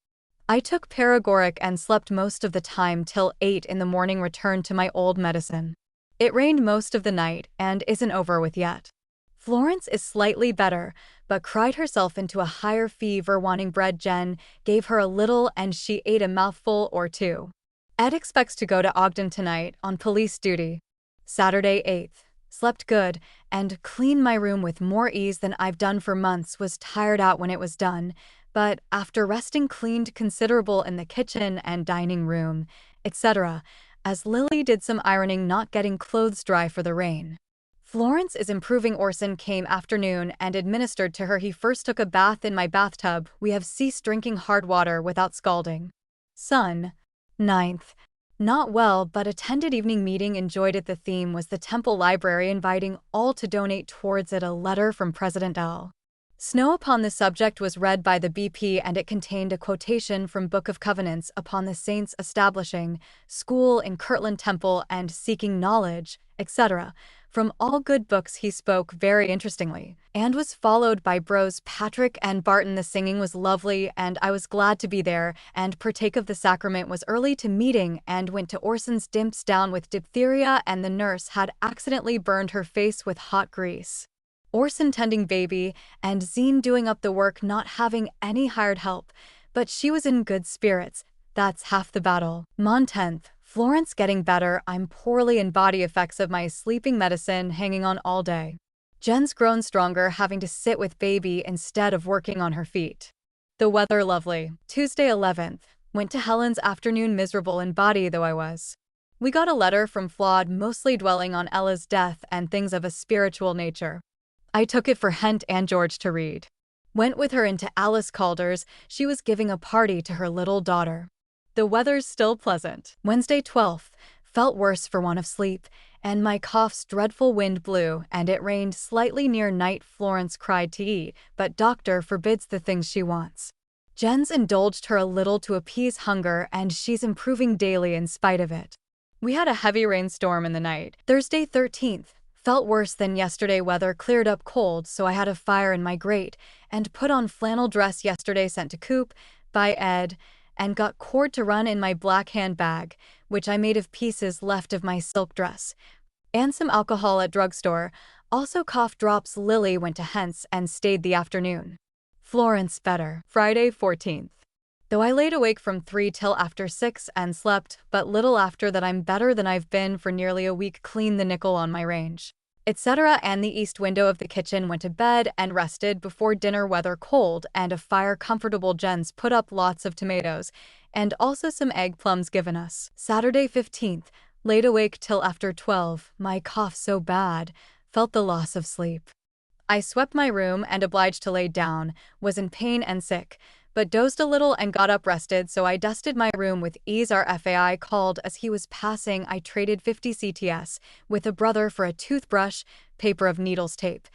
I took paregoric and slept most of the time till 8 in the morning. Returned to my old medicine. It rained most of the night and isn't over with yet. Florence is slightly better, but cried herself into a higher fever wanting bread. Jen gave her a little and she ate a mouthful or two. Ed expects to go to Ogden tonight on police duty. Saturday 8th. Slept good and cleaned my room with more ease than I've done for months. Was tired out when it was done, but after resting cleaned considerable in the kitchen and dining room, etc., as Lily did some ironing, not getting clothes dry for the rain. Florence is improving. Orson came afternoon and administered to her. He first took a bath in my bathtub. We have ceased drinking hard water without scalding. Son. 9th. Not well, but attended evening meeting. Enjoyed it. The theme was the temple library, inviting all to donate towards it. A letter from President L. Snow upon the subject was read by the BP, and it contained a quotation from Book of Covenants upon the saints establishing school in Kirtland Temple and seeking knowledge, etc. From all good books. He spoke very interestingly, and was followed by Bros Patrick and Barton. The singing was lovely, and I was glad to be there and partake of the sacrament. Was early to meeting and went to Orson's. Dimps down with diphtheria, and the nurse had accidentally burned her face with hot grease. Orson tending baby, and Zine doing up the work, not having any hired help, but she was in good spirits. That's half the battle. Mon 10th. Florence getting better. I'm poorly in body effects of my sleeping medicine hanging on all day. Jen's grown stronger, having to sit with baby instead of working on her feet. The weather lovely. Tuesday 11th. Went to Helen's afternoon. Miserable in body though I was. We got a letter from Flawed, mostly dwelling on Ella's death and things of a spiritual nature. I took it for Hent and George to read. Went with her into Alice Calder's. She was giving a party to her little daughter. The weather's still pleasant. Wednesday 12th. Felt worse for want of sleep, and my cough's dreadful. Wind blew, and it rained slightly near night. Florence cried to eat, but doctor forbids the things she wants. Jen's indulged her a little to appease hunger, and she's improving daily in spite of it. We had a heavy rainstorm in the night. Thursday 13th. Felt worse than yesterday. Weather cleared up cold, so I had a fire in my grate and put on flannel dress yesterday sent to Coop by Ed, and got cord to run in my black handbag, which I made of pieces left of my silk dress, and some alcohol at drugstore. Also cough drops. Lily went to Hent's and stayed the afternoon. Florence better. Friday 14th. Though I laid awake from 3 till after 6 and slept but little after that. I'm better than I've been for nearly a week. Cleaned the nickel on my range, etc., and the east window of the kitchen. Went to bed and rested before dinner. Weather cold and a fire comfortable. Jen's put up lots of tomatoes and also some egg plums given us. Saturday 15th. Laid awake till after 12. My cough so bad. Felt the loss of sleep. I swept my room and obliged to lay down. Was in pain and sick, but dozed a little and got up rested, so I dusted my room with ease. Our FAI called as he was passing. I traded 50 CTS with a brother for a toothbrush, paper of needles, tape,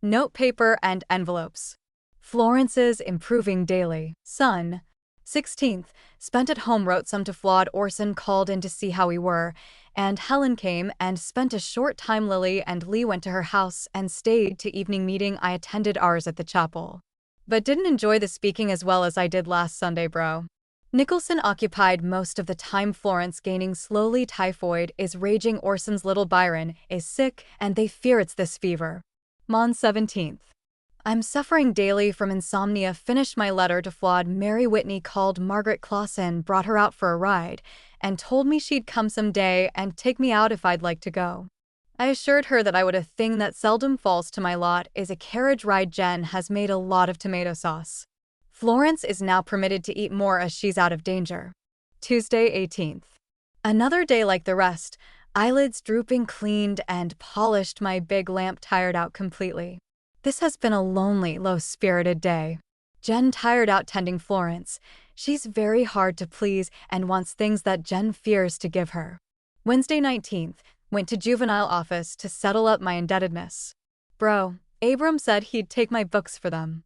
note paper, and envelopes. Florence's improving daily. Son. 16th. Spent at home. Wrote some to Flawed. Orson called in to see how we were, and Helen came and spent a short time. Lily and Lee went to her house and stayed to evening meeting. I attended ours at the chapel, but didn't enjoy the speaking as well as I did last Sunday, bro. Nicholson occupied most of the time. Florence gaining slowly. Typhoid is raging. Orson's little Byron is sick, and they fear it's this fever. Mon 17th. I'm suffering daily from insomnia. Finished my letter to Flawed. Mary Whitney called Margaret Clausen, brought her out for a ride, and told me she'd come some day and take me out if I'd like to go. I assured her that I would. A thing that seldom falls to my lot is a carriage ride. Jen has made a lot of tomato sauce. Florence is now permitted to eat more as she's out of danger. Tuesday, 18th. Another day like the rest, eyelids drooping, cleaned and polished, my big lamp tired out completely. This has been a lonely, low-spirited day. Jen tired out tending Florence. She's very hard to please and wants things that Jen fears to give her. Wednesday, 19th. Went to juvenile office to settle up my indebtedness. Bro, Abram said he'd take my books for them.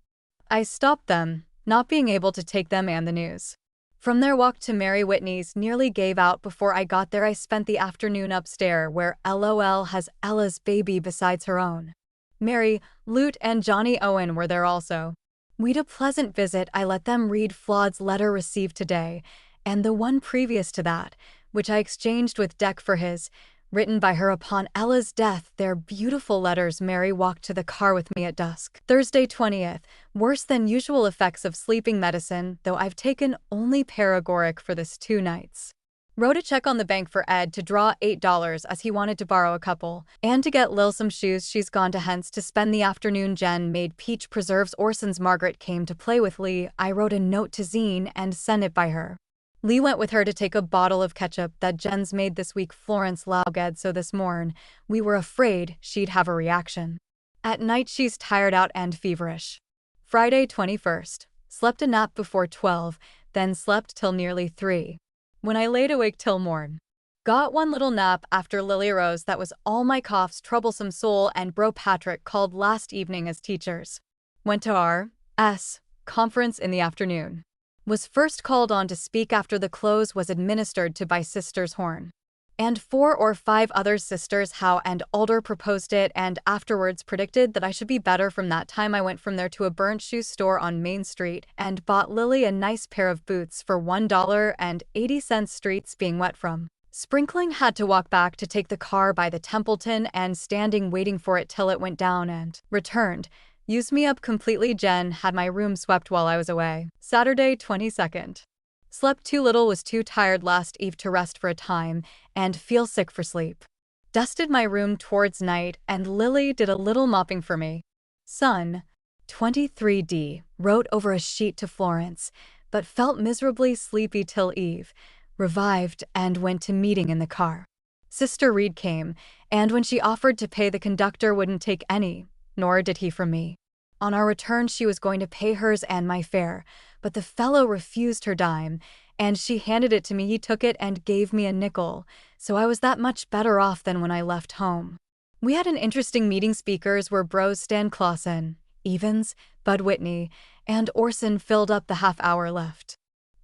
I stopped them, not being able to take them and the news. From their walk to Mary Whitney's nearly gave out before I got there. I spent the afternoon upstairs where LOL has Ella's baby besides her own. Mary, Lute and Johnny Owen were there also. We'd a pleasant visit. I let them read Flood's letter received today, and the one previous to that, which I exchanged with Deck for his, written by her upon Ella's death. They're beautiful letters. Mary walked to the car with me at dusk. Thursday, 20th. Worse than usual effects of sleeping medicine, though I've taken only paregoric for this 2 nights. Wrote a check on the bank for Ed to draw $8 as he wanted to borrow a couple, and to get Lil some shoes. She's gone to Hens to spend the afternoon. Jen made peach preserves. Orson's Margaret came to play with Lee. I wrote a note to Zine and sent it by her. Lee went with her to take a bottle of ketchup that Jen's made this week. Florence laughed, so this morn, we were afraid she'd have a reaction. At night she's tired out and feverish. Friday, 21st. Slept a nap before 12, then slept till nearly 3. When I laid awake till morn. Got one little nap after Lily rose. That was all. My cough's troublesome soul and bro Patrick called last evening as teachers. Went to R.S. conference in the afternoon. Was first called on to speak after the close was administered to by Sisters Horn. And 4 or 5 other sisters. Howe and Alder proposed it and afterwards predicted that I should be better. From that time I went from there to a burnt shoe store on Main Street and bought Lily a nice pair of boots for $1.80. Streets being wet from sprinkling, had to walk back to take the car by the Templeton and standing waiting for it till it went down and returned. Used me up completely. Jen had my room swept while I was away. Saturday, 22nd. Slept too little, was too tired last eve to rest for a time, and feel sick for sleep. Dusted my room towards night, and Lily did a little mopping for me. Son, 23D, wrote over a sheet to Florence, but felt miserably sleepy till Eve. Revived and went to meeting in the car. Sister Reed came, and when she offered to pay, the conductor wouldn't take any, nor did he from me. On our return she was going to pay hers and my fare, but the fellow refused her dime, and she handed it to me. He took it and gave me a nickel, so I was that much better off than when I left home. We had an interesting meeting. Speakers were bros Stan Clausen, Evans, Bud Whitney, and Orson filled up the half hour left.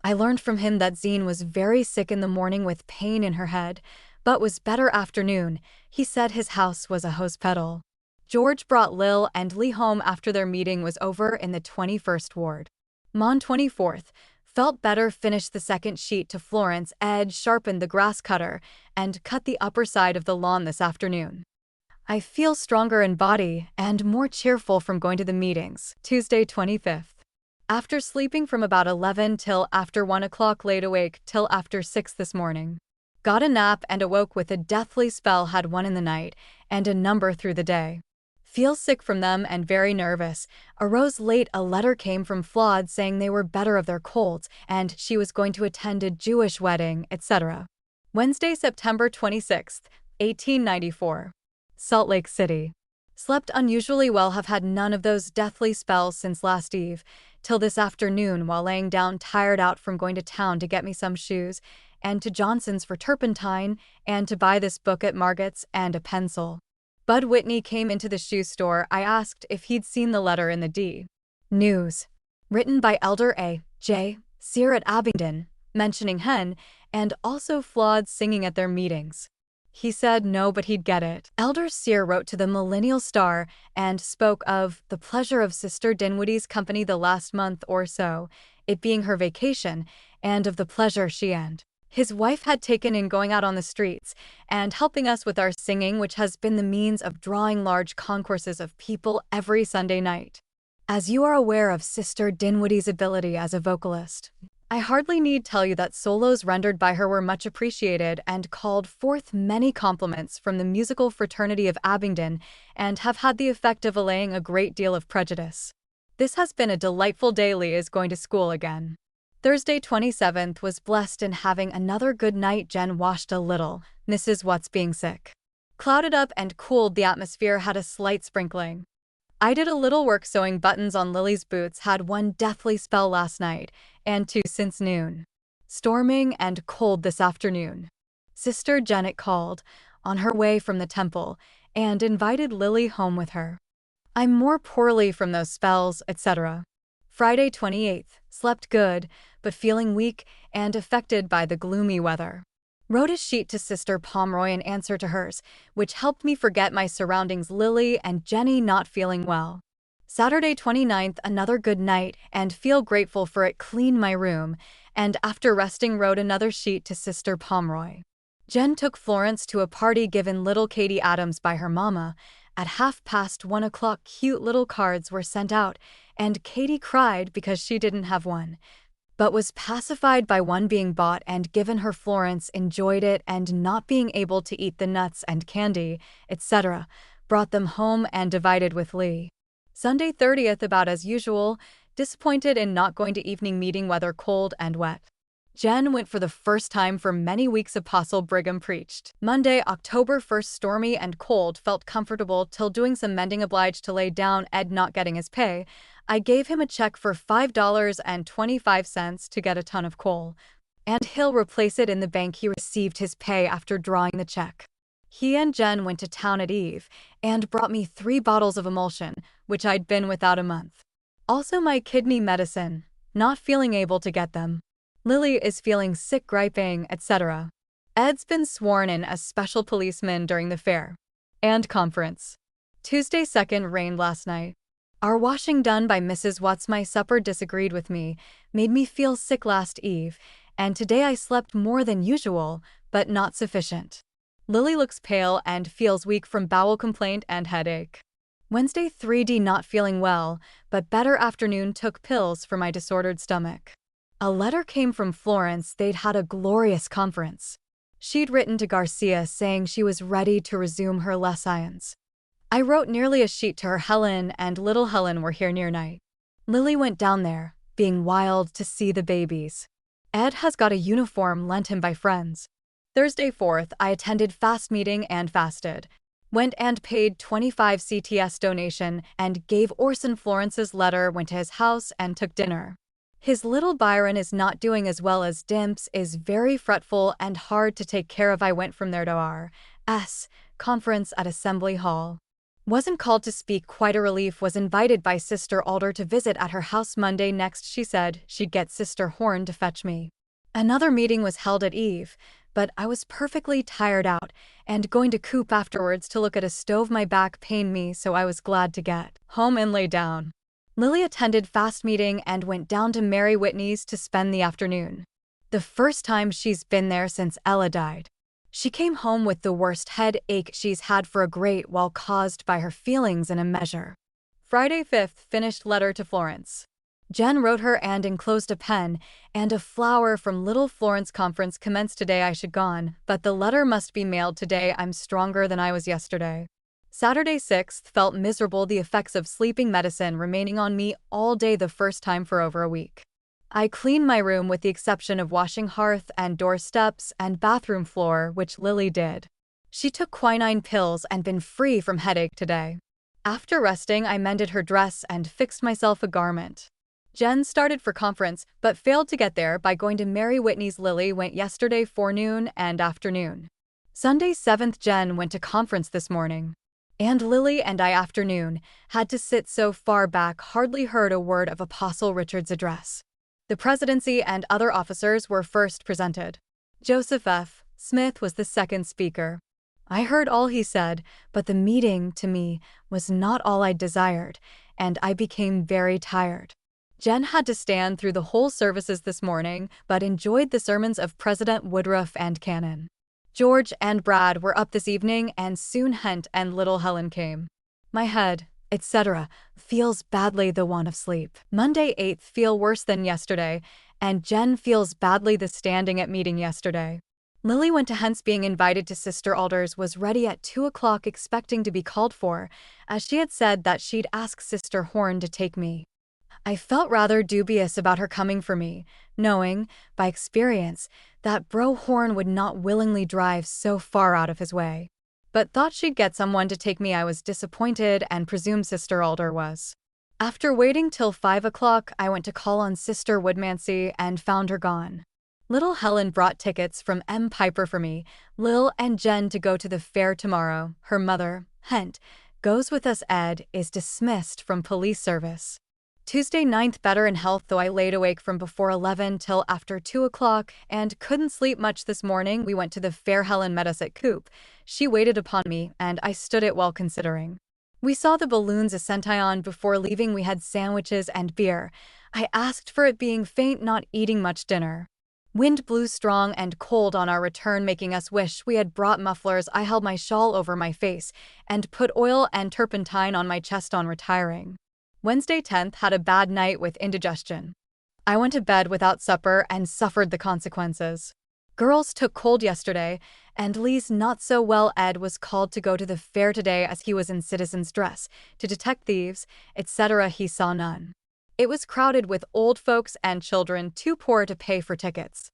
I learned from him that Zine was very sick in the morning with pain in her head, but was better afternoon. He said his house was a hospital. George brought Lil and Lee home after their meeting was over in the 21st ward. Mon 24th. Felt better. Finished the second sheet to Florence. Ed sharpened the grass cutter and cut the upper side of the lawn this afternoon. I feel stronger in body and more cheerful from going to the meetings. Tuesday, 25th. After sleeping from about 11 till after 1 o'clock, laid awake till after 6 this morning. Got a nap and awoke with a deathly spell. Had one in the night and a number through the day. Feel sick from them and very nervous. Arose late. A letter came from Flawed saying they were better of their colds and she was going to attend a Jewish wedding, etc. Wednesday, September 26th, 1894. Salt Lake City. Slept unusually well. Have had none of those deathly spells since last eve, till this afternoon while laying down, tired out from going to town to get me some shoes, and to Johnson's for turpentine, and to buy this book at Marget's and a pencil. Bud Whitney came into the shoe store. I asked if he'd seen the letter in the D. News. Written by Elder A. J. Sear at Abingdon, mentioning Hen, and also Flawed singing at their meetings. He said no, but he'd get it. Elder Sear wrote to the Millennial Star and spoke of the pleasure of Sister Dinwiddie's company the last month or so, it being her vacation, and of the pleasure she and his wife had taken in going out on the streets and helping us with our singing, which has been the means of drawing large concourses of people every Sunday night. As you are aware of Sister Dinwiddie's ability as a vocalist, I hardly need tell you that solos rendered by her were much appreciated and called forth many compliments from the musical fraternity of Abingdon and have had the effect of allaying a great deal of prejudice. This has been a delightful day. Lee is going to school again. Thursday 27th was blessed in having another good night. Jen washed a little, Mrs. Watts being sick. Clouded up and cooled, the atmosphere had a slight sprinkling. I did a little work sewing buttons on Lily's boots, had one deathly spell last night, and two since noon. Storming and cold this afternoon. Sister Janet called, on her way from the temple, and invited Lily home with her. I'm more poorly from those spells, etc. Friday 28th, slept good, but feeling weak and affected by the gloomy weather. Wrote a sheet to Sister Pomeroy in answer to hers, which helped me forget my surroundings. Lily and Jenny not feeling well. Saturday 29th, another good night and feel grateful for it. Cleaned my room, and after resting wrote another sheet to Sister Pomeroy. Jen took Florence to a party given little Katie Adams by her mama. At 1:30, cute little cards were sent out, and Katie cried because she didn't have one, but was pacified by one being bought and given her. Florence enjoyed it, and not being able to eat the nuts and candy, etc., brought them home and divided with Lee. Sunday 30th, about as usual, disappointed in not going to evening meeting, weather cold and wet. Jen went for the first time for many weeks. Apostle Brigham preached. Monday, October 1st, stormy and cold, felt comfortable till doing some mending, obliged to lay down. Ed not getting his pay. I gave him a check for $5.25 to get a ton of coal, and he'll replace it in the bank. He received his pay after drawing the check. He and Jen went to town at Eve and brought me 3 bottles of emulsion, which I'd been without a month. Also my kidney medicine, not feeling able to get them. Lily is feeling sick, griping, etc. Ed's been sworn in as special policeman during the fair and conference. Tuesday 2nd, rained last night. Our washing done by Mrs. Watts. My supper disagreed with me, made me feel sick last eve, and today I slept more than usual, but not sufficient. Lily looks pale and feels weak from bowel complaint and headache. Wednesday 3D, not feeling well, but better. Afternoon, took pills for my disordered stomach. A letter came from Florence. They'd had a glorious conference. She'd written to Garcia saying she was ready to resume her lessons. I wrote nearly a sheet to her. Helen and little Helen were here near night. Lily went down there, being wild to see the babies. Ed has got a uniform lent him by friends. Thursday 4th, I attended fast meeting and fasted. Went and paid 25 CTS donation and gave Orson Florence's letter, went to his house and took dinner. His little Byron is not doing as well as Dimps, is very fretful and hard to take care of. I went from there to R.S. conference at Assembly Hall. Wasn't called to speak, quite a relief. Was invited by Sister Alder to visit at her house Monday next. She said she'd get Sister Horn to fetch me. Another meeting was held at Eve, but I was perfectly tired out and going to coop afterwards to look at a stove. My back pained me, so I was glad to get home and lay down. Lily attended fast meeting and went down to Mary Whitney's to spend the afternoon. The first time she's been there since Ella died. She came home with the worst headache she's had for a great while, caused by her feelings in a measure. Friday 5th, finished letter to Florence. Jen wrote her and enclosed a pen and a flower from little Florence. Conference commenced today. I should gone, but the letter must be mailed today. I'm stronger than I was yesterday. Saturday 6th, felt miserable, the effects of sleeping medicine remaining on me all day, the first time for over a week. I cleaned my room with the exception of washing hearth and doorsteps and bathroom floor, which Lily did. She took quinine pills and been free from headache today. After resting, I mended her dress and fixed myself a garment. Jen started for conference, but failed to get there by going to Mary Whitney's. Lily went yesterday forenoon and afternoon. Sunday 7th, Jen went to conference this morning. And Lily and I afternoon had to sit so far back, hardly heard a word of Apostle Richard's address. The presidency and other officers were first presented. Joseph F. Smith was the second speaker. I heard all he said, but the meeting, to me, was not all I desired, and I became very tired. Jen had to stand through the whole services this morning, but enjoyed the sermons of President Woodruff and Cannon. George and Brad were up this evening, and soon Hunt and little Helen came. My head, etc., feels badly, the want of sleep. Monday 8th, feel worse than yesterday, and Jen feels badly the standing at meeting yesterday. Lily went to hence being invited to Sister Alder's was ready at 2 o'clock expecting to be called for, as she had said that she'd ask Sister Horn to take me. I felt rather dubious about her coming for me, knowing, by experience, that Bro Horn would not willingly drive so far out of his way. But thought she'd get someone to take me. I was disappointed and presumed Sister Alder was. After waiting till 5 o'clock, I went to call on Sister Woodmancy and found her gone. Little Helen brought tickets from M. Piper for me, Lil and Jen to go to the fair tomorrow. Her mother, Hent, goes with us. Ed is dismissed from police service. Tuesday 9th better in health, though I laid awake from before 11 till after 2 o'clock and couldn't sleep much this morning. We went to the fair. Helen met us at Coop. She waited upon me and I stood it well considering. We saw the balloons Ascension. Before leaving we had sandwiches and beer. I asked for it being faint, not eating much dinner. Wind blew strong and cold on our return, making us wish we had brought mufflers. I held my shawl over my face and put oil and turpentine on my chest on retiring. Wednesday 10th had a bad night with indigestion. I went to bed without supper and suffered the consequences. Girls took cold yesterday, and Lee's not so well. Ed was called to go to the fair today as he was in citizen's dress, to detect thieves, etc. He saw none. It was crowded with old folks and children too poor to pay for tickets.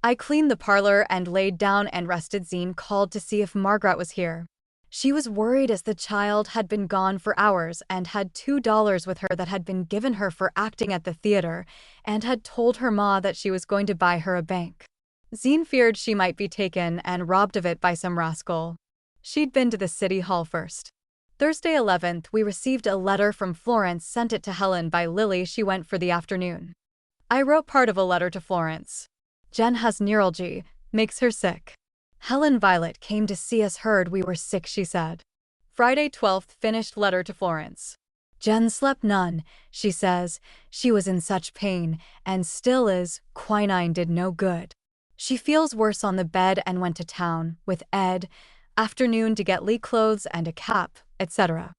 I cleaned the parlor and laid down and rested. Zine called to see if Margaret was here. She was worried as the child had been gone for hours and had $2 with her that had been given her for acting at the theater, and had told her ma that she was going to buy her a bank. Zine feared she might be taken and robbed of it by some rascal. She'd been to the city hall first. Thursday 11th, we received a letter from Florence, sent it to Helen by Lily. She went for the afternoon. I wrote part of a letter to Florence. Jen has neuralgia, makes her sick. Helen Violet came to see us, heard we were sick, she said. Friday 12th, finished letter to Florence. Jen slept none, she says. She was in such pain, and still is. Quinine did no good. She feels worse on the bed and went to town, with Ed, afternoon to get Lee clothes and a cap, etc.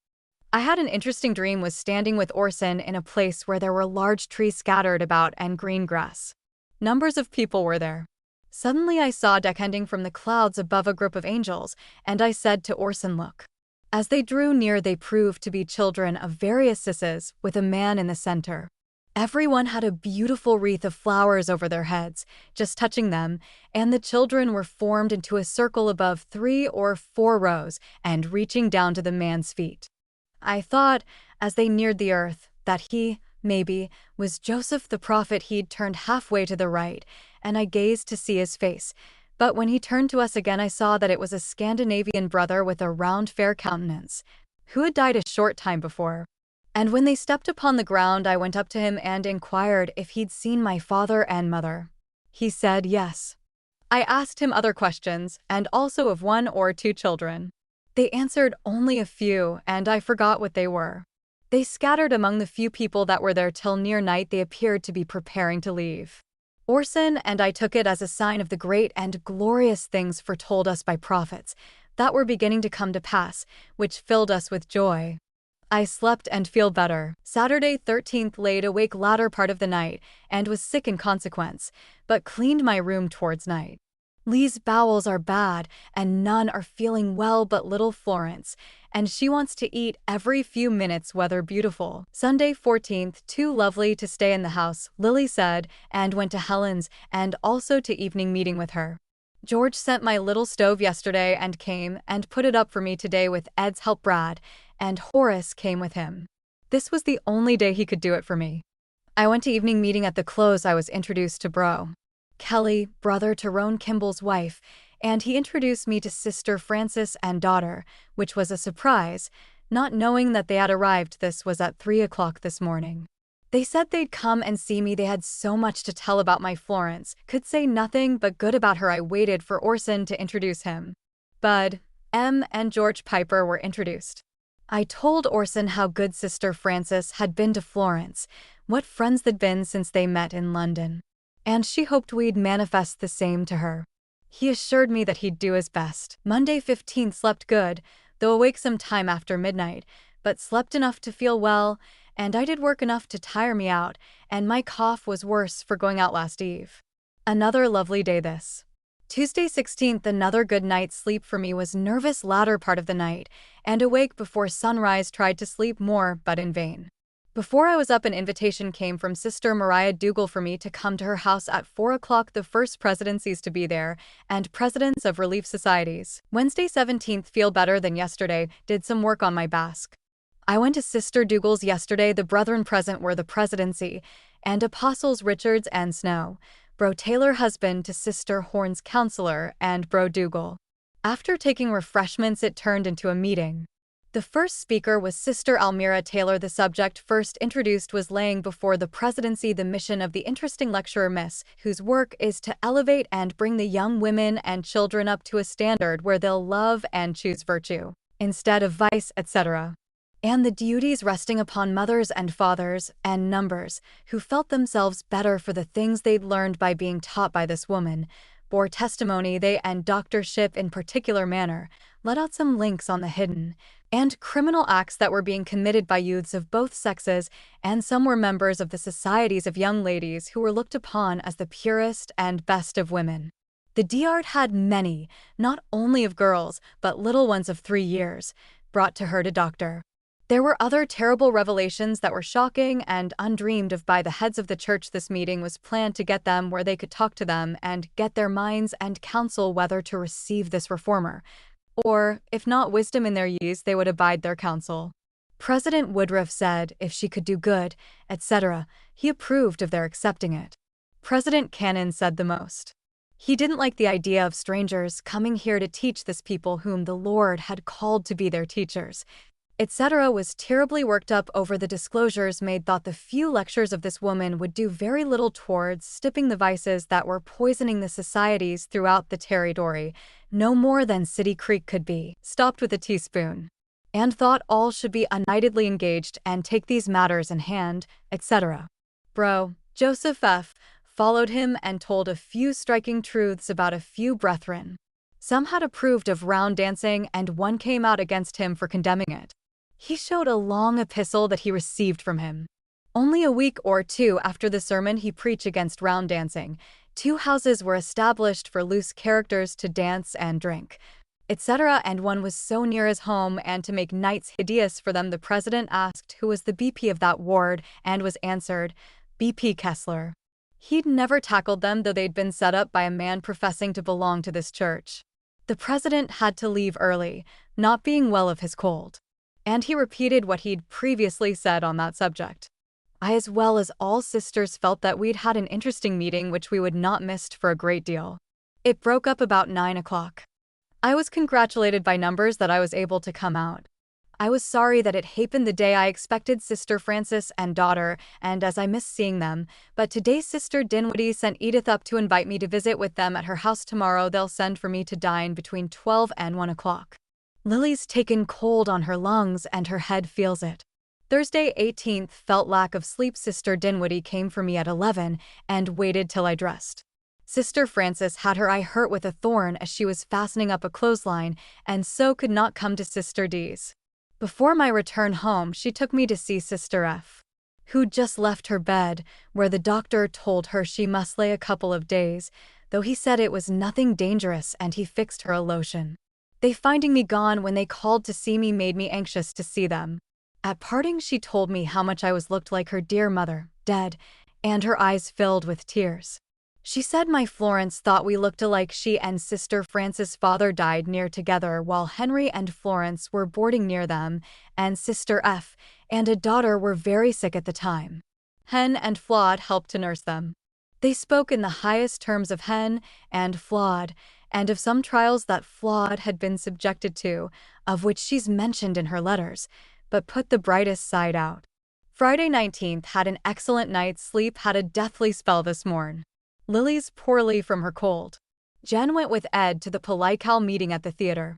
I had an interesting dream. Was standing with Orson in a place where there were large trees scattered about and green grass. Numbers of people were there. Suddenly I saw descending from the clouds above a group of angels, and I said to Orson, look. As they drew near they proved to be children of various sizes, with a man in the center. Everyone had a beautiful wreath of flowers over their heads, just touching them, and the children were formed into a circle above 3 or 4 rows and reaching down to the man's feet. I thought, as they neared the earth, that he, maybe, was Joseph the prophet. He'd turned halfway to the right, and I gazed to see his face. But when he turned to us again I saw that it was a Scandinavian brother with a round fair countenance, who had died a short time before. And when they stepped upon the ground I went up to him and inquired if he'd seen my father and mother. He said yes. I asked him other questions, and also of 1 or 2 children. They answered only a few, and I forgot what they were. They scattered among the few people that were there till near night. They appeared to be preparing to leave. Orson and I took it as a sign of the great and glorious things foretold us by prophets, that were beginning to come to pass, which filled us with joy. I slept and feel better. Saturday 13th laid awake latter part of the night, and was sick in consequence, but cleaned my room towards night. Lee's bowels are bad, and none are feeling well but little Florence, and she wants to eat every few minutes. Weather beautiful. Sunday 14th, too lovely to stay in the house, Lily said, and went to Helen's, and also to evening meeting with her. George sent my little stove yesterday and came and put it up for me today with Ed's help. Brad and Horace came with him. This was the only day he could do it for me. I went to evening meeting. At the close I was introduced to Bro Kelly, brother to Roan Kimball's wife, and he introduced me to Sister Frances and daughter, which was a surprise, not knowing that they had arrived. This was at 3 o'clock this morning. They said they'd come and see me. They had so much to tell about my Florence, could say nothing but good about her. I waited for Orson to introduce him. Bud, M, and George Piper were introduced. I told Orson how good Sister Frances had been to Florence, what friends they'd been since they met in London, and she hoped we'd manifest the same to her. He assured me that he'd do his best. Monday 15th slept good, though awake some time after midnight, but slept enough to feel well, and I did work enough to tire me out, and my cough was worse for going out last eve. Another lovely day this. Tuesday 16th, another good night's sleep for me was nervous latter part of the night, and awake before sunrise tried to sleep more, but in vain. Before I was up, an invitation came from Sister Mariah Dougal for me to come to her house at 4 o'clock, the first presidencies to be there, and presidents of relief societies. Wednesday 17th, feel better than yesterday, did some work on my basque. I went to Sister Dougal's yesterday. The brethren present were the presidency, and Apostles Richards and Snow, Bro Taylor husband to Sister Horn's counselor, and Bro Dougal. After taking refreshments, it turned into a meeting. The first speaker was Sister Almira Taylor. The subject first introduced was laying before the presidency the mission of the interesting lecturer Miss, whose work is to elevate and bring the young women and children up to a standard where they'll love and choose virtue instead of vice, etc. And the duties resting upon mothers and fathers and numbers who felt themselves better for the things they'd learned by being taught by this woman, bore testimony. They and doctorship in particular manner let out some links on the hidden and criminal acts that were being committed by youths of both sexes, and some were members of the societies of young ladies who were looked upon as the purest and best of women. The Diard had many, not only of girls, but little ones of 3 years, brought to her to doctor. There were other terrible revelations that were shocking and undreamed of by the heads of the church. This meeting was planned to get them where they could talk to them and get their minds and counsel whether to receive this reformer, or, if not wisdom in their years, they would abide their counsel. President Woodruff said if she could do good, etc., he approved of their accepting it. President Cannon said the most. He didn't like the idea of strangers coming here to teach this people whom the Lord had called to be their teachers, etc. Was terribly worked up over the disclosures made. Thought the few lectures of this woman would do very little towards stopping the vices that were poisoning the societies throughout the territory, no more than City Creek could be stopped with a teaspoon, and thought all should be unitedly engaged and take these matters in hand, etc. Bro Joseph F. followed him and told a few striking truths about a few brethren. Some had approved of round dancing, and one came out against him for condemning it. He showed a long epistle that he received from him. Only a week or two after the sermon he preached against round dancing, 2 houses were established for loose characters to dance and drink, etc., and one was so near his home, and to make nights hideous for them. The president asked who was the BP of that ward, and was answered, BP Kessler. He'd never tackled them, though they'd been set up by a man professing to belong to this church. The president had to leave early, not being well of his cold, and he repeated what he'd previously said on that subject. I, as well as all sisters, felt that we'd had an interesting meeting which we would not missed for a great deal. It broke up about 9 o'clock. I was congratulated by numbers that I was able to come out. I was sorry that it happened the day I expected Sister Frances and daughter, and as I missed seeing them, but today Sister Dinwiddie sent Edith up to invite me to visit with them at her house tomorrow. They'll send for me to dine between 12 and 1 o'clock. Lily's taken cold on her lungs and her head feels it. Thursday 18th, felt lack of sleep. Sister Dinwiddie came for me at 11 and waited till I dressed. Sister Frances had her eye hurt with a thorn as she was fastening up a clothesline, and so could not come to Sister D's. Before my return home, she took me to see Sister F., who'd just left her bed, where the doctor told her she must lay a couple of days, though he said it was nothing dangerous, and he fixed her a lotion. They finding me gone when they called to see me made me anxious to see them. At parting, she told me how much I was looked like her dear mother, dead, and her eyes filled with tears. She said my Florence thought we looked alike. She and Sister Frances' father died near together while Henry and Florence were boarding near them, and Sister F. and a daughter were very sick at the time. Hen and Flawed helped to nurse them. They spoke in the highest terms of Hen and Flawed, and of some trials that Flawed had been subjected to, of which she's mentioned in her letters, but put the brightest side out. Friday 19th, had an excellent night's sleep, had a deathly spell this morn. Lily's poorly from her cold. Jen went with Ed to the Palical meeting at the theater.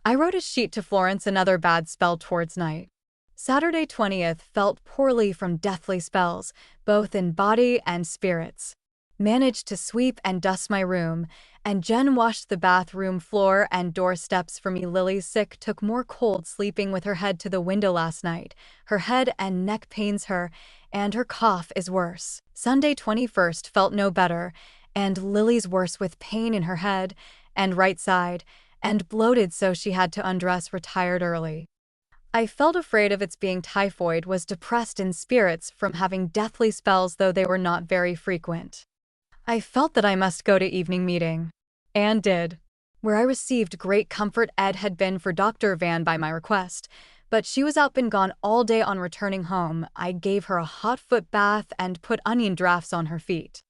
I wrote a sheet to Florence, another bad spell towards night. Saturday 20th, felt poorly from deathly spells, both in body and spirits. managed to sweep and dust my room, and Jen washed the bathroom floor and doorsteps for me. Lily's sick took more cold sleeping with her head to the window last night. Her head and neck pains her, and her cough is worse. Sunday 21st felt no better, and Lily's worse with pain in her head and right side, and bloated so she had to undress retired early. I felt afraid of its being typhoid, was depressed in spirits from having deathly spells though they were not very frequent. I felt that I must go to evening meeting. And did. Where I received great comfort. Ed had been for Dr. Van by my request, but she was out been gone all day. On returning home, I gave her a hot foot bath and put onion drafts on her feet.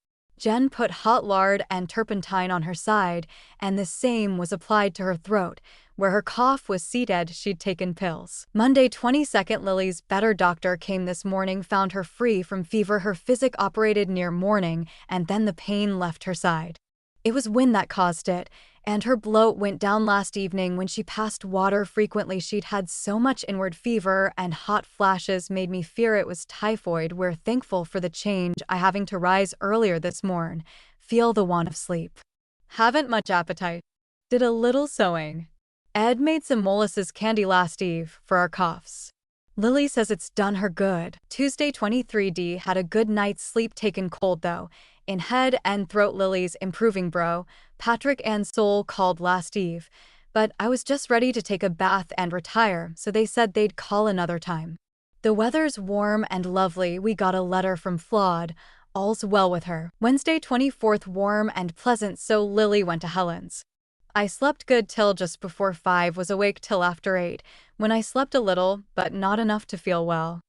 Jen put hot lard and turpentine on her side, and the same was applied to her throat, where her cough was seated. She'd taken pills. Monday 22nd, Lily's better doctor came this morning, found her free from fever. Her physic operated near morning, and then the pain left her side. It was wind that caused it, and her bloat went down last evening when she passed water frequently. She'd had so much inward fever and hot flashes made me fear it was typhoid. We're thankful for the change. I having to rise earlier this morn. Feel the want of sleep. Haven't much appetite. Did a little sewing. Ed made some molasses candy last eve for our coughs. Lily says it's done her good. Tuesday 23D had a good night's sleep, taken cold though, in head and throat. Lily's improving bro, Patrick and Sol called last eve, but I was just ready to take a bath and retire, so they said they'd call another time. The weather's warm and lovely. We got a letter from Flawed. All's well with her. Wednesday 24th, warm and pleasant, so Lily went to Helen's. I slept good till just before 5, was awake till after 8, when I slept a little, but not enough to feel well.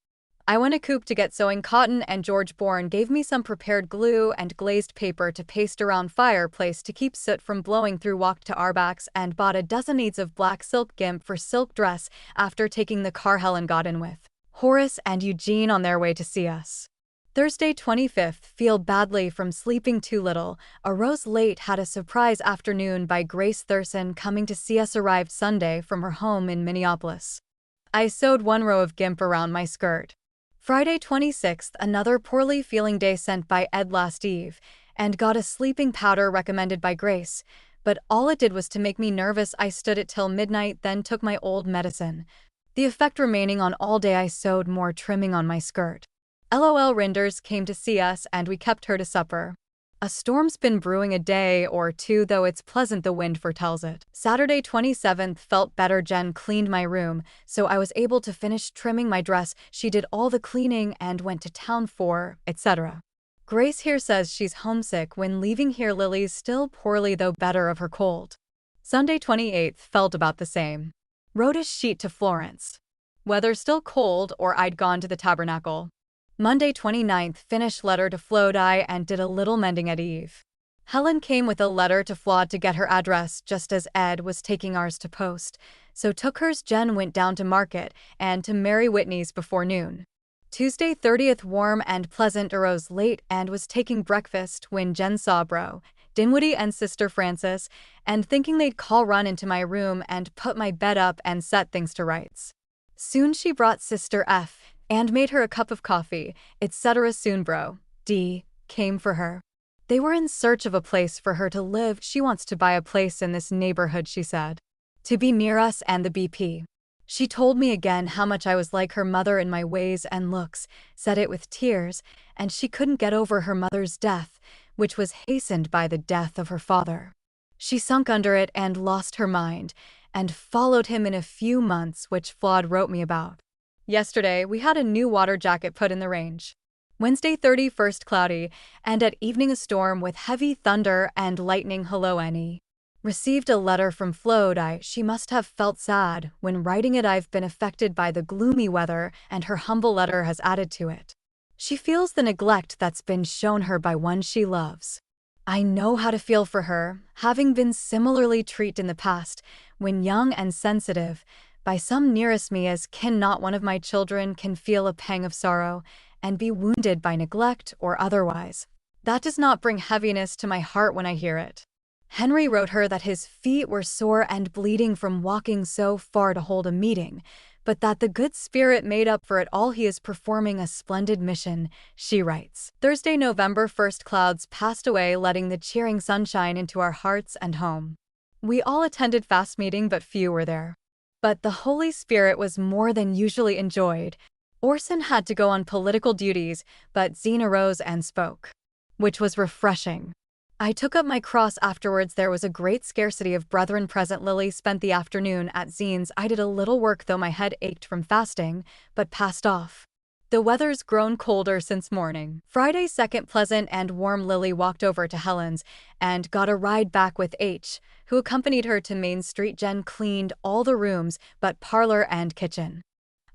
I went a coop to get sewing cotton, and George Bourne gave me some prepared glue and glazed paper to paste around fireplace to keep soot from blowing through. Walked to Arbach's and bought a dozen needs of black silk gimp for silk dress after taking the car Helen got in with Horace and Eugene on their way to see us. Thursday 25th, feel badly from sleeping too little. Arose late, had a surprise afternoon by Grace Thurston coming to see us. Arrived Sunday from her home in Minneapolis. I sewed one row of gimp around my skirt. Friday 26th, another poorly feeling day, sent by Ed last eve, and got a sleeping powder recommended by Grace, but all it did was to make me nervous. I stood it till midnight, then took my old medicine. The effect remaining on all day. I sewed more trimming on my skirt. LOL. Rinders came to see us and we kept her to supper. A storm's been brewing a day or two, though it's pleasant, the wind foretells it. Saturday 27th, felt better. Jen cleaned my room, so I was able to finish trimming my dress. She did all the cleaning and went to town for, etc. Grace here says she's homesick when leaving here. Lily's still poorly, though better of her cold. Sunday 28th, felt about the same. Wrote a sheet to Florence. Weather still cold, or I'd gone to the tabernacle. Monday 29th, finished letter to Flodai and did a little mending at eve. Helen came with a letter to Flawed to get her address just as Ed was taking ours to post, so took hers. Jen went down to market and to Mary Whitney's before noon. Tuesday 30th, warm and pleasant. Arose late and was taking breakfast when Jen saw bro, Dinwiddie and Sister Frances, and thinking they'd call, run into my room and put my bed up and set things to rights. Soon she brought Sister F and made her a cup of coffee, etc. Soon bro, D, came for her. They were in search of a place for her to live. She wants to buy a place in this neighborhood, she said, to be near us and the BP. She told me again how much I was like her mother in my ways and looks, said it with tears, and she couldn't get over her mother's death, which was hastened by the death of her father. She sunk under it and lost her mind, and followed him in a few months, which Flawed wrote me about. Yesterday, we had a new water jacket put in the range. Wednesday 31st, cloudy, and at evening a storm with heavy thunder and lightning. Hello, Annie. Received a letter from Flodai. She must have felt sad when writing it. I've been affected by the gloomy weather, and her humble letter has added to it. She feels the neglect that's been shown her by one she loves. I know how to feel for her, having been similarly treated in the past, when young and sensitive, by some nearest me as kin. Not one of my children can feel a pang of sorrow and be wounded by neglect or otherwise. That does not bring heaviness to my heart when I hear it. Henry wrote her that his feet were sore and bleeding from walking so far to hold a meeting, but that the good spirit made up for it all. He is performing a splendid mission, she writes. Thursday, November 1st, clouds passed away, letting the cheering sunshine into our hearts and home. We all attended fast meeting, but few were there. But the Holy Spirit was more than usually enjoyed. Orson had to go on political duties, but Zine arose and spoke, which was refreshing. I took up my cross afterwards. There was a great scarcity of brethren present. Lily spent the afternoon at Zine's. I did a little work, though my head ached from fasting, but passed off. The weather's grown colder since morning. Friday, 2nd, pleasant and warm. Lily walked over to Helen's and got a ride back with H, who accompanied her to Main Street. Jen cleaned all the rooms but parlor and kitchen.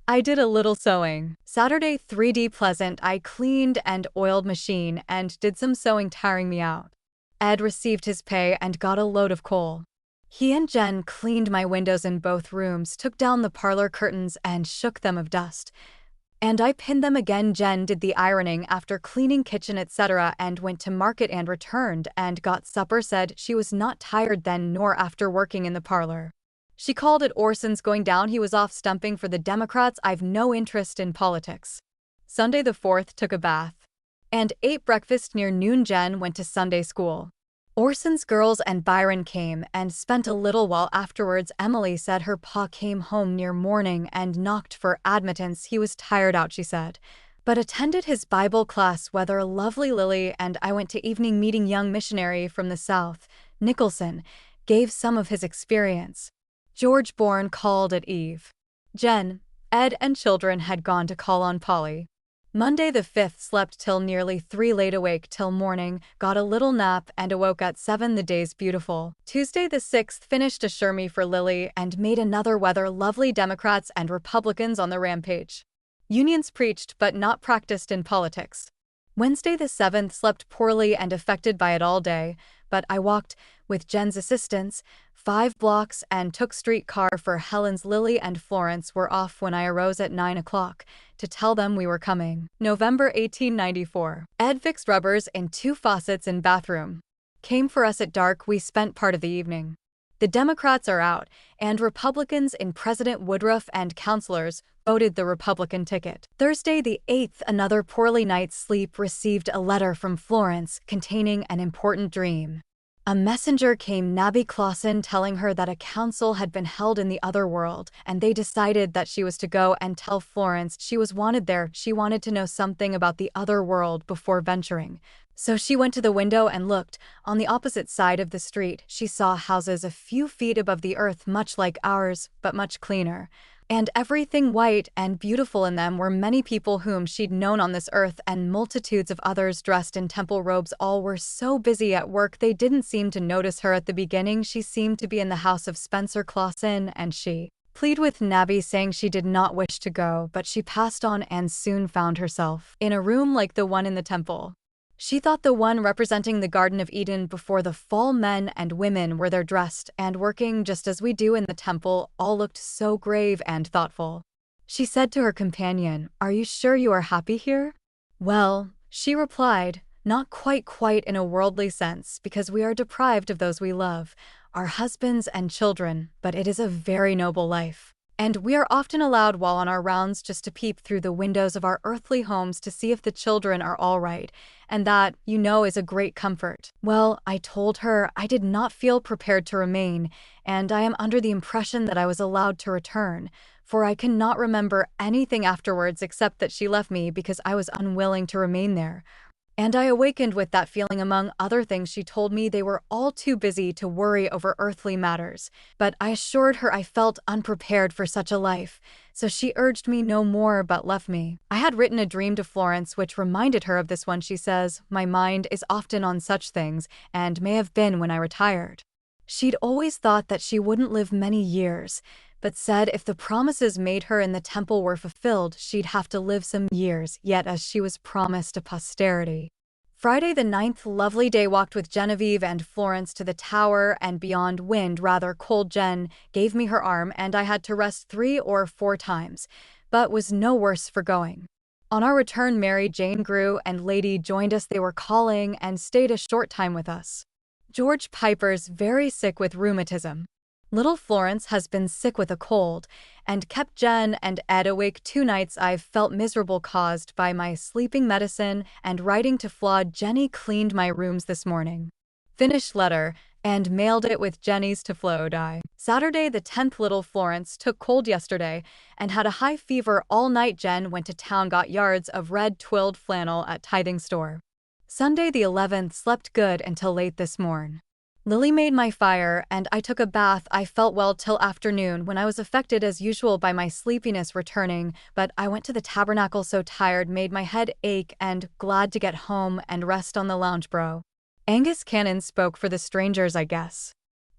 I did a little sewing. Saturday, 3D, pleasant. I cleaned and oiled machine and did some sewing, tiring me out. Ed received his pay and got a load of coal. He and Jen cleaned my windows in both rooms, took down the parlor curtains and shook them of dust. And I pinned them again. Jen did the ironing after cleaning kitchen, etc., and went to market and returned and got supper. Said she was not tired then nor after working in the parlor. She called it Orson's going down. He was off stumping for the Democrats. I've no interest in politics. Sunday the 4th, took a bath and ate breakfast near noon. Jen went to Sunday school. Orson's girls and Byron came and spent a little while afterwards. Emily said her pa came home near morning and knocked for admittance. He was tired out, she said, but attended his Bible class. Weather lovely. Lily and I went to evening meeting. Young missionary from the South, Nicholson, gave some of his experience. George Bourne called at Eve. Jen, Ed and children had gone to call on Polly. Monday the 5th, slept till nearly 3, laid awake till morning, got a little nap and awoke at 7. The day's beautiful. Tuesday the 6th, finished a shermie for Lily and made another. Weather lovely. Democrats and Republicans on the rampage. Unions preached but not practiced in politics. Wednesday the 7th, slept poorly and affected by it all day, but I walked, with Jen's assistance, 5 blocks and took streetcar for Helen's. Lily and Florence were off when I arose at 9 o'clock to tell them we were coming. November 1894. Ed fixed rubbers in 2 faucets in bathroom. Came for us at dark. We spent part of the evening. The Democrats are out, and Republicans in. President Woodruff and councilors voted the Republican ticket. Thursday the 8th, another poorly night's sleep. Received a letter from Florence containing an important dream. A messenger came, Nabby Clausen, telling her that a council had been held in the other world, and they decided that she was to go and tell Florence she was wanted there. She wanted to know something about the other world before venturing. So she went to the window and looked. On the opposite side of the street, she saw houses a few feet above the earth, much like ours, but much cleaner. And everything white and beautiful in them were many people whom she'd known on this earth, and multitudes of others dressed in temple robes. All were so busy at work they didn't seem to notice her at the beginning. She seemed to be in the house of Spencer Clausen, and she pleaded with Nabby, saying she did not wish to go, but she passed on and soon found herself in a room like the one in the temple. She thought the one representing the Garden of Eden before the fall. Men and women were there dressed and working just as we do in the temple. All looked so grave and thoughtful. She said to her companion, "Are you sure you are happy here?" "Well," she replied, "not quite in a worldly sense, because we are deprived of those we love, our husbands and children, but it is a very noble life. And we are often allowed while on our rounds just to peep through the windows of our earthly homes to see if the children are all right, and that, you know, is a great comfort." Well, I told her I did not feel prepared to remain, and I am under the impression that I was allowed to return, for I cannot remember anything afterwards except that she left me because I was unwilling to remain there. And I awakened with that feeling. Among other things, she told me they were all too busy to worry over earthly matters, but I assured her I felt unprepared for such a life, so she urged me no more but left me. I had written a dream to Florence which reminded her of this one. She says, "My mind is often on such things, and may have been when I retired." She'd always thought that she wouldn't live many years, but said if the promises made her in the temple were fulfilled, she'd have to live some years yet, as she was promised a posterity. Friday the 9th, lovely day. Walked with Genevieve and Florence to the tower and beyond. Wind rather cold. Jen gave me her arm and I had to rest 3 or 4 times, but was no worse for going. On our return, Mary Jane Grew and Lady joined us. They were calling and stayed a short time with us. George Piper's very sick with rheumatism. Little Florence has been sick with a cold and kept Jen and Ed awake 2 nights. I've felt miserable caused by my sleeping medicine and writing to flawed. Jenny cleaned my rooms this morning. Finished letter and mailed it with Jenny's to Flo. Saturday the 10th. Little Florence took cold yesterday and had a high fever all night. Jen went to town, got yards of red twilled flannel at tithing store. Sunday the 11th. Slept good until late this morn. Lily made my fire and I took a bath. I felt well till afternoon when I was affected as usual by my sleepiness returning, but I went to the tabernacle so tired made my head ache and glad to get home and rest on the lounge. Bro. Angus Cannon spoke for the strangers, I guess.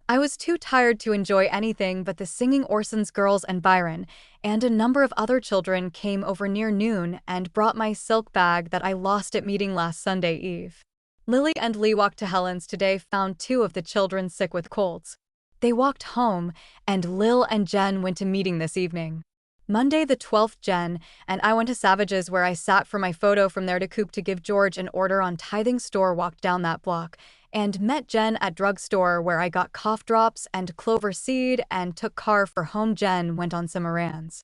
I was too tired to enjoy anything but the singing. Orson's girls and Byron and a number of other children came over near noon and brought my silk bag that I lost at meeting last Sunday Eve. Lily and Lee walked to Helen's today, found 2 of the children sick with colds. They walked home, and Lil and Jen went to meeting this evening. Monday the 12th. Jen and I went to Savage's where I sat for my photo. From there to Coop to give George an order on tithing store, walked down that block, and met Jen at drugstore where I got cough drops and clover seed and took car for home. Jen went on some errands.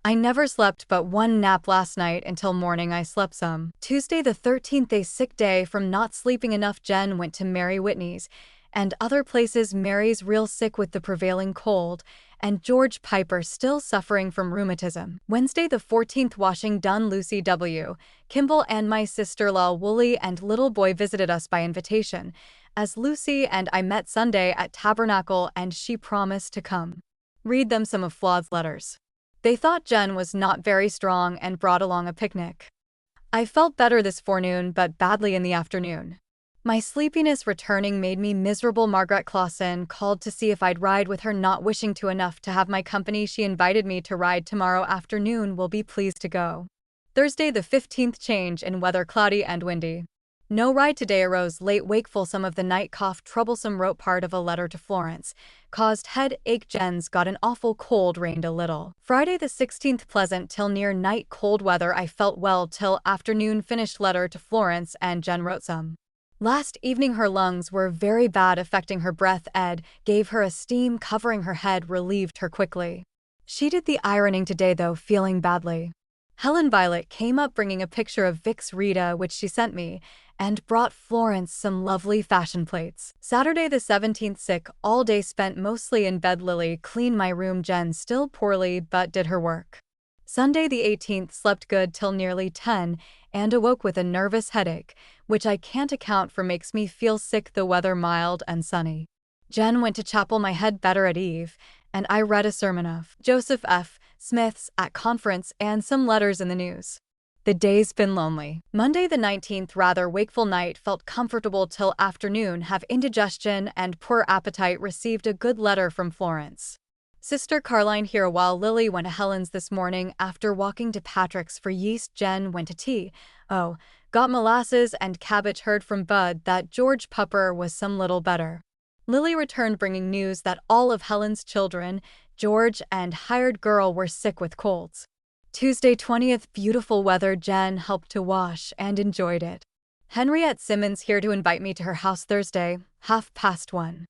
I never slept but one nap last night until morning. I slept some. Tuesday the 13th. A sick day from not sleeping enough. Jen went to Mary Whitney's and other places. Mary's real sick with the prevailing cold, and George Piper still suffering from rheumatism. Wednesday the 14th. Washing done. Lucy W. Kimball and my sister-in-law Wooly and little boy visited us by invitation, as Lucy and I met Sunday at Tabernacle and she promised to come read them some of Flaud's letters. They thought Jen was not very strong and brought along a picnic. I felt better this forenoon but badly in the afternoon. My sleepiness returning made me miserable. Margaret Clausen called to see if I'd ride with her, not wishing to enough to have my company. She invited me to ride tomorrow afternoon. Will be pleased to go. Thursday the 15th. Change in weather, cloudy and windy. No ride today. Arose late, wakeful some of the night, cough troublesome, wrote part of a letter to Florence, caused headache. Jen's got an awful cold, rained a little. Friday the 16th. Pleasant till near night, cold weather. I felt well till afternoon. Finished letter to Florence and Jen wrote some. Last evening her lungs were very bad, affecting her breath. Ed gave her a steam covering her head, relieved her quickly. She did the ironing today though, feeling badly. Helen Violet came up bringing a picture of Vic's Rita which she sent me, and brought Florence some lovely fashion plates. Saturday the 17th. Sick all day, spent mostly in bed. Lily cleaned my room. Jen still poorly but did her work. Sunday the 18th. Slept good till nearly 10 and awoke with a nervous headache, which I can't account for, makes me feel sick. The weather mild and sunny. Jen went to chapel, my head better at eve, and I read a sermon of Joseph F. Smith's at conference and some letters in the news. The day's been lonely. Monday the 19th. Rather wakeful night, felt comfortable till afternoon, have indigestion and poor appetite. Received a good letter from Florence. Sister Caroline here while Lily went to Helen's this morning after walking to Patrick's for yeast. Jen went to tea. Oh, got molasses and cabbage. Heard from Bud that George Pupper was some little better. Lily returned bringing news that all of Helen's children, George and hired girl, were sick with colds. Tuesday 20th. Beautiful weather. Jen helped to wash and enjoyed it. Henriette Simmons here to invite me to her house Thursday, 1:30.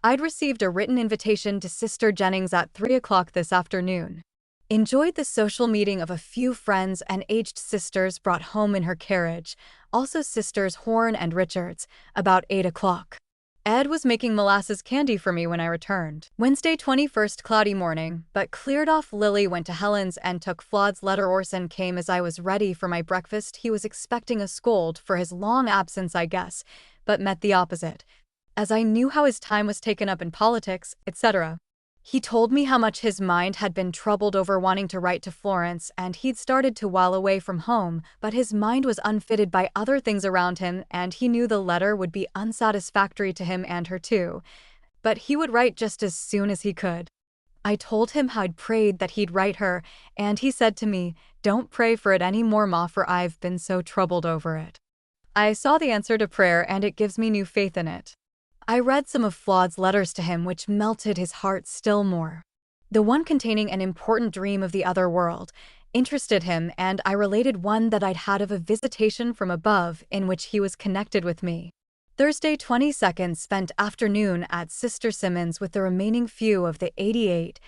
I'd received a written invitation to Sister Jennings at 3 o'clock this afternoon. Enjoyed the social meeting of a few friends and aged sisters brought home in her carriage, also Sisters Horn and Richards, about 8 o'clock. Ed was making molasses candy for me when I returned. Wednesday 21st. Cloudy morning, but cleared off. Lily went to Helen's and took Flaud's letter. Orson came as I was ready for my breakfast. He was expecting a scold for his long absence, I guess, but met the opposite, as I knew how his time was taken up in politics, etc. He told me how much his mind had been troubled over wanting to write to Florence, and he'd started to while away from home, but his mind was unfitted by other things around him, and he knew the letter would be unsatisfactory to him and her too, but he would write just as soon as he could. I told him how I'd prayed that he'd write her, and he said to me, "Don't pray for it any more, Ma, for I've been so troubled over it." I saw the answer to prayer, and it gives me new faith in it. I read some of Flaud's letters to him, which melted his heart still more. The one containing an important dream of the other world interested him, and I related one that I'd had of a visitation from above in which he was connected with me. Thursday 22nd spent afternoon at Sister Simmons with the remaining few of the 88.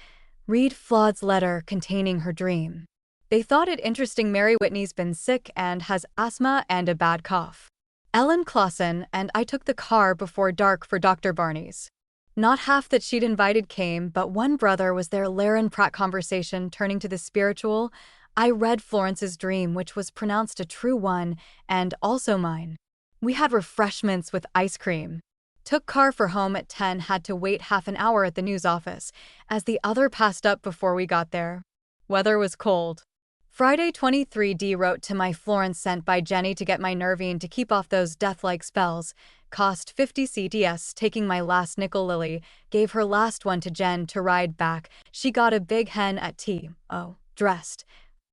Read Flaud's letter containing her dream. They thought it interesting Mary Whitney's been sick and has asthma and a bad cough. Ellen Clausen and I took the car before dark for Dr. Barney's. Not half that she'd invited came, but one brother was there. Laren Pratt conversation turning to the spiritual. I read Florence's dream, which was pronounced a true one, and also mine. We had refreshments with ice cream. Took car for home at 10, had to wait half an hour at the news office, as the other passed up before we got there. Weather was cold. Friday 23D wrote to my Florence sent by Jenny to get my Nervine to keep off those death-like spells. Cost 50 CTS, taking my last nickel. Lily gave her last one to Jen to ride back. She got a big hen at tea. Oh, dressed.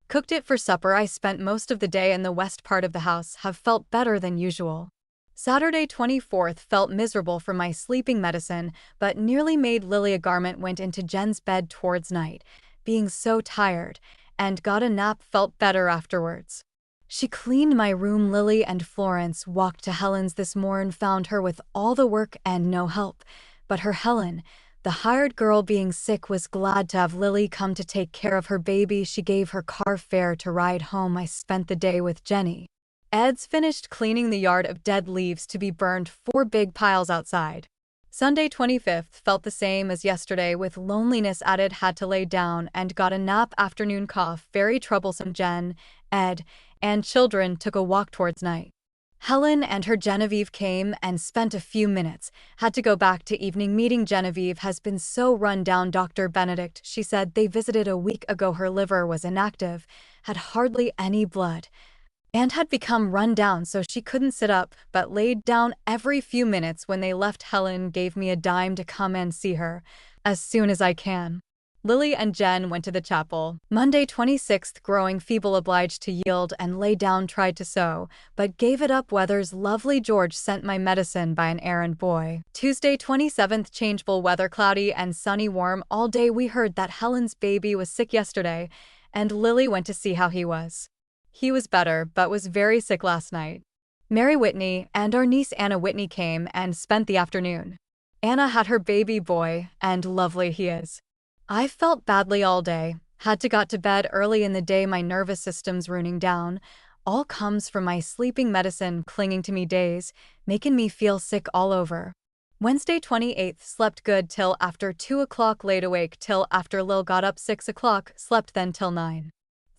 Cooked it for supper. I spent most of the day in the west part of the house, have felt better than usual. Saturday 24th felt miserable from my sleeping medicine, but nearly made Lily a garment. Went into Jen's bed towards night, being so tired, and got a nap. Felt better afterwards. She cleaned my room. Lily and Florence walked to Helen's this morn, found her with all the work and no help, but her Helen, the hired girl, being sick, was glad to have Lily come to take care of her baby. She gave her car fare to ride home. I spent the day with Jenny. Ed's finished cleaning the yard of dead leaves to be burned, 4 big piles outside. Sunday 25th felt the same as yesterday, with loneliness added. Had to lay down and got a nap. Afternoon cough, very troublesome. Jen, Ed, and children took a walk towards night. Helen and her Genevieve came and spent a few minutes. Had to go back to evening meeting. Genevieve has been so run down. Dr. Benedict, she said, they visited a week ago. Her liver was inactive, had hardly any blood, and had become run down so she couldn't sit up, but laid down every few minutes. When they left, Helen gave me a dime to come and see her as soon as I can. Lily and Jen went to the chapel. Monday 26th, growing feeble, obliged to yield and lay down. Tried to sew, but gave it up. Weather's lovely. George sent my medicine by an errand boy. Tuesday 27th, changeable weather, cloudy and sunny, warm all day. We heard that Helen's baby was sick yesterday, and Lily went to see how he was. He was better, but was very sick last night. Mary Whitney and our niece Anna Whitney came and spent the afternoon. Anna had her baby boy, and lovely he is. I felt badly all day, had to got to bed early in the day. My nervous system's ruining down. All comes from my sleeping medicine clinging to me days, making me feel sick all over. Wednesday 28th, slept good till after 2 o'clock, laid awake till after Lil got up 6 o'clock, slept then till 9.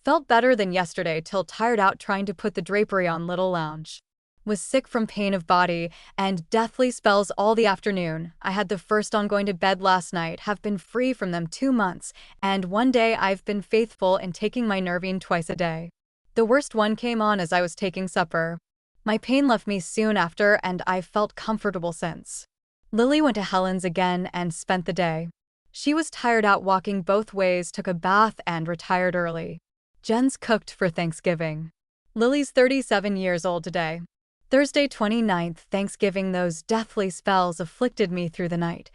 Felt better than yesterday till tired out trying to put the drapery on. Little lounge. Was sick from pain of body and deathly spells all the afternoon. I had the first on going to bed last night, have been free from them 2 months, and one day I've been faithful in taking my Nervine twice a day. The worst one came on as I was taking supper. My pain left me soon after, and I've felt comfortable since. Lily went to Helen's again and spent the day. She was tired out walking both ways, took a bath and retired early. Jen's cooked for Thanksgiving. Lily's 37 years old today. Thursday 29th, Thanksgiving. Those deathly spells afflicted me through the night,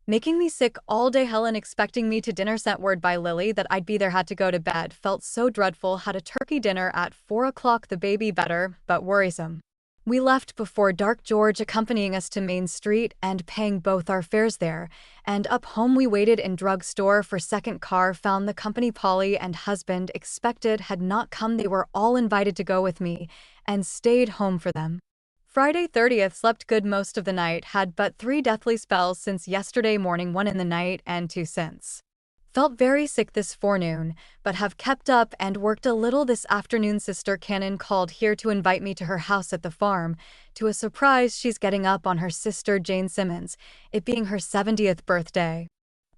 making me sick all day. Helen expecting me to dinner, sent word by Lily that I'd be there, had to go to bed, felt so dreadful. Had a turkey dinner at 4 o'clock. The baby better, but worrisome. We left before dark, George accompanying us to Main Street and paying both our fares there, and up home we waited in drugstore for second car. Found the company. Polly and husband expected had not come. They were all invited to go with me, and stayed home for them. Friday 30th, slept good most of the night, had but 3 deathly spells since yesterday morning, 1 in the night and 2 since. Felt very sick this forenoon, but have kept up and worked a little this afternoon. Sister Cannon called here to invite me to her house at the farm, to a surprise she's getting up on her sister Jane Simmons, it being her 70th birthday.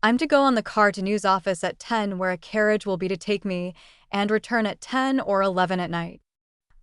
I'm to go on the car to news office at 10, where a carriage will be to take me, and return at 10 or 11 at night.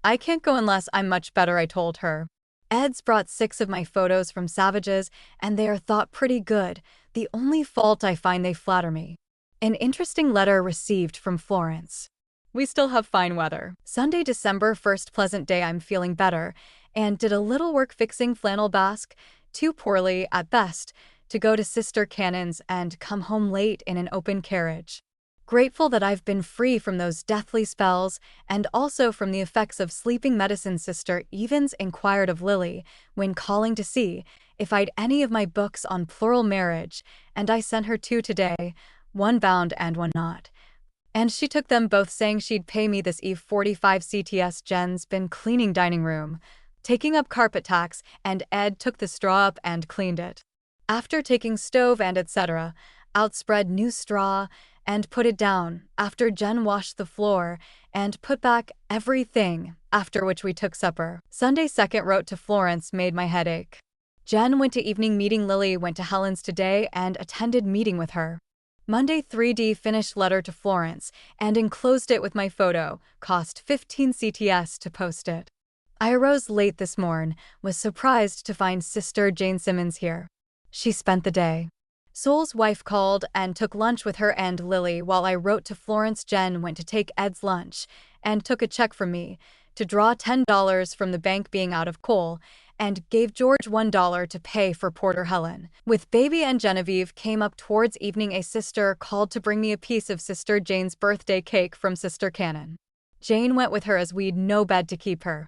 I can't go unless I'm much better, I told her. Ed's brought 6 of my photos from Savages, and they are thought pretty good. The only fault I find, they flatter me. An interesting letter received from Florence. We still have fine weather. Sunday, December 1st, pleasant day. I'm feeling better, and did a little work fixing flannel basque, too poorly at best, to go to Sister Cannon's and come home late in an open carriage. Grateful that I've been free from those deathly spells and also from the effects of sleeping medicine. Sister Evans inquired of Lily when calling to see if I'd any of my books on plural marriage, and I sent her two today, one bound and one not. And she took them both, saying she'd pay me this eve 45 CTS. Jen's been cleaning dining room, taking up carpet tacks, and Ed took the straw up and cleaned it. After taking stove and etc., outspread new straw and put it down, after Jen washed the floor and put back everything, after which we took supper. Sunday 2nd wrote to Florence, made my head ache. Jen went to evening meeting. Lily went to Helen's today and attended meeting with her. Monday 3D finished letter to Florence and enclosed it with my photo, cost 15 CTS to post it. I arose late this morn, was surprised to find Sister Jane Simmons here. She spent the day. Soul's wife called and took lunch with her and Lily while I wrote to Florence. Jen went to take Ed's lunch and took a check from me to draw $10 from the bank, being out of coal, and gave George $1 to pay for Porter. Helen, with baby and Genevieve, came up towards evening. A sister called to bring me a piece of Sister Jane's birthday cake from Sister Cannon. Jane went with her as we'd no bed to keep her.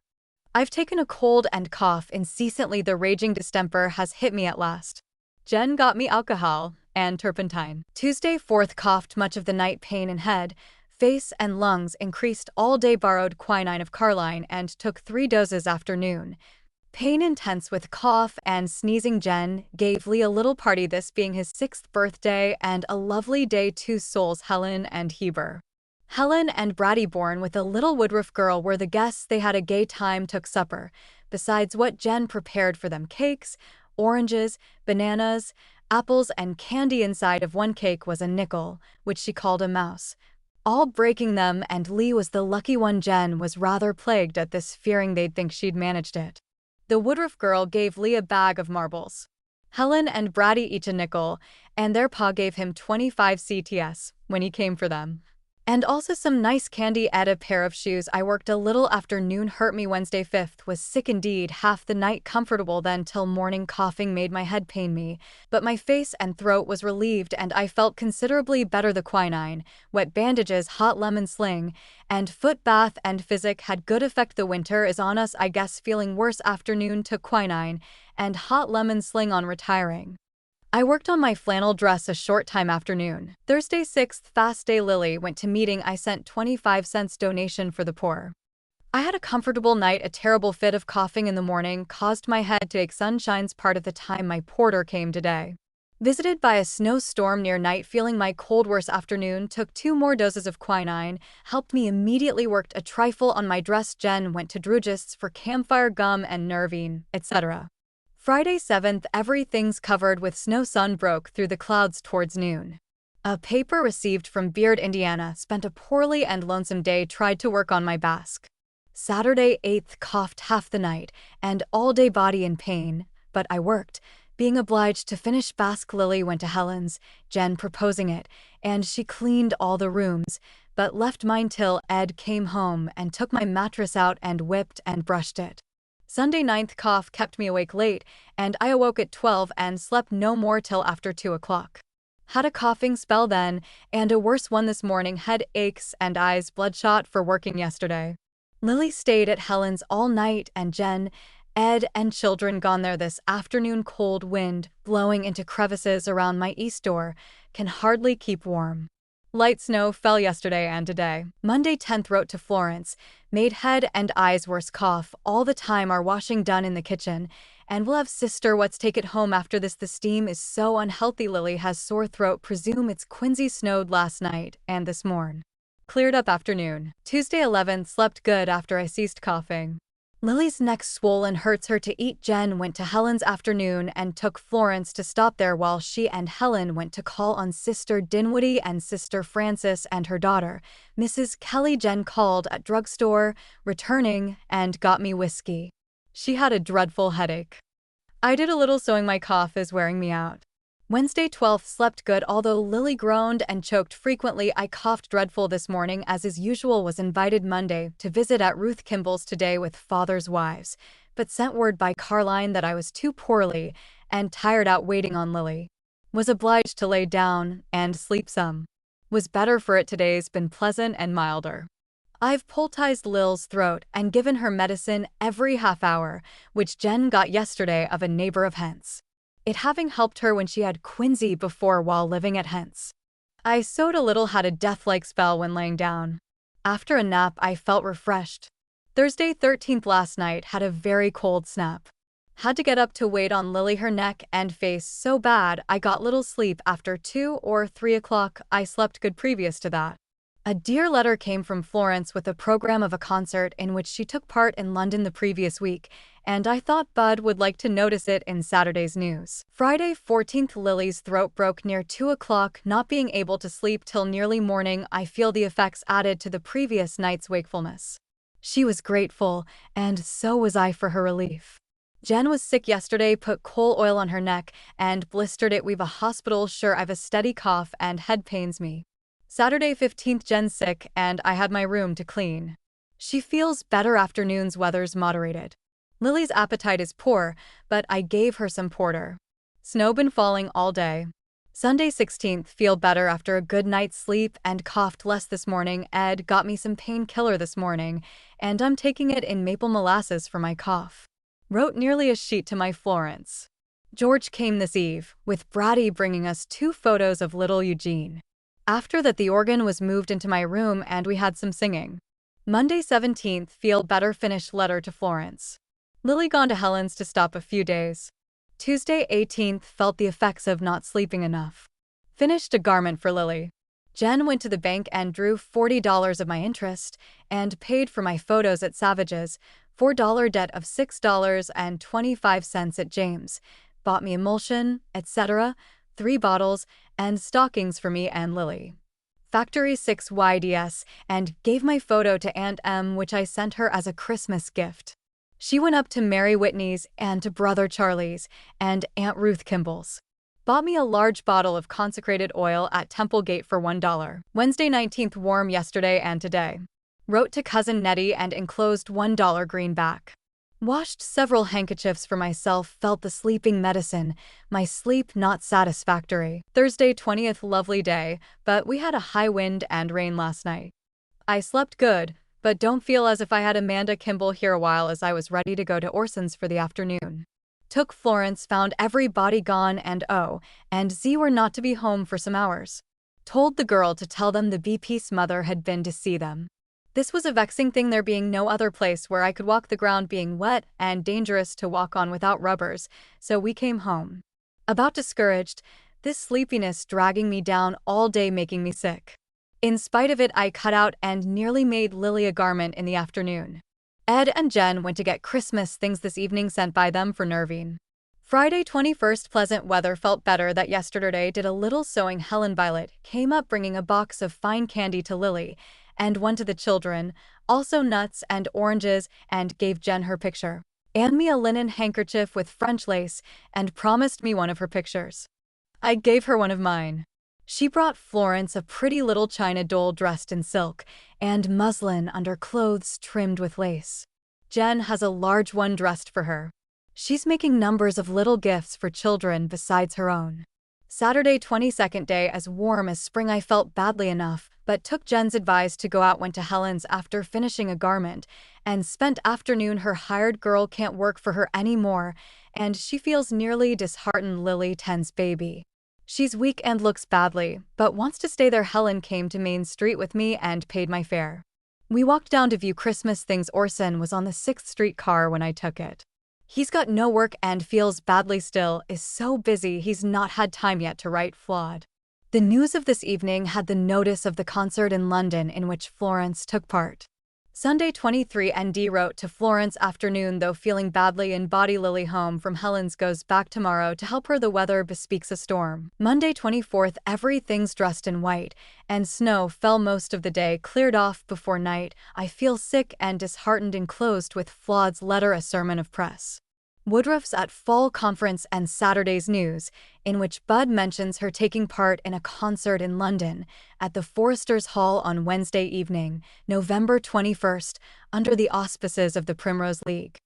I've taken a cold and cough incessantly. The raging distemper has hit me at last. Jen got me alcohol and turpentine. Tuesday 4th coughed much of the night. Pain in head, face and lungs increased all day. Borrowed quinine of Carline and took 3 doses afternoon. Pain intense with cough and sneezing. Jen gave Lee a little party, this being his 6th birthday, and a lovely day. 2 souls, Helen and Heber. Helen and Brady, born with a little Woodruff girl, were the guests. They had a gay time, took supper, besides what Jen prepared for them: cakes, oranges, bananas, apples, and candy. Inside of one cake was a nickel, which she called a mouse, all breaking them, and Lee was the lucky one. Jen was rather plagued at this, fearing they'd think she'd managed it. The Woodruff girl gave Lee a bag of marbles. Helen and Brady each a nickel, and their pa gave him 25 CTS when he came for them. And also some nice candy. Ed a pair of shoes. I worked a little afternoon, hurt me. Wednesday 5th was sick indeed, half the night comfortable, then till morning coughing made my head pain me, but my face and throat was relieved and I felt considerably better. The quinine, wet bandages, hot lemon sling, and foot bath and physic had good effect. The winter is on us, I guess. Feeling worse afternoon, took quinine and hot lemon sling on retiring. I worked on my flannel dress a short time afternoon. Thursday 6th fast day. Lily went to meeting. I sent 25 cents donation for the poor. I had a comfortable night. A terrible fit of coughing in the morning caused my head to ache. Sunshine's part of the time. My porter came today. Visited by a snowstorm near night, feeling my cold. Worse afternoon, took 2 more doses of quinine, helped me immediately. Worked a trifle on my dress. Jen went to Drugist's for camphire gum and nervine, etc. Friday 7th, everything's covered with snow. Sun broke through the clouds towards noon. A paper received from Beard, Indiana. Spent a poorly and lonesome day. Tried to work on my basque. Saturday 8th, coughed half the night and all day, body in pain, but I worked, being obliged to finish basque. Lily went to Helen's, Jen proposing it, and she cleaned all the rooms, but left mine till Ed came home and took my mattress out and whipped and brushed it. Sunday 9th, cough kept me awake late, and I awoke at 12 and slept no more till after 2 o'clock. Had a coughing spell then, and a worse one this morning. Head aches and eyes bloodshot for working yesterday. Lily stayed at Helen's all night, and Jen, Ed, and children gone there this afternoon. Cold wind blowing into crevices around my east door, can hardly keep warm. Light snow fell yesterday and today. Monday 10th wrote to Florence, made head and eyes worse, cough all the time. Our washing done in the kitchen, and we'll have sister what's take it home after this. The steam is so unhealthy. Lily has sore throat, presume it's Quincy. Snowed last night and this morn. Cleared up afternoon. Tuesday 11th, slept good after I ceased coughing. Lily's neck swollen, hurts her to eat. Jen went to Helen's afternoon and took Florence to stop there while she and Helen went to call on Sister Dinwiddie and Sister Frances and her daughter, Mrs. Kelly. Jen called at drugstore, returning, and got me whiskey. She had a dreadful headache. I did a little sewing. My cough is wearing me out. Wednesday 12th, slept good, although Lily groaned and choked frequently. I coughed dreadful this morning as is usual. Was invited Monday to visit at Ruth Kimball's today with father's wives, but sent word by Carline that I was too poorly and tired out waiting on Lily. Was obliged to lay down and sleep some. Was better for it today's been pleasant and milder. I've poulticed Lil's throat and given her medicine every half hour, which Jen got yesterday of a neighbor of Hens. It having helped her when she had quinsy before while living at Hens. I sewed a little, had a death-like spell when laying down. After a nap I felt refreshed. Thursday 13th last night had a very cold snap. Had to get up to wait on Lily, her neck and face so bad I got little sleep after 2 or 3 o'clock. I slept good previous to that. A dear letter came from Florence with a program of a concert in which she took part in London the previous week, and I thought Bud would like to notice it in Saturday's news. Friday 14th, Lily's throat broke near 2 o'clock, not being able to sleep till nearly morning. I feel the effects added to the previous night's wakefulness. She was grateful, and so was I for her relief. Jen was sick yesterday, put coal oil on her neck, and blistered it. We've a hospital, sure I've a steady cough and head pains me. Saturday 15th, Jen's sick, and I had my room to clean. She feels better, afternoons weather's moderated. Lily's appetite is poor, but I gave her some porter. Snow been falling all day. Sunday 16th, feel better after a good night's sleep and coughed less this morning. Ed got me some painkiller this morning, and I'm taking it in maple molasses for my cough. Wrote nearly a sheet to my Florence. George came this eve, with Brady bringing us 2 photos of little Eugene. After that the organ was moved into my room and we had some singing. Monday 17th, feel better, finished letter to Florence. Lily gone to Helen's to stop a few days. Tuesday 18th, felt the effects of not sleeping enough. Finished a garment for Lily. Jen went to the bank and drew $40 of my interest and paid for my photos at Savage's, $4 debt of $6.25 at James, bought me emulsion, etc., 3 bottles, and stockings for me and Lily. Factory 6 YDS, and gave my photo to Aunt M, which I sent her as a Christmas gift. She went up to Mary Whitney's and to Brother Charlie's and Aunt Ruth Kimball's. Bought me a large bottle of consecrated oil at Temple Gate for $1. Wednesday 19th, warm yesterday and today. Wrote to cousin Nettie and enclosed $1 greenback. Washed several handkerchiefs for myself, felt the sleeping medicine, my sleep not satisfactory. Thursday 20th, lovely day, but we had a high wind and rain last night. I slept good, but don't feel as if I had Amanda Kimball here a while as I was ready to go to Orson's for the afternoon. Took Florence, found everybody gone and Z were not to be home for some hours. Told the girl to tell them the BP's mother had been to see them. This was a vexing thing, there being no other place where I could walk, the ground being wet and dangerous to walk on without rubbers, so we came home. About discouraged, this sleepiness dragging me down all day, making me sick. In spite of it, I cut out and nearly made Lily a garment in the afternoon. Ed and Jen went to get Christmas things this evening sent by them for Nervine. Friday 21st, pleasant weather, felt better that yesterday, did a little sewing. Helen Violet came up bringing a box of fine candy to Lily, and one to the children, also nuts and oranges, and gave Jen her picture. And me a linen handkerchief with French lace, and promised me one of her pictures. I gave her one of mine. She brought Florence a pretty little china doll dressed in silk, and muslin under clothes trimmed with lace. Jen has a large one dressed for her. She's making numbers of little gifts for children besides her own. Saturday 22nd, day as warm as spring. I felt badly enough, but took Jen's advice to go out. Went to Helen's after finishing a garment, and spent afternoon. Her hired girl can't work for her anymore, and she feels nearly disheartened. Lily 10's baby. She's weak and looks badly, but wants to stay there. Helen came to Main Street with me and paid my fare. We walked down to view Christmas things. Orson was on the 6th Street car when I took it. He's got no work and feels badly still, is so busy he's not had time yet to write Flawed. The news of this evening had the notice of the concert in London in which Florence took part. Sunday 23 ND wrote to Florence afternoon, though feeling badly in body. Lily home from Helen's, goes back tomorrow to help her. The weather bespeaks a storm. Monday 24th, everything's dressed in white, and snow fell most of the day, cleared off before night. I feel sick and disheartened. Enclosed with Flawed's letter a sermon of press. Woodruff's at fall conference and Saturday's news, in which Bud mentions her taking part in a concert in London at the Foresters Hall on Wednesday evening, November 21st, under the auspices of the Primrose League.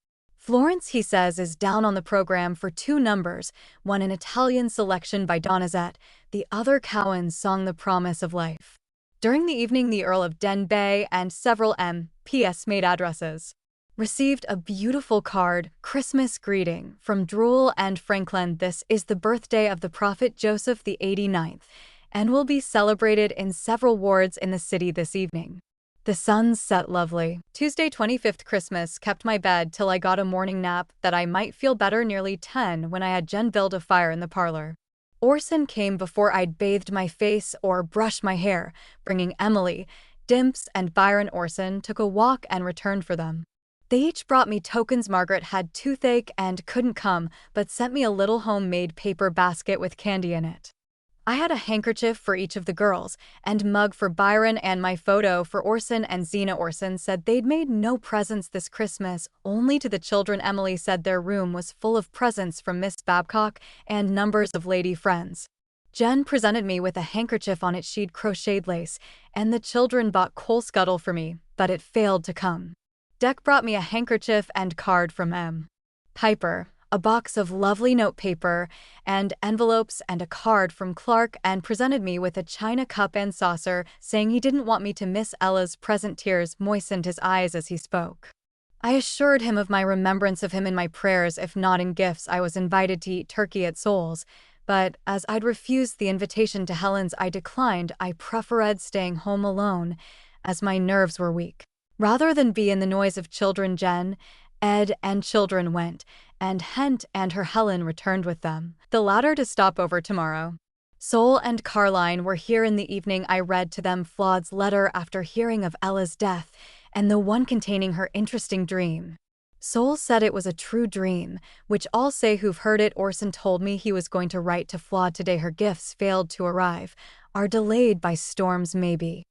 Florence, he says, is down on the program for 2 numbers, one an Italian selection by Donizet, The other Cowans sung the promise of life. During the evening, the Earl of Denbigh and several M.P.s. made addresses. Received a beautiful card, Christmas greeting, from Drool and Franklin. This is the birthday of the prophet Joseph the 89th, and will be celebrated in several wards in the city this evening. The sun's set lovely. Tuesday 25th Christmas kept my bed till I got a morning nap that I might feel better. Nearly 10 when I had Jen build a fire in the parlor. Orson came before I'd bathed my face or brushed my hair, bringing Emily, Dimps, and Byron. Orson took a walk and returned for them. They each brought me tokens. Margaret had toothache and couldn't come, but sent me a little homemade paper basket with candy in it. I had a handkerchief for each of the girls, and mug for Byron, and my photo for Orson and Zena. Orson said they'd made no presents this Christmas, only to the children. Emily said their room was full of presents from Miss Babcock and numbers of lady friends. Jen presented me with a handkerchief on it she'd crocheted lace, and the children bought coal scuttle for me, but it failed to come. Deck brought me a handkerchief and card from M. Piper, a box of lovely notepaper and envelopes, and a card from Clark, and presented me with a china cup and saucer, saying he didn't want me to miss Ella's present. Tears moistened his eyes as he spoke. I assured him of my remembrance of him in my prayers. If not in gifts, I was invited to eat turkey at Sol's, but as I'd refused the invitation to Helen's, I declined. I preferred staying home alone, as my nerves were weak. Rather than be in the noise of children, Jen, Ed, and children went, and Hent and her Helen returned with them, the latter to stop over tomorrow. Sol and Carline were here in the evening. I read to them Flaud's letter after hearing of Ella's death, and the one containing her interesting dream. Sol said it was a true dream, which all say who've heard it. Orson told me he was going to write to Flaud today. Her gifts failed to arrive, are delayed by storms maybe.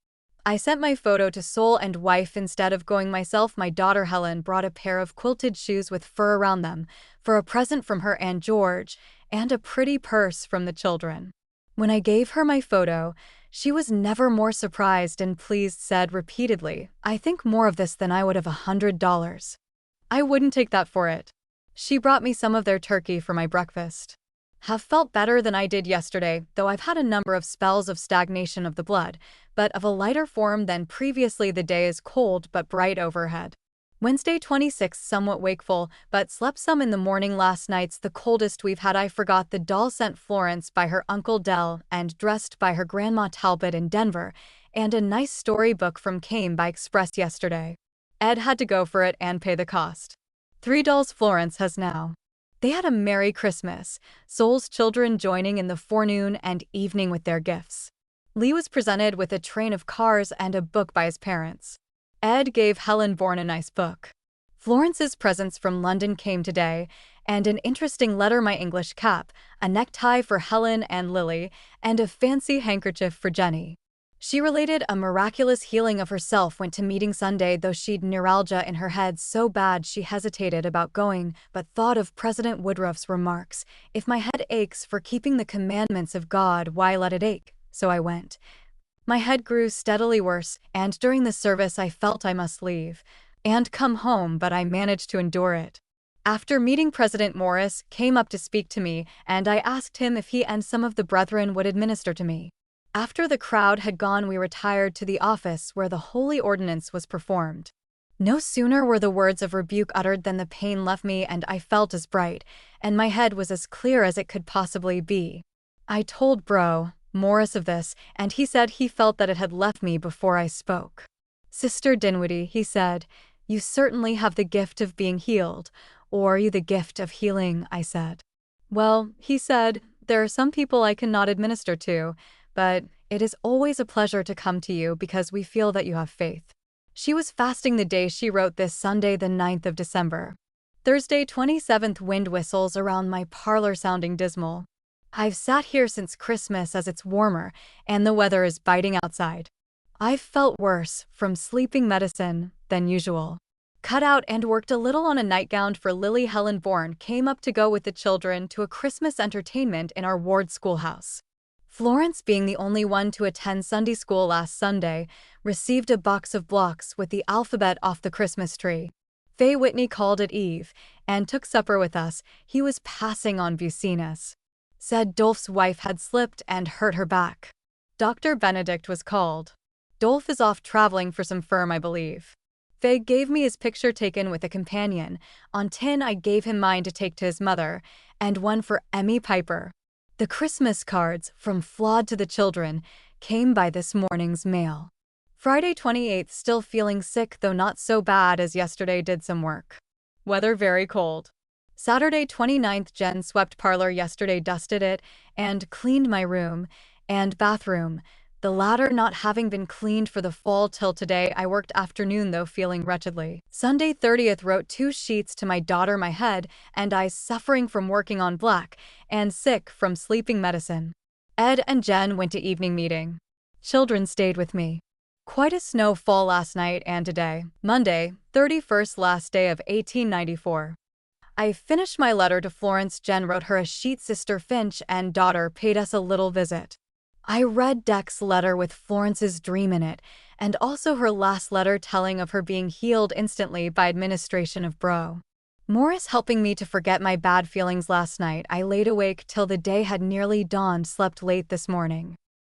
I sent my photo to Sol and wife instead of going myself. My daughter Helen brought a pair of quilted shoes with fur around them, for a present from her Aunt George, and a pretty purse from the children. When I gave her my photo, she was never more surprised and pleased, said repeatedly, "I think more of this than I would of $100. I wouldn't take that for it." She brought me some of their turkey for my breakfast. Have felt better than I did yesterday, though I've had a number of spells of stagnation of the blood, but of a lighter form than previously. The day is cold but bright overhead. Wednesday 26th, somewhat wakeful, but slept some in the morning. Last night's the coldest we've had. I forgot the doll sent Florence by her Uncle Dell and dressed by her Grandma Talbot in Denver, and a nice storybook from came by express yesterday. Ed had to go for it and pay the cost. 3 dolls Florence has now. They had a Merry Christmas, Sol's children joining in the forenoon and evening with their gifts. Lee was presented with a train of cars and a book by his parents. Ed gave Helen Bourne a nice book. Florence's presents from London came today, and an interesting letter, my English cap, a necktie for Helen and Lily, and a fancy handkerchief for Jenny. She related a miraculous healing of herself, went to meeting Sunday, though she'd neuralgia in her head so bad she hesitated about going, but thought of President Woodruff's remarks, "If my head aches for keeping the commandments of God, why let it ache?" So I went. My head grew steadily worse, and during the service I felt I must leave and come home, but I managed to endure it. After meeting, President Morris came up to speak to me, and I asked him if he and some of the brethren would administer to me. After the crowd had gone, we retired to the office where the holy ordinance was performed. No sooner were the words of rebuke uttered than the pain left me, and I felt as bright, and my head was as clear as it could possibly be. I told Bro Morris of this, and he said he felt that it had left me before I spoke. "Sister Dinwiddie," he said, "you certainly have the gift of being healed, or you the gift of healing," I said. "Well," he said, "there are some people I cannot administer to, but it is always a pleasure to come to you because we feel that you have faith." She was fasting the day she wrote this, Sunday the 9th of December. Thursday 27th, wind whistles around my parlor sounding dismal. I've sat here since Christmas as it's warmer and the weather is biting outside. I've felt worse from sleeping medicine than usual. Cut out and worked a little on a nightgown for Lily. Helen Bourne came up to go with the children to a Christmas entertainment in our ward schoolhouse. Florence, being the only one to attend Sunday school last Sunday, received a box of blocks with the alphabet off the Christmas tree. Faye Whitney called at Eve and took supper with us. He was passing on Bucinus. Said Dolph's wife had slipped and hurt her back. Dr. Benedict was called. Dolph is off traveling for some firm, I believe. Fag gave me his picture taken with a companion. On tin, I gave him mine to take to his mother, and one for Emmy Piper. The Christmas cards, from Flawed to the children, came by this morning's mail. Friday 28th, still feeling sick, though not so bad as yesterday. Did some work. Weather very cold. Saturday 29th, Jen swept parlor yesterday, dusted it, and cleaned my room and bathroom, the latter not having been cleaned for the fall till today. I worked afternoon, though feeling wretchedly. Sunday 30th, wrote 2 sheets to my daughter, my head and eyes suffering from working on black, and sick from sleeping medicine. Ed and Jen went to evening meeting. Children stayed with me. Quite a snowfall last night and today. Monday, 31st, last day of 1894. I finished my letter to Florence. Jen wrote her a sheet. Sister Finch and daughter paid us a little visit. I read Dec's letter with Florence's dream in it, and also her last letter telling of her being healed instantly by administration of Bro. Morris helping me to forget my bad feelings last night. I laid awake till the day had nearly dawned, slept late this morning.